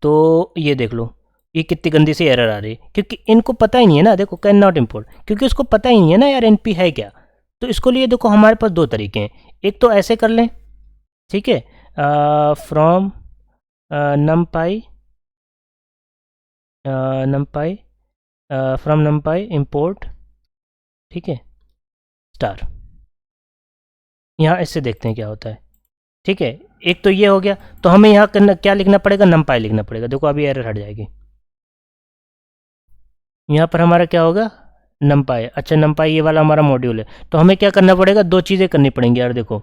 तो ये देख लो ये कितनी गंदी सी एरर आ रही है, क्योंकि इनको पता ही नहीं है ना। देखो कैन नॉट इम्पोर्ट, क्योंकि उसको पता ही नहीं है ना यार एनपी है क्या। तो इसको लिए देखो हमारे पास दो तरीके हैं। एक तो ऐसे कर लें, ठीक है, from numpy from numpy import, ठीक है, स्टार। यहाँ इससे देखते हैं क्या होता है, ठीक है। एक तो ये हो गया, तो हमें यहाँ करना क्या लिखना पड़ेगा? numpy लिखना पड़ेगा। देखो अभी एरर हट जाएगी। यहाँ पर हमारा क्या होगा? numpy। अच्छा numpy ये वाला हमारा मॉड्यूल है, तो हमें क्या करना पड़ेगा? दो चीज़ें करनी पड़ेंगी यार। देखो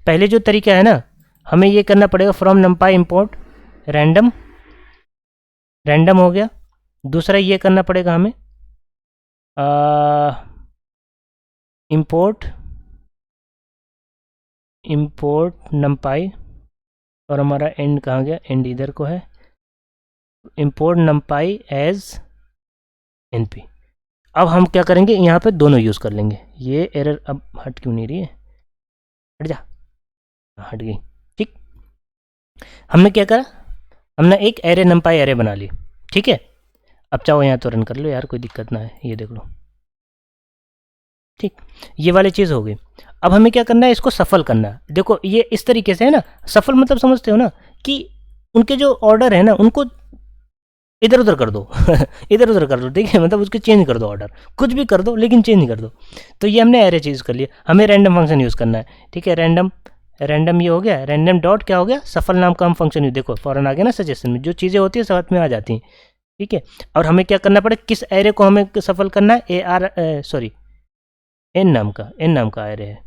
पहले जो तरीका है ना, हमें ये करना पड़ेगा from numpy import random, random हो गया। दूसरा ये करना पड़ेगा हमें import numpy, और हमारा एंड कहाँ गया? एंड इधर को है, import numpy as np। अब हम क्या करेंगे? यहाँ पे दोनों यूज़ कर लेंगे। ये एरर अब हट क्यों नहीं रही है? हट जा, हट गई, ठीक। हमने क्या करा? हमने एक एरे numpy एरे बना ली, ठीक है। अब चाहो यहाँ तो रन कर लो यार, कोई दिक्कत ना है, ये देख लो, ठीक। ये वाली चीज़ हो गई। अब हमें क्या करना है? इसको सफल करना है। देखो ये इस तरीके से है ना, सफल मतलब समझते हो ना, कि उनके जो ऑर्डर है ना उनको इधर उधर कर दो इधर उधर कर दो, ठीक है, मतलब उसके चेंज कर दो, ऑर्डर कुछ भी कर दो लेकिन चेंज कर दो। तो ये हमने एरे चीज़ कर लिया। हमें रैंडम फंक्शन यूज़ करना है, ठीक है। रैंडम ये हो गया, रैंडम डॉट क्या हो गया? सफल नाम का हम फंक्शन यूज, देखो फौरन आ गया ना सजेशन में, जो चीज़ें होती है साथ में आ जाती हैं, ठीक है। और हमें क्या करना पड़ेगा? किस एरे को हमें सफल करना है? सॉरी एन नाम का एरे है,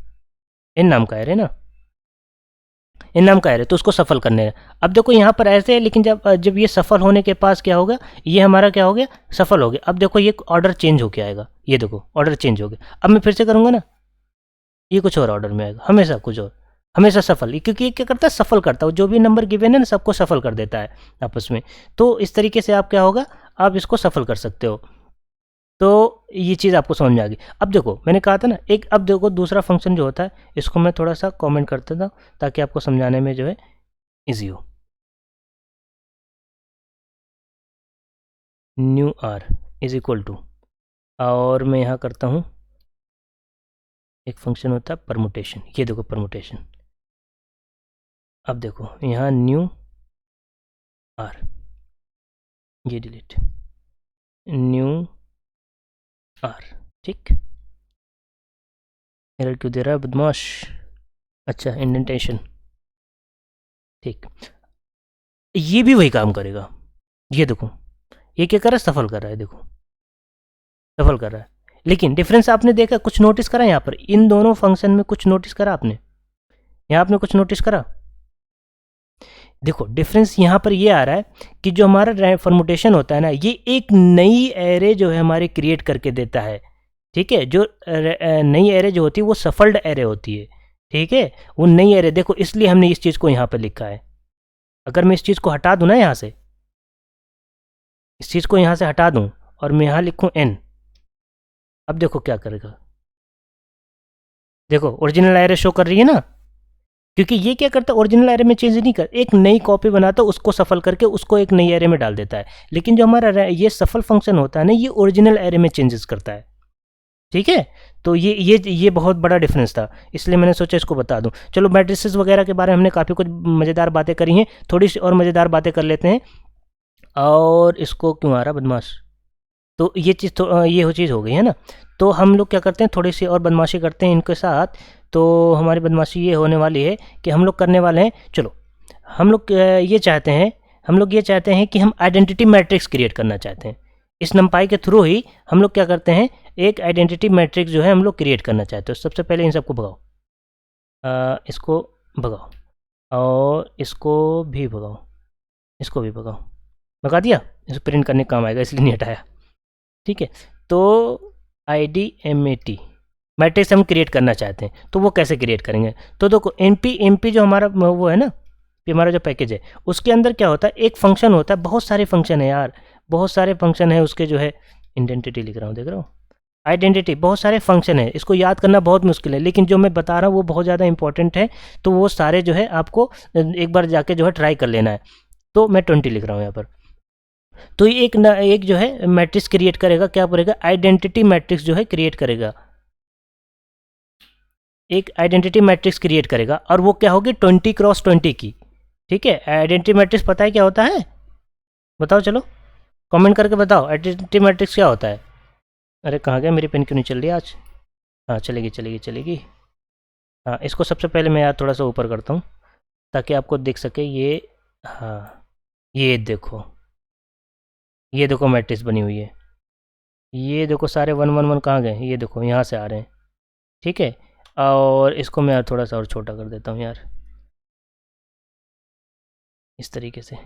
एन नाम का एरे ना, एन नाम का एरे, तो उसको सफल करने है। अब देखो यहाँ पर ऐसे है, लेकिन जब ये सफल होने के पास क्या होगा? ये हमारा क्या हो गया? सफल हो गया। अब देखो ये ऑर्डर चेंज होके आएगा, ये देखो ऑर्डर चेंज हो गया। अब मैं फिर से करूँगा ना, ये कुछ और ऑर्डर में आएगा, हमेशा कुछ और, हमेशा सफल, क्योंकि ये क्या करता है? सफल करता है, जो भी नंबर गिवन है ना सबको सफल कर देता है आपस में। तो इस तरीके से आप क्या होगा? आप इसको सफल कर सकते हो। तो ये चीज़ आपको समझ में आ गई। अब देखो मैंने कहा था ना एक, अब देखो दूसरा फंक्शन जो होता है, इसको मैं थोड़ा सा कमेंट करता था ताकि आपको समझाने में जो है इजी हो। New R is equal to, और मैं यहाँ करता हूँ, एक फंक्शन होता है परमुटेशन, ये देखो परमुटेशन। अब देखो यहाँ न्यू आर, ये डिलीट, न्यू आर, ठीक। एरर क्यों दे रहा है बदमाश? अच्छा इंडेंटेशन, ठीक। ये भी वही काम करेगा, ये देखो ये क्या कर रहा है? सफल कर रहा है, देखो सफल कर रहा है। लेकिन डिफरेंस आपने देखा, कुछ नोटिस करा यहाँ पर? इन दोनों फंक्शन में कुछ नोटिस करा आपने? यहाँ आपने कुछ नोटिस करा? देखो डिफरेंस यहाँ पर ये आ रहा है कि जो हमारा फॉर्मुटेशन होता है ना, ये एक नई एरे जो है हमारे क्रिएट करके देता है, ठीक है। जो नई एरे जो होती है वो सफल्ड एरे होती है, ठीक है। वो नई एरे देखो, इसलिए हमने इस चीज़ को यहाँ पर लिखा है। अगर मैं इस चीज़ को हटा दूँ ना यहाँ से, इस चीज़ को यहाँ से हटा दूँ और मैं यहाँ लिखूँ n, अब देखो क्या करेगा? देखो ओरिजिनल एरे शो कर रही है ना, क्योंकि ये क्या करता है? ओरिजिनल एरे में चेंज नहीं कर, एक नई कॉपी बनाता है, उसको सफल करके उसको एक नई एरे में डाल देता है। लेकिन जो हमारा ये सफल फंक्शन होता है ना, ये ओरिजिनल एरे में चेंजेस करता है, ठीक है। तो ये बहुत बड़ा डिफरेंस था, इसलिए मैंने सोचा इसको बता दूं। चलो मैट्रिसेस वगैरह के बारे में हमने काफ़ी कुछ मज़ेदार बातें करी हैं, थोड़ी सी और मज़ेदार बातें कर लेते हैं। और इसको क्यों आ रहा बदमाश? तो ये चीज़ तो ये हो चीज़ हो गई है ना। तो हम लोग क्या करते हैं, थोड़ी सी और बदमाशी करते हैं इनके साथ। तो हमारी बदमाशी ये होने वाली है कि हम लोग करने वाले हैं, चलो हम लोग ये चाहते हैं कि हम आइडेंटिटी मैट्रिक्स क्रिएट करना चाहते हैं। इस numpy के थ्रू ही हम लोग क्या करते हैं, एक आइडेंटिटी मैट्रिक्स जो है हम लोग क्रिएट करना चाहते हैं। सबसे पहले इन सबको भगाओ, इसको भगाओ और इसको भी भगाओ, इसको भी भगाओ, भगा दिया। इसको प्रिंट करने काम आएगा इसलिए नहीं हटाया। ठीक है, तो IDMAT मैट्रिक्स हम क्रिएट करना चाहते हैं, तो वो कैसे क्रिएट करेंगे? तो देखो MP जो हमारा वो है ना, हमारा जो पैकेज है उसके अंदर क्या होता है, एक फंक्शन होता है, बहुत सारे फंक्शन है यार, बहुत सारे फंक्शन है उसके जो है, आइडेंटिटी लिख रहा हूँ, देख रहा हूँ, आइडेंटिटी, बहुत सारे फंक्शन है, इसको याद करना बहुत मुश्किल है, लेकिन जो मैं बता रहा हूँ वो बहुत ज़्यादा इंपॉर्टेंट है, तो वो सारे जो है आपको एक बार जाके जो है ट्राई कर लेना है। तो मैं 20 लिख रहा हूँ यहाँ पर। तो ये एक जो है मैट्रिक्स क्रिएट करेगा, क्या करेगा, आइडेंटिटी मैट्रिक्स जो है क्रिएट करेगा, एक आइडेंटिटी मैट्रिक्स क्रिएट करेगा, और वो क्या होगी, 20x20 की। ठीक है, आइडेंटिटी मैट्रिक्स पता है क्या होता है? बताओ, चलो कमेंट करके बताओ आइडेंटिटी मैट्रिक्स क्या होता है। अरे कहाँ गया, मेरी पेन क्यों नहीं चल रही आज? हाँ चलेगी। हाँ, इसको सबसे पहले मैं यार थोड़ा सा ऊपर करता हूँ ताकि आपको दिख सके ये। हाँ, ये देखो मैट्रिक्स बनी हुई है, ये देखो सारे 1 1 1 कहाँ गए, ये देखो यहाँ से आ रहे हैं। ठीक है, और इसको मैं थोड़ा सा और छोटा कर देता हूँ यार, इस तरीके से।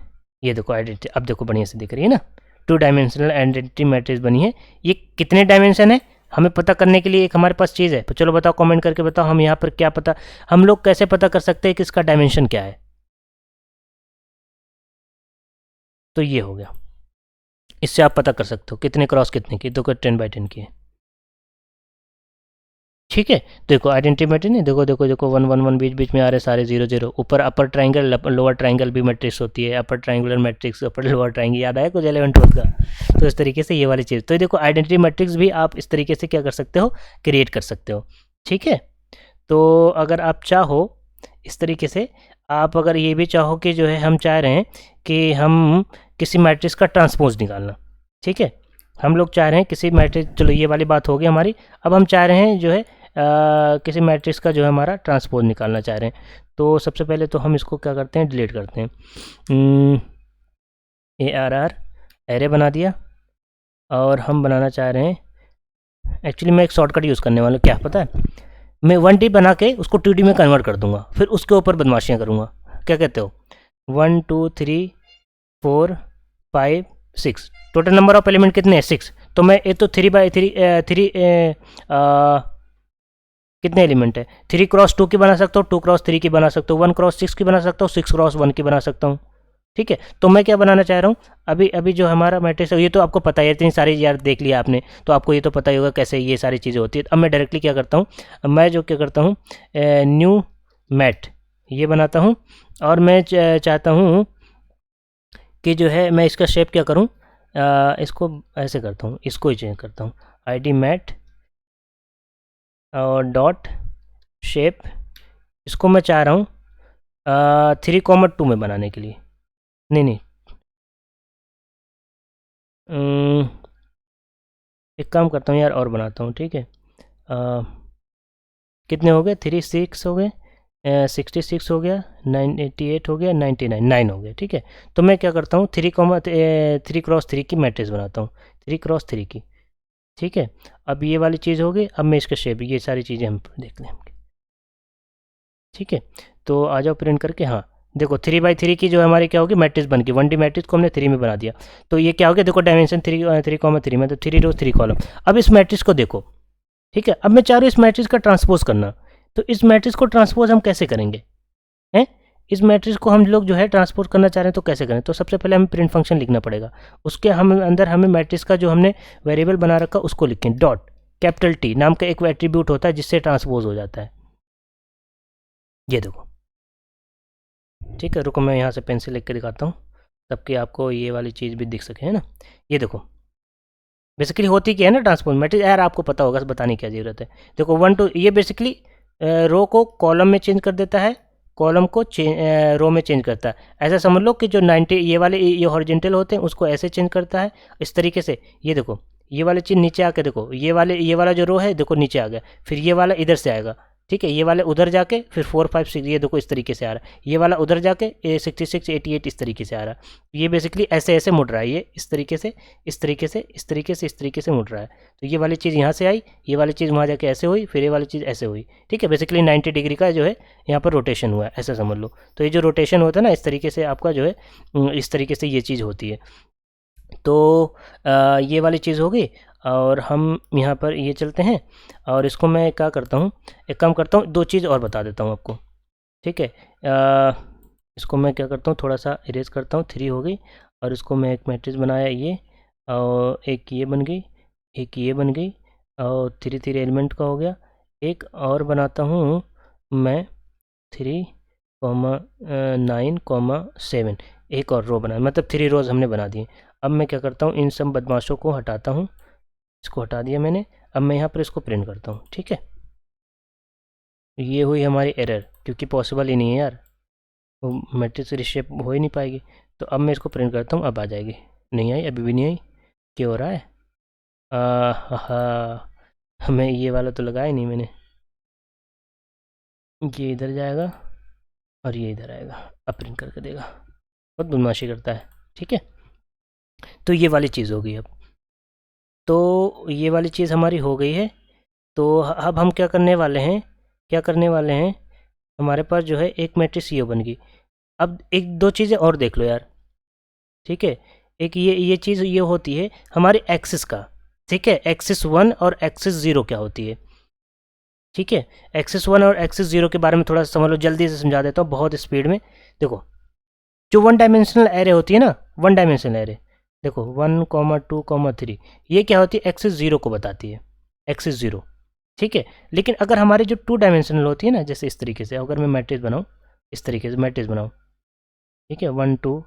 ये देखो आइडेंटिटी, अब देखो बढ़िया से दिख रही है ना, 2 डायमेंशनल आइडेंटिटी मैट्रिक्स बनी है। ये कितने डायमेंशन है हमें पता करने के लिए एक हमारे पास चीज़ है, तो चलो बताओ, कमेंट करके बताओ, हम यहाँ पर क्या पता, हम लोग कैसे पता कर सकते हैं कि इसका डायमेंशन क्या है? तो ये हो गया, इससे आप पता कर सकते हो कितने क्रॉस कितने की, देखो 10x10 की है। ठीक है, देखो आइडेंटिटी मैट्रिक्स नहीं, देखो 1 1 1 बीच बीच में आ रहे सारे 0 0, ऊपर अपर ट्राइंगल लोअर ट्राइंगल भी मैट्रिक्स होती है, upper triangular matrix, upper lower triangle, याद आया कुछ 11 12 का? तो इस तरीके से ये वाली चीज़, तो देखो आइडेंटिटी मैट्रिक्स भी आप इस तरीके से क्या कर सकते हो, क्रिएट कर सकते हो। ठीक है, तो अगर आप चाहो इस तरीके से, आप अगर ये भी चाहो कि जो है हम चाह रहे हैं कि हम किसी मैट्रिक्स का ट्रांसपोज निकालना, ठीक है, हम लोग चाह रहे हैं किसी मैट्रिक्स, चलो ये वाली बात होगी हमारी, अब हम चाह रहे हैं जो है किसी मैट्रिक्स का जो है हमारा ट्रांसपोज निकालना चाह रहे हैं। तो सबसे पहले तो हम इसको क्या करते हैं, डिलीट करते हैं, ARR एरे बना दिया, और हम बनाना चाह रहे हैं, एक्चुअली मैं एक शॉर्टकट यूज़ करने वाला हूँ, क्या पता है, मैं 1D बना के उसको 2D में कन्वर्ट कर दूंगा, फिर उसके ऊपर बदमाशियाँ करूँगा। क्या कहते हो? 1 2 3 4 5 6, टोटल नंबर ऑफ एलिमेंट कितने हैं, 6। तो मैं ये तो 3x3 कितने एलिमेंट है, 3x2 की बना सकता हूँ, 2x3 की बना सकता हूँ, 1x6 की बना सकता हूँ, 6x1 की बना सकता हूँ। ठीक है, तो मैं क्या बनाना चाह रहा हूँ, अभी जो हमारा मैट्रिक्स है, ये तो आपको पता है, इतनी सारी यार देख लिया आपने, तो आपको ये तो पता ही होगा कैसे ये सारी चीज़ें होती है। अब मैं डायरेक्टली क्या करता हूँ, मैं जो क्या करता हूँ, न्यू मैट ये बनाता हूँ, और मैं चाहता हूँ कि जो है मैं इसका शेप क्या करूँ, इसको ऐसे करता हूँ, इसको ही चेंज करता हूँ, ID मैट और डॉट शेप, इसको मैं चाह रहा हूँ 3,2 में बनाने के लिए, नहीं एक काम करता हूँ यार, और बनाता हूँ। ठीक है, कितने हो गए, 36 हो गए, 66 हो गया, 988 हो गया, 99 9 हो गया। ठीक है, तो मैं क्या करता हूँ, 3x3 की मैट्रिक्स बनाता हूँ, 3x3 की। ठीक है, अब ये वाली चीज़ हो गई, अब मैं इसका शेप, ये सारी चीज़ें हम देख लें। ठीक है, तो आ जाओ प्रिंट करके, हाँ देखो 3x3 की जो हमारी क्या होगी, मैट्रिक्स बन गई, 1D मैट्रिक्स को हमने 3 में बना दिया। तो ये क्या हो गया, देखो डायमेंशन 3,3 में, तो 3 रो 3 कॉलम। अब इस मैट्रिक्स को देखो, ठीक है, अब मैं चाह रहा हूँ इस मैट्रिक्स का ट्रांसपोज करना, तो इस मैट्रिक्स को ट्रांसपोज हम कैसे करेंगे, हैं, इस मैट्रिक्स को हम लोग जो है ट्रांसपोज करना चाह रहे हैं, तो कैसे करें? तो सबसे पहले हमें प्रिंट फंक्शन लिखना पड़ेगा, उसके हम अंदर हमें मैट्रिक्स का जो हमने वेरिएबल बना रखा उसको लिखें, डॉट कैपिटल T नाम का एक एट्रीब्यूट होता है जिससे ट्रांसपोज हो जाता है, ये देखो। ठीक है, रुको मैं यहाँ से पेंसिल लिख के दिखाता हूँ, तबकि आपको ये वाली चीज़ भी दिख सके, है ना। ये देखो बेसिकली होती क्या है ना ट्रांसपोज मैट्रिक्स, यार आपको पता होगा, बताने की क्या ज़रूरत है। देखो 1 2, ये बेसिकली रो को कॉलम में चेंज कर देता है, कॉलम को रो में चेंज करता है। ऐसा समझ लो कि जो 90 ये वाले ये हॉरिजेंटल होते हैं उसको ऐसे चेंज करता है, इस तरीके से। ये देखो ये वाली चीज़ नीचे आके देखो, ये वाला जो रो है देखो नीचे आ गया, फिर ये वाला इधर से आएगा, ठीक है, ये वाले उधर जाके फिर 4 5 6 ये देखो इस तरीके से आ रहा है, ये वाला उधर जाके 66 88 इस तरीके से आ रहा है। ये बेसिकली ऐसे ऐसे मुड़ रहा है, ये इस तरीके से इस तरीके से इस तरीके से इस तरीके से मुड़ रहा है। तो ये वाली चीज़ यहाँ से आई, ये वाली चीज़ वहाँ जाके ऐसे हुई, फिर ये वाली चीज़ ऐसे हुई। ठीक है, बेसिकली 90 डिग्री का जो है यहाँ पर रोटेशन हुआ है, ऐसा समझ लो। तो ये जो रोटेशन होता है ना, इस तरीके से आपका जो है इस तरीके से ये चीज़ होती है। तो ये वाली चीज़ हो गई। और हम यहाँ पर ये चलते हैं और इसको मैं क्या करता हूँ, एक काम करता हूँ, दो चीज़ और बता देता हूँ आपको। ठीक है, इसको मैं क्या करता हूँ, थोड़ा सा इरेज करता हूँ, 3 हो गई। और इसको मैं एक मैट्रिक्स बनाया ये, और एक ये बन गई, एक ये बन गई, और 3 3 एलिमेंट का हो गया। एक और बनाता हूँ मैं 3, 9, 7, एक और रो बना, मतलब 3 रोज़ हमने बना दिए। अब मैं क्या करता हूँ, इन सब बदमाशों को हटाता हूँ, इसको हटा दिया मैंने। अब मैं यहाँ पर इसको प्रिंट करता हूँ। ठीक है, ये हुई हमारी एरर, क्योंकि पॉसिबल ही नहीं है यार, वो मैट्रिक्स रिशेप हो ही नहीं पाएगी। तो अब मैं इसको प्रिंट करता हूँ, अब आ जाएगी। नहीं आई, अभी भी नहीं आई, क्या हो रहा है? हमें ये वाला तो लगाया नहीं मैंने, ये इधर जाएगा और ये इधर आएगा, अब प्रिंट करके देगा, बहुत बदमाशी करता है। ठीक है, तो ये वाली चीज़ हो गई। अब तो ये वाली चीज़ हमारी हो गई है। तो अब हम क्या करने वाले हैं, क्या करने वाले हैं, हमारे पास जो है एक मैट्रिक्स ये बन गई। अब एक दो चीज़ें और देख लो यार। ठीक है, एक ये चीज़ ये होती है हमारे एक्सिस का। ठीक है, एक्सिस 1 और एक्सिस 0 क्या होती है। ठीक है, एक्सिस 1 और एक्सिस 0 के बारे में थोड़ा सा समझ लो, जल्दी से समझा देता हूँ बहुत स्पीड में। देखो, जो 1 डायमेंशनल एरे होती है ना, 1 डायमेंशनल एरे, देखो 1, 2, 3, ये क्या होती है, एक्सिस 0 को बताती है, एक्सिस 0। ठीक है, लेकिन अगर हमारी जो 2 डायमेंशनल होती है ना, जैसे इस तरीके से अगर मैं मैट्रिक्स बनाऊँ, इस तरीके से मैट्रिक्स बनाऊँ, ठीक है, 1 2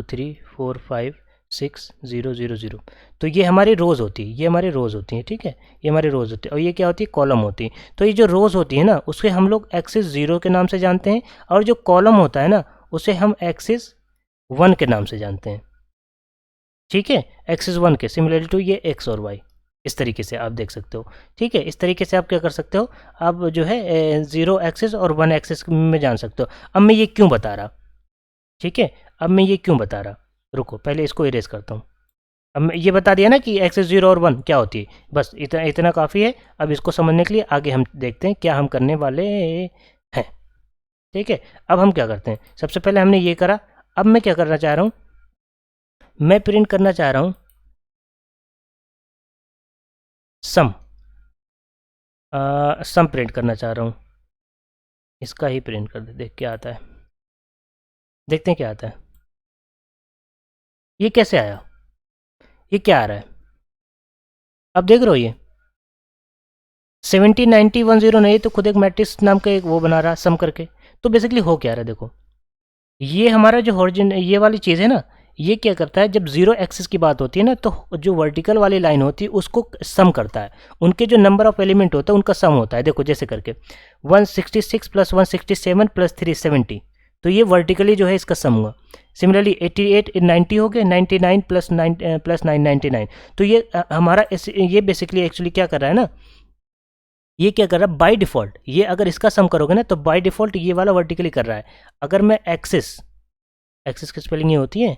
3 4 5 6 0 0 0, तो ये हमारी रोज़ होती है, ये हमारी रोज़ होती है। ठीक है, ये हमारी रोज़ होती है, और ये क्या होती है, कॉलम होती है। तो ये जो रोज़ होती है ना, उसे हम लोग एक्सिस 0 के नाम से जानते हैं, और जो कॉलम होता है ना, उसे हम एक्सिस 1 के नाम से जानते हैं। ठीक है, एक्सिस 1 के सिमिलर टू ये एक्स और वाई, इस तरीके से आप देख सकते हो। ठीक है, इस तरीके से आप क्या कर सकते हो, आप जो है 0 एक्सिस और 1 एक्सिस में जान सकते हो। अब मैं ये क्यों बता रहा, ठीक है, अब मैं ये क्यों बता रहा, रुको पहले इसको इरेज करता हूँ। अब मैं ये बता दिया ना कि एक्सिस 0 और 1 क्या होती है, बस इतना इतना काफ़ी है। अब इसको समझने के लिए आगे हम देखते हैं क्या हम करने वाले हैं। ठीक है, अब हम क्या करते हैं, सबसे पहले हमने ये करा। अब मैं क्या करना चाह रहा हूँ, मैं प्रिंट करना चाह रहा हूँ सम, सम प्रिंट करना चाह रहा हूँ। इसका ही प्रिंट कर दे, देख क्या आता है, देखते हैं क्या आता है। ये कैसे आया, ये क्या आ रहा है, अब देख रहे हो ये 70 90 10 नहीं, तो खुद एक मैट्रिक्स नाम का एक वो बना रहा सम करके। तो बेसिकली हो क्या रहा है, देखो ये हमारा जो हॉरिजन ये वाली चीज़ है ना, ये क्या करता है, जब 0 एक्सिस की बात होती है ना, तो जो वर्टिकल वाली लाइन होती है उसको सम करता है, उनके जो नंबर ऑफ एलिमेंट होता है उनका सम होता है। देखो जैसे करके 166 प्लस 167 प्लस 370, तो ये वर्टिकली जो है इसका सम हुआ। सिमिलरली 88 90 हो गए, 99 प्लस 999, तो ये हमारा ये बेसिकली एक्चुअली क्या कर रहा है ना, ये क्या कर रहा है बाय डिफ़ॉल्ट, ये अगर इसका सम करोगे ना तो बाय डिफ़ॉल्ट ये वाला वर्टिकली कर रहा है। अगर मैं एक्सिस, एक्सिस की स्पेलिंग ये होती है,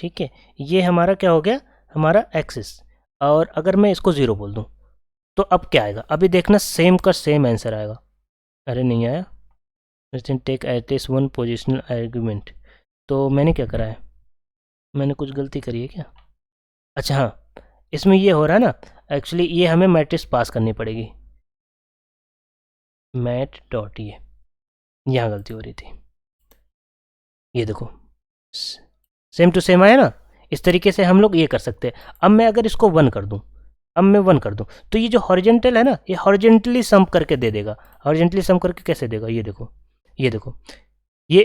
ठीक है, ये हमारा क्या हो गया, हमारा एक्सिस, और अगर मैं इसको 0 बोल दूं तो अब क्या आएगा, अभी देखना सेम का सेम आंसर आएगा। अरे नहीं आया, take at one positional argument, तो मैंने क्या करा है, मैंने कुछ गलती करी है क्या? अच्छा हाँ, इसमें ये हो रहा है ना, एक्चुअली ये हमें मैट्रिक्स पास करनी पड़ेगी, मैट डॉट, ये यहाँ गलती हो रही थी, ये देखो सेम टू सेम आया ना। इस तरीके से हम लोग ये कर सकते हैं। अब मैं अगर इसको 1 कर दूं, अब मैं 1 कर दूं, तो ये जो हॉरिजेंटल है ना, ये हॉरिजेंटली सम करके दे देगा। हॉरिजेंटली सम करके कैसे देगा, ये देखो, ये देखो, ये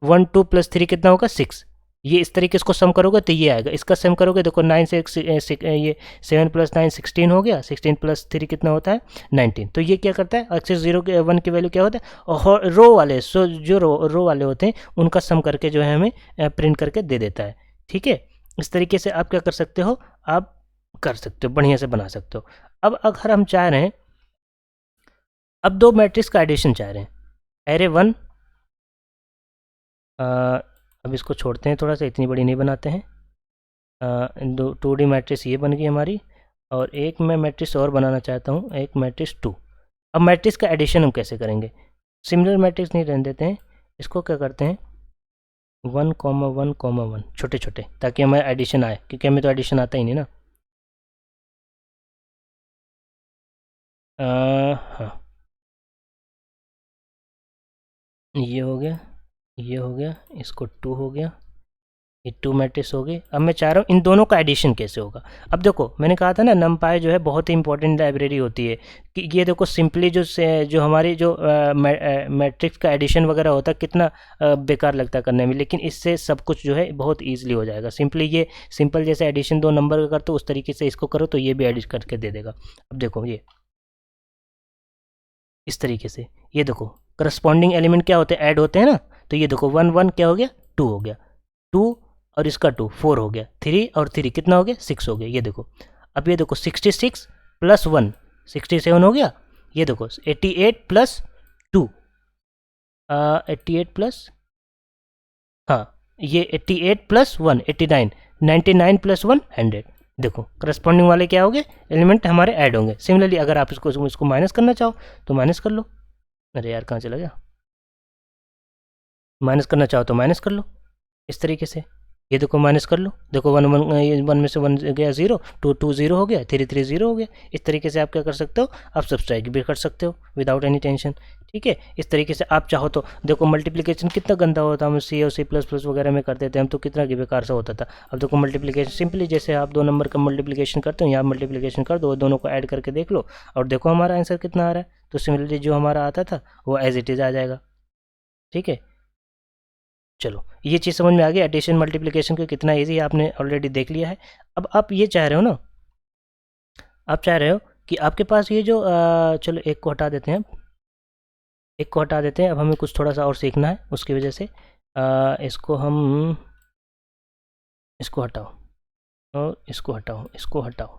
1 2 प्लस 3 कितना होगा 6, ये इस तरीके इसको सम करोगे तो ये आएगा। इसका सम करोगे देखो 9 से ये 7 प्लस 9 16 हो गया, 16 प्लस 3 कितना होता है 19। तो ये क्या करता है, एक्सिस 0 के 1 की वैल्यू क्या होता है, और रो वाले जो रो वाले होते हैं उनका सम करके जो है हमें प्रिंट करके दे देता है। ठीक है, इस तरीके से आप क्या कर सकते हो, आप कर सकते हो, बढ़िया से बना सकते हो। अब अगर हम चाह रहे हैं, अब दो मैट्रिक्स का एडिशन चाह रहे हैं, एरे 1, अब इसको छोड़ते हैं, थोड़ा सा इतनी बड़ी नहीं बनाते हैं, दो 2D मैट्रिक्स ये बन गई हमारी, और एक मैं मैट्रिक्स और बनाना चाहता हूँ, एक मैट्रिक्स 2। अब मैट्रिक्स का एडिशन हम कैसे करेंगे, सिमिलर मैट्रिक्स नहीं रहने देते हैं, इसको क्या करते हैं 1,1,1 छोटे छोटे, ताकि हमें एडिशन आए, क्योंकि हमें तो एडिशन आता ही नहीं ना। हाँ, ये हो गया, ये हो गया, इसको 2 हो गया, ये 2 मैट्रिक्स हो गई। अब मैं चाह रहा हूँ इन दोनों का एडिशन कैसे होगा। अब देखो मैंने कहा था ना NumPy जो है बहुत ही इंपॉर्टेंट लाइब्रेरी होती है, कि ये देखो सिंपली जो हमारी जो मैट्रिक्स का एडिशन वगैरह होता है कितना बेकार लगता है करने में, लेकिन इससे सब कुछ जो है बहुत ईजिली हो जाएगा। सिंपली ये सिंपल जैसे एडिशन 2 नंबर का करते हो उस तरीके से इसको करो तो ये भी एडिट करके दे देगा। अब देखो ये इस तरीके से, ये देखो करस्पॉन्डिंग एलिमेंट क्या होते हैं, ऐड होते हैं ना, तो ये देखो 1 1 क्या हो गया 2 हो गया, 2 और इसका 2 4 हो गया, 3 और 3 कितना हो गया 6 हो गया, ये देखो। अब ये देखो 66 प्लस 1 67 हो गया, ये देखो 88 प्लस 2 88 प्लस, हाँ ये 88 प्लस 1 89, 99 प्लस 1 100। देखो करस्पॉन्डिंग वाले क्या हो गए, एलिमेंट हमारे ऐड होंगे। सिमिलरली अगर आप इसको माइनस करना चाहो तो माइनस कर लो, अरे यार कहाँ चला गया, माइनस करना चाहो तो माइनस कर लो इस तरीके से। ये देखो माइनस कर लो, देखो 1 1 1 में से 1 गया 0, 2 2 0 हो गया, 3 3 0 हो गया। इस तरीके से आप क्या कर सकते हो, आप सब्सट्रैक्ट भी कर सकते हो विदाउट एनी टेंशन। ठीक है, इस तरीके से आप चाहो तो देखो मल्टीप्लिकेशन कितना गंदा होता है, हम सी और C++ वगैरह में करते थे हम, तो कितना बेकार सा होता था। अब देखो मल्टीप्लिकेशन सिंपली जैसे आप 2 नंबर का मल्टीप्लिकेशन करते हो, यहाँ मल्टीप्लिकेशन कर दो, दोनों को ऐड करके देख लो और देखो हमारा आंसर कितना आ रहा है। तो सिमिलरली जो हमारा आता था वो एज इट इज़ आ जाएगा। ठीक है, चलो ये चीज़ समझ में आ गई, एडिशन मल्टीप्लिकेशन को कितना इजी आपने ऑलरेडी देख लिया है। अब आप ये चाह रहे हो ना, आप चाह रहे हो कि आपके पास ये जो चलो एक को हटा देते हैं, एक को हटा देते हैं, अब हमें कुछ थोड़ा सा और सीखना है उसकी वजह से इसको हम, इसको हटाओ और इसको हटाओ, इसको हटाओ।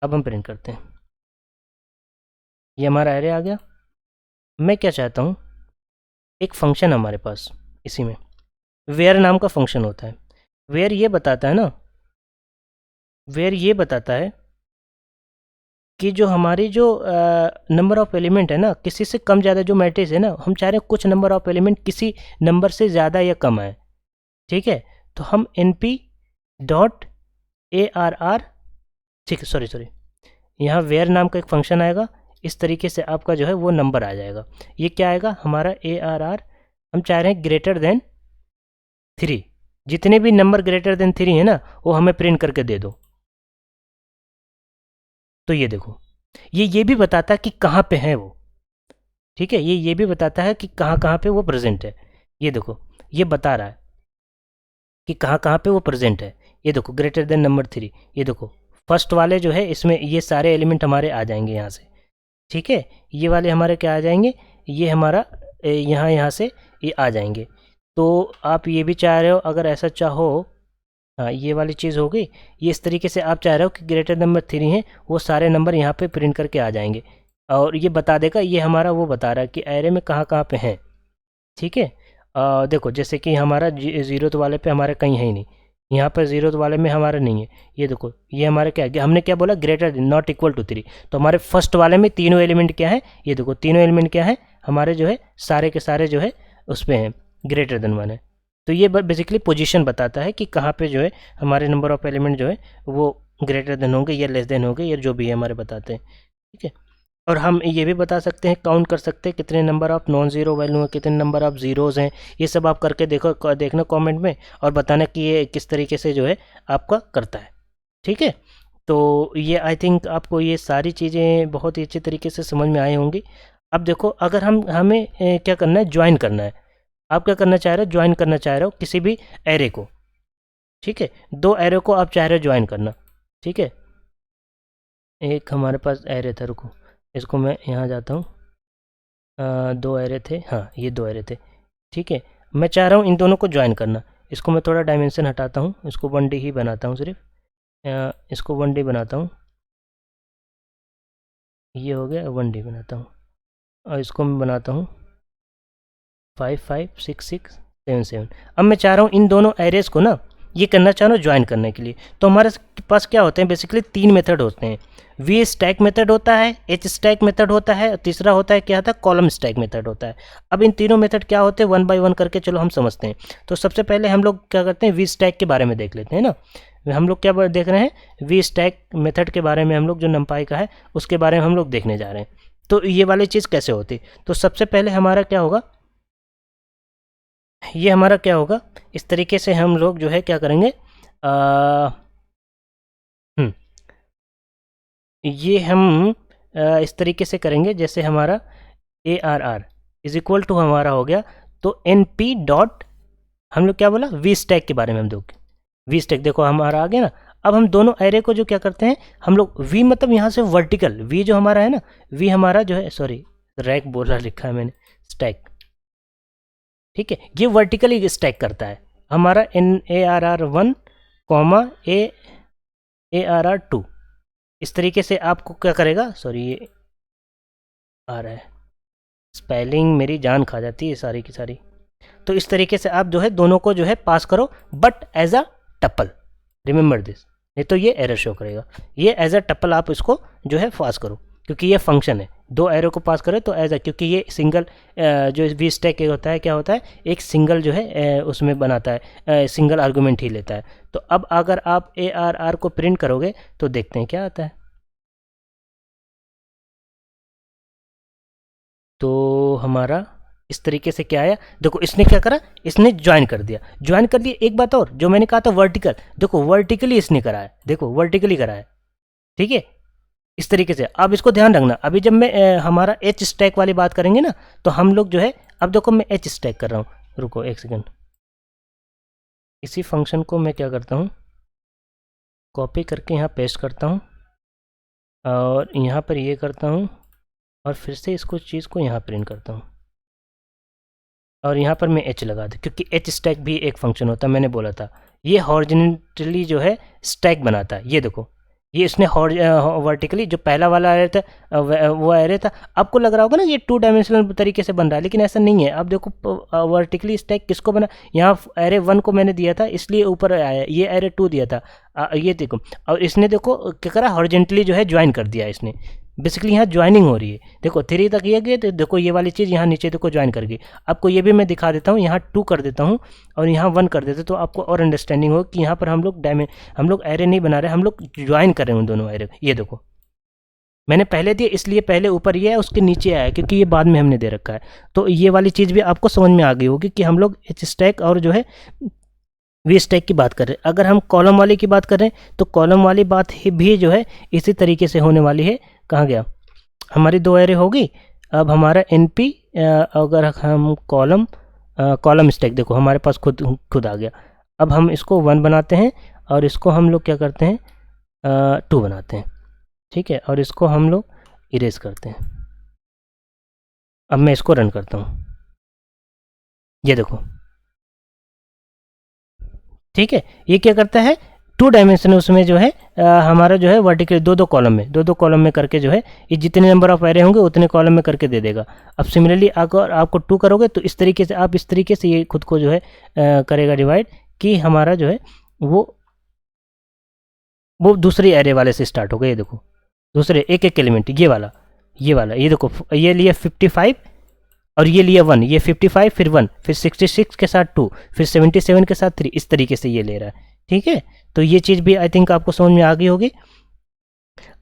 अब हम प्रिंट करते हैं, ये हमारा एरे आ गया। मैं क्या चाहता हूँ, एक फंक्शन हमारे पास इसी में वेयर नाम का फंक्शन होता है। वेयर ये बताता है ना, वेयर ये बताता है कि जो हमारी जो नंबर ऑफ़ एलिमेंट है ना, किसी से कम ज़्यादा जो मैट्रिक्स है ना, हम चाह रहे हैं कुछ नंबर ऑफ़ एलिमेंट किसी नंबर से ज़्यादा या कम आए। ठीक है, तो हम np डॉट ARR, ठीक है सॉरी यहाँ वेयर नाम का एक फंक्शन आएगा, इस तरीके से आपका जो है वो नंबर आ जाएगा। ये क्या आएगा हमारा ARR, हम चाह रहे हैं ग्रेटर देन 3, जितने भी नंबर ग्रेटर देन 3 है ना वो हमें प्रिंट करके दे दो। तो ये देखो ये भी बताता है कि कहाँ पे है वो। ठीक है, ये भी बताता है कि कहाँ कहाँ पे वो प्रेजेंट है। ये देखो ये बता रहा है कि कहाँ कहाँ पे वो प्रेजेंट है। ये देखो ग्रेटर देन नंबर 3, ये देखो फर्स्ट वाले जो है इसमें ये सारे एलिमेंट हमारे आ जाएंगे यहाँ से। ठीक है, ये वाले हमारे क्या आ जाएंगे, ये हमारा यहाँ से ये आ जाएंगे। तो आप ये भी चाह रहे हो, अगर ऐसा चाहो, हाँ ये वाली चीज़ हो गई। ये इस तरीके से आप चाह रहे हो कि ग्रेटर नंबर 3 है वो सारे नंबर यहाँ पे प्रिंट करके आ जाएंगे, और ये बता देगा, ये हमारा वो बता रहा है कि एरे में कहाँ कहाँ पे हैं। ठीक है, देखो जैसे कि हमारा ज़ीरोथ वाले पे हमारे कहीं है ही नहीं, यहाँ पर ज़ीरोथ वाले में हमारा नहीं है। ये देखो ये हमारे क्या है, हमने क्या बोला ग्रेटर नॉट इक्वल टू 3, तो हमारे फर्स्ट वाले में तीनों एलिमेंट क्या है, ये देखो तीनों एलिमेंट क्या है हमारे जो है सारे के सारे जो है उस पर हैं ग्रेटर देन 1 है। तो ये बेसिकली पोजीशन बताता है कि कहाँ पे जो है हमारे नंबर ऑफ एलिमेंट जो है वो ग्रेटर देन होंगे या लेस देन होंगे, या जो भी है हमारे बताते हैं। ठीक है, और हम ये भी बता सकते हैं, काउंट कर सकते हैं कितने number of non zero value हैं, कितने नंबर ऑफ ज़ीरोज़ हैं। ये सब आप करके देखो, देखना कमेंट में और बताना कि ये किस तरीके से जो है आपका करता है। ठीक है, तो ये आई थिंक आपको ये सारी चीज़ें बहुत ही अच्छे तरीके से समझ में आई होंगी। अब देखो अगर हमें क्या करना है, ज्वाइन करना है। आप क्या करना चाह रहे हो, ज्वाइन करना चाह रहे हो किसी भी एरे को। ठीक है, 2 एरे को आप चाह रहे हो ज्वाइन करना। ठीक है, एक हमारे पास एरे था, रुको इसको मैं यहाँ जाता हूँ, 2 एरे थे, हाँ ये 2 एरे थे। ठीक है, मैं चाह रहा हूँ इन दोनों को ज्वाइन करना। इसको मैं थोड़ा डायमेंशन हटाता हूँ, इसको 1D ही बनाता हूँ सिर्फ, इसको 1D बनाता हूँ। ये हो गया 1D बनाता हूँ, और इसको मैं बनाता हूँ 5 5 6 6 7 7। अब मैं चाह रहा हूँ इन दोनों एरेज को ना ये करना चाह रहा हूँ ज्वाइन करने के लिए। तो हमारे पास क्या होते हैं, बेसिकली 3 मेथड होते हैं। वी स्टैक मेथड होता है, एच स्टैक मेथड होता है, और तीसरा होता है क्या होता है, कॉलम स्टैक मेथड होता है। अब इन तीनों मेथड क्या होते हैं, 1 बाय 1 करके चलो हम समझते हैं। तो सबसे पहले हम लोग क्या करते हैं, वी स्टैक के बारे में देख लेते हैं ना। हम लोग क्या देख रहे हैं, वी स्टैक मेथड के बारे में। हम लोग जो नंपाई का है उसके बारे में हम लोग देखने जा रहे हैं। तो ये वाली चीज़ कैसे होती, तो सबसे पहले हमारा क्या होगा, ये हमारा क्या होगा, इस तरीके से हम लोग जो है क्या करेंगे, ये हम इस तरीके से करेंगे जैसे हमारा A R R is equal to हमारा हो गया, तो एन पी डॉट, हम लोग क्या बोला, वी स्टैक के बारे में हम लोग, वी स्टैक देखो हमारा आ गया ना। अब हम दोनों एरे को जो क्या करते हैं हम लोग, वी मतलब यहाँ से वर्टिकल, वी जो हमारा है ना, वी हमारा जो है, सॉरी रैक बोला लिखा है मैंने, स्टैक, ठीक है, ये वर्टिकली स्टैक करता है हमारा N A R R 1 comma A R R 2। इस तरीके से आपको क्या करेगा, सॉरी ये आ रहा है, स्पेलिंग मेरी जान खा जाती है सारी की सारी। तो इस तरीके से आप जो है दोनों को जो है पास करो, but as a tuple, remember this, नहीं तो ये एरर शो करेगा। ये एज अ टप्पल आप इसको जो है पास करो, क्योंकि ये फंक्शन है, दो एरो को पास करें तो एज अ, क्योंकि ये सिंगल जो वी स्टैक होता है क्या होता है, एक सिंगल जो है उसमें बनाता है, सिंगल आर्गूमेंट ही लेता है। तो अब अगर आप ए आर आर को प्रिंट करोगे तो देखते हैं क्या आता है। तो हमारा इस तरीके से क्या आया, देखो इसने क्या करा, इसने ज्वाइन कर दिया, ज्वाइन कर दिया। एक बात और, जो मैंने कहा था वर्टिकल, देखो वर्टिकली इसने करा है, देखो वर्टिकली करा है, ठीक है। इस तरीके से अब इसको ध्यान रखना, अभी जब मैं हमारा एच स्टैक वाली बात करेंगे ना, तो हम लोग जो है, अब देखो मैं एच स्टैक कर रहा हूँ, रुको एक सेकेंड, इसी फंक्शन को मैं क्या करता हूँ, कॉपी करके यहाँ पेस्ट करता हूँ, और यहाँ पर ये करता हूँ, और फिर से इसको चीज़ को यहाँ प्रिंट करता हूँ, और यहाँ पर मैं एच लगा दूँ, क्योंकि एच स्टैक भी एक फंक्शन होता है, मैंने बोला था। ये हॉरिजॉन्टली जो है स्टैक बनाता है, ये देखो, ये इसने वर्टिकली, जो पहला वाला एरे था वो एरे था, आपको लग रहा होगा ना ये 2 डायमेंशनल तरीके से बन रहा है, लेकिन ऐसा नहीं है। अब देखो वर्टिकली स्टैक किसको बना, यहाँ एरे 1 को मैंने दिया था इसलिए ऊपर आया, ये एरे 2 दिया था, ये देखो, और इसने देखो क्या करा, हॉरिजॉन्टली जो है ज्वाइन कर दिया इसने, बेसिकली यहाँ ज्वाइनिंग हो रही है। देखो 3 तक ये गए, तो देखो ये वाली चीज़ यहाँ नीचे देखो ज्वाइन कर गई। आपको ये भी मैं दिखा देता हूँ, यहाँ 2 कर देता हूँ और यहाँ 1 कर देता हूँ, तो आपको और अंडरस्टैंडिंग हो कि यहाँ पर हम लोग एरे नहीं बना रहे, हम लोग ज्वाइन कर रहे हैं उन दोनों एरे। ये देखो मैंने पहले दिया इसलिए पहले ऊपर ये है, उसके नीचे आया क्योंकि ये बाद में हमने दे रखा है। तो ये वाली चीज़ भी आपको समझ में आ गई होगी कि हम लोग एच स्टैक और जो है वी स्टैक की बात कर रहे हैं। अगर हम कॉलम वाले की बात कर रहे हैं तो कॉलम वाली बात भी जो है इसी तरीके से होने वाली है। कहाँ गया, हमारी 2 एरे होगी। अब हमारा एन पी, अगर हम कॉलम स्टैक, देखो हमारे पास खुद आ गया। अब हम इसको 1 बनाते हैं और इसको हम लोग क्या करते हैं, 2 बनाते हैं, ठीक है, और इसको हम लोग इरेज करते हैं। अब मैं इसको रन करता हूँ, ये देखो, ठीक है। ये क्या करता है, 2 डायमेंशन उसमें जो है हमारा जो है वर्टिकल 2 कॉलम में, 2 कॉलम में करके जो है ये जितने नंबर ऑफ एरे होंगे उतने कॉलम में करके दे देगा। अब सिमिलरली अगर आपको 2 करोगे तो इस तरीके से आप, इस तरीके से ये खुद को जो है करेगा डिवाइड, कि हमारा जो है वो दूसरे एरे वाले से स्टार्ट होगा। ये देखो दूसरे एक एक एलिमेंट, ये वाला ये देखो, ये लिया 55 और ये लिया 1, ये 55 फिर 1 फिर 66 के साथ 2 फिर 77 के साथ 3, इस तरीके से ये ले रहा है, ठीक है। तो ये चीज़ भी आई थिंक आपको समझ में आ गई होगी।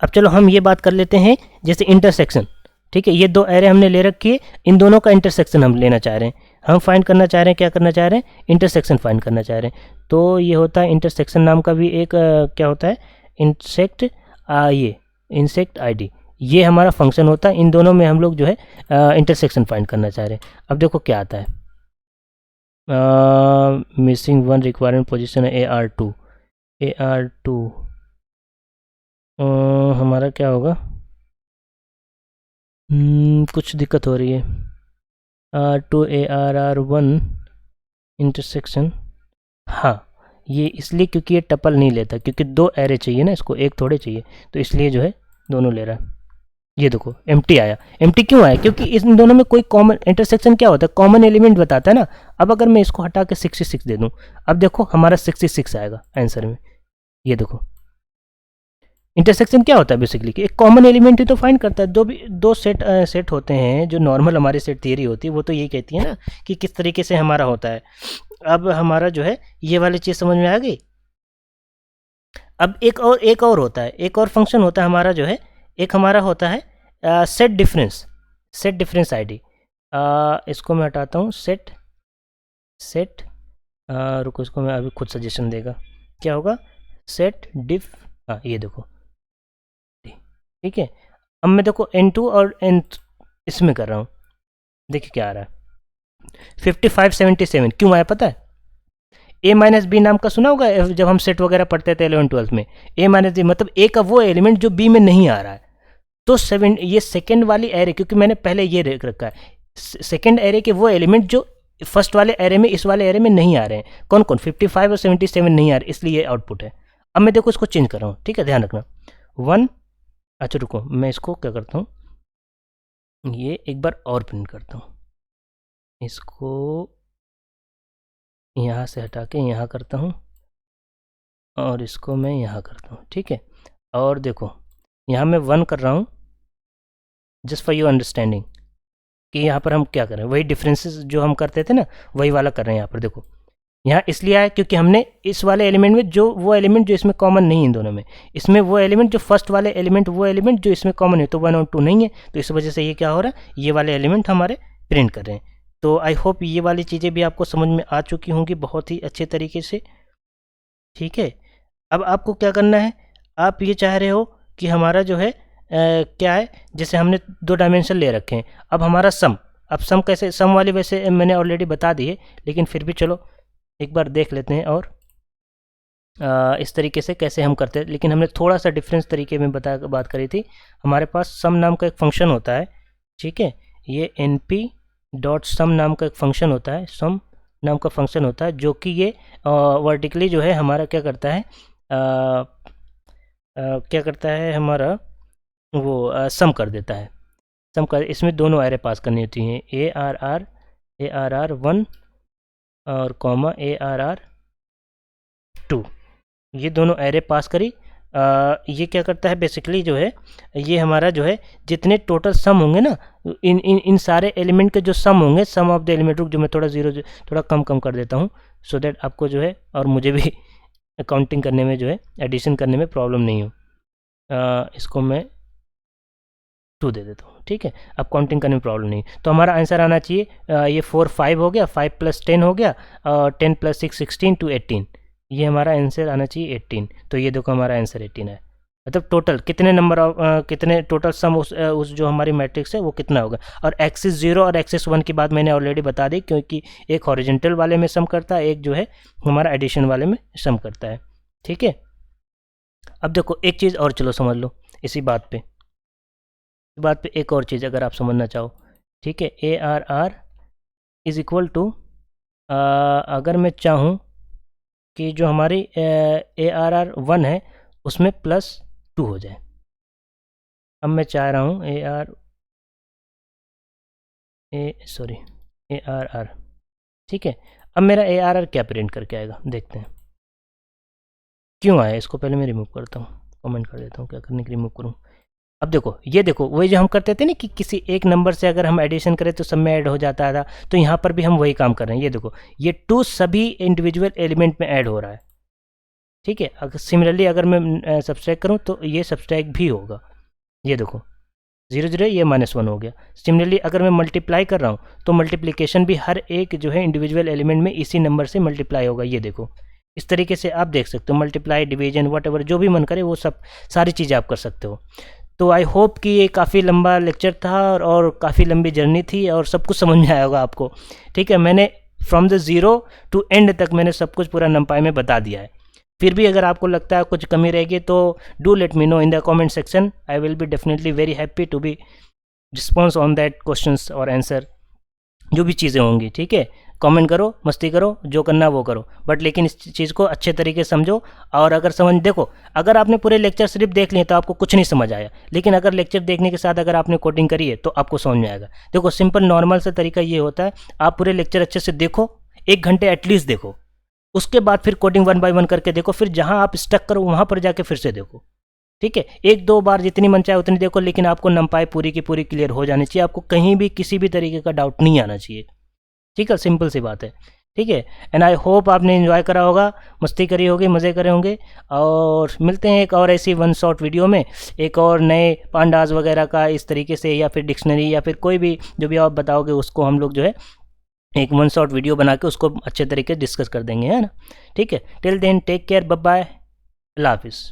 अब चलो हम ये बात कर लेते हैं जैसे इंटरसेक्शन, ठीक है। ये 2 एरे हमने ले रखी है, इन दोनों का इंटरसेक्शन हम लेना चाह रहे हैं, हम फाइंड करना चाह रहे हैं, क्या करना चाह रहे हैं, इंटरसेक्शन फाइंड करना चाह रहे हैं। तो ये होता है इंटरसेक्शन नाम का भी एक क्या होता है, ये इंसेक्ट आईडी, ये हमारा फंक्शन होता है। इन दोनों में हम लोग जो है इंटरसेक्शन फाइंड करना चाह रहे हैं। अब देखो क्या आता है, मिसिंग 1 रिक्वायरमेंट पोजीशन है AR2 हमारा क्या होगा, कुछ दिक्कत हो रही है। R2 ARR1 इंटरसेक्शन, हाँ ये इसलिए क्योंकि ये टपल नहीं लेता, क्योंकि 2 एरे चाहिए ना इसको, एक थोड़े चाहिए, तो इसलिए जो है दोनों ले रहा है। ये देखो एम्प्टी आया। एम्प्टी क्यों आया? क्योंकि इन दोनों में कोई कॉमन इंटरसेक्शन क्या होता है, कॉमन एलिमेंट बताता है ना। अब अगर मैं इसको हटा के 66 दे दूं, अब देखो हमारा 66 आएगा आंसर में। ये देखो इंटरसेक्शन क्या होता है बेसिकली कि एक कॉमन एलिमेंट ही तो फाइंड करता है। दो सेट होते हैं जो नॉर्मल हमारी सेट थियरी होती है, वो तो यही कहती है ना कि किस तरीके से हमारा होता है। अब हमारा जो है ये वाली चीज़ समझ में आ गई। अब एक और होता है, एक और फंक्शन होता है हमारा जो है, एक हमारा होता है सेट डिफरेंस आईडी। इसको मैं हटाता हूँ, सेट रुको, इसको मैं अभी खुद सजेशन देगा क्या होगा, सेट डिफ, हाँ ये देखो, ठीक है। अब मैं देखो n2 और n इसमें कर रहा हूँ, देखिए क्या आ रहा है 5577। क्यों आया पता है? a माइनस बी नाम का सुना होगा जब हम सेट वगैरह पढ़ते थे 11-12 में। a माइनस बी मतलब a का वो एलिमेंट जो b में नहीं आ रहा है। तो 7 ये सेकेंड वाली एरे, क्योंकि मैंने पहले ये रखा है सेकेंड एरे के वो एलिमेंट जो फर्स्ट वाले एरे में, इस वाले एरे में नहीं आ रहे हैं। कौन कौन? 55 और 77 नहीं आ रहे, इसलिए ये आउटपुट है। अब मैं देखो इसको चेंज कर रहा हूँ, ठीक है, ध्यान रखना 1। अच्छा रुको, मैं इसको क्या करता हूँ, ये एक बार और प्रिंट करता हूँ, इसको यहाँ से हटा के यहाँ करता हूँ और इसको मैं यहाँ करता हूँ, ठीक है। और देखो यहाँ मैं 1 कर रहा हूँ जस्ट फॉर योर अंडरस्टैंडिंग कि यहाँ पर हम क्या करें, वही डिफरेंसेस जो हम करते थे ना वही वाला कर रहे हैं यहाँ पर। देखो यहाँ इसलिए आया क्योंकि हमने इस वाले एलिमेंट में जो वो एलिमेंट जो इसमें कॉमन नहीं है इन दोनों में, इसमें वो एलिमेंट जो फर्स्ट वाले एलिमेंट वो एलिमेंट जो इसमें कॉमन है, तो 1 और 2 नहीं है, तो इस वजह से ये क्या हो रहा है, ये वाले एलिमेंट हमारे प्रिंट कर रहे हैं। तो आई होप ये वाली चीज़ें भी आपको समझ में आ चुकी होंगी बहुत ही अच्छे तरीके से, ठीक है। अब आपको क्या करना है, आप ये चाह रहे हो कि हमारा जो है क्या है, जैसे हमने 2 डायमेंशन ले रखे हैं, अब हमारा सम, अब सम कैसे, सम वाली वैसे मैंने ऑलरेडी बता दी है, लेकिन फिर भी चलो एक बार देख लेते हैं। और इस तरीके से कैसे हम करते हैं, लेकिन हमने थोड़ा सा डिफरेंस तरीके में बात करी थी। हमारे पास सम नाम का एक फंक्शन होता है, ठीक है, ये np डॉट सम नाम का एक फंक्शन होता है, सम नाम का फंक्शन होता है, जो कि ये वर्टिकली जो है हमारा क्या करता है, क्या करता है हमारा वो सम कर देता है, सम कर, इसमें दोनों एरे पास करनी होती हैं, ARR 1 और कॉमा ARR 2, ये दोनों एरे पास करी। ये क्या करता है बेसिकली जो है, ये हमारा जो है जितने टोटल सम होंगे ना, इन सारे एलिमेंट के जो सम होंगे, सम ऑफ द एलिमेंट, रुक जो मैं थोड़ा कम कर देता हूँ सो दैट आपको जो है और मुझे भी काउंटिंग करने में जो है, एडिशन करने में प्रॉब्लम नहीं हो। इसको मैं 2 दे देता हूँ, ठीक है, अब काउंटिंग करने में प्रॉब्लम नहीं। तो हमारा आंसर आना चाहिए, ये 4 5 हो गया, 5 + 10 हो गया, और 10 + 6 16 to 18, ये हमारा आंसर आना चाहिए 18। तो ये देखो हमारा आंसर 18 है, मतलब टोटल कितने नंबर ऑफ कितने टोटल सम उस जो हमारी मैट्रिक्स है वो कितना होगा। और एक्सिस 0 और एक्सिस 1 की बात मैंने ऑलरेडी बता दी, क्योंकि एक हॉरिजेंटल वाले में सम करता है, एक जो है हमारा एडिशन वाले में सम करता है, ठीक है। अब देखो एक चीज़ और चलो समझ लो इसी बात पे, एक और चीज़ अगर आप समझना चाहो, ठीक है, ARR इज इक्वल टू, अगर मैं चाहूँ कि जो हमारी ARR 1 है उसमें +2 हो जाए। अब मैं चाह रहा हूँ ARR, ठीक है। अब मेरा ARR क्या प्रिंट करके आएगा देखते हैं, क्यों आया, इसको पहले मैं रिमूव करता हूँ, कमेंट कर देता हूँ क्या करने के रिमूव करूँ। अब देखो ये देखो वही जो हम करते थे ना कि किसी एक नंबर से अगर हम एडिशन करें तो सब में ऐड हो जाता था, तो यहाँ पर भी हम वही काम कर रहे हैं। ये देखो ये 2 सभी इंडिविजुअल एलिमेंट में ऐड हो रहा है, ठीक है। अगर सिमिलरली अगर मैं सब्सट्रैक्ट करूँ तो ये सब्सट्रैक्ट भी होगा, ये देखो 0 0 ये -1 हो गया। सिमिलरली अगर मैं मल्टीप्लाई कर रहा हूँ तो मल्टीप्लिकेशन भी हर एक जो है इंडिविजुअल एलिमेंट में इसी नंबर से मल्टीप्लाई होगा, ये देखो इस तरीके से आप देख सकते हो, मल्टीप्लाई डिवीजन वट जो भी मन करे वो सब सारी चीज़ें आप कर सकते हो। तो आई होप कि ये काफ़ी लंबा लेक्चर था और काफ़ी लंबी जर्नी थी और सब कुछ समझ में आया होगा आपको, ठीक है। मैंने फ्रॉम द 0 to एंड तक मैंने सब कुछ पूरा NumPy में बता दिया है। फिर भी अगर आपको लगता है कुछ कमी रहेगी तो do let me know in the comment section, I will be definitely very happy to be response on that questions और आंसर जो भी चीज़ें होंगी, ठीक है। कमेंट करो, मस्ती करो, जो करना वो करो, बट लेकिन इस चीज़ को अच्छे तरीके से समझो। और अगर देखो, अगर आपने पूरे लेक्चर सिर्फ देख लिए तो आपको कुछ नहीं समझ आया, लेकिन अगर लेक्चर देखने के साथ अगर आपने कोडिंग करी है तो आपको समझ में आएगा। देखो सिंपल नॉर्मल सा तरीका ये होता है, आप पूरे लेक्चर अच्छे से देखो, 1 घंटे एटलीस्ट देखो, उसके बाद फिर कोडिंग 1 बाय 1 करके देखो, फिर जहाँ आप स्टक करो वहाँ पर जाके फिर से देखो, ठीक है। 1-2 बार जितनी मन चाहे उतनी देखो, लेकिन आपको नंपाई पूरी की पूरी क्लियर हो जानी चाहिए, आपको कहीं भी किसी भी तरीके का डाउट नहीं आना चाहिए, ठीक है। सिंपल सी बात है, ठीक है। एंड आई होप आपने एंजॉय करा होगा, मस्ती करी होगी, मज़े करे होंगे। और मिलते हैं एक और ऐसी वन शॉट वीडियो में, एक और नए पांडास वगैरह का इस तरीके से, या फिर डिक्शनरी, या फिर कोई भी जो भी आप बताओगे उसको हम लोग जो है एक वन शॉट वीडियो बना के उसको अच्छे तरीके से डिस्कस कर देंगे, है ना। ठीक है, till then take care, bye bye, अल्लाह हाफिज़।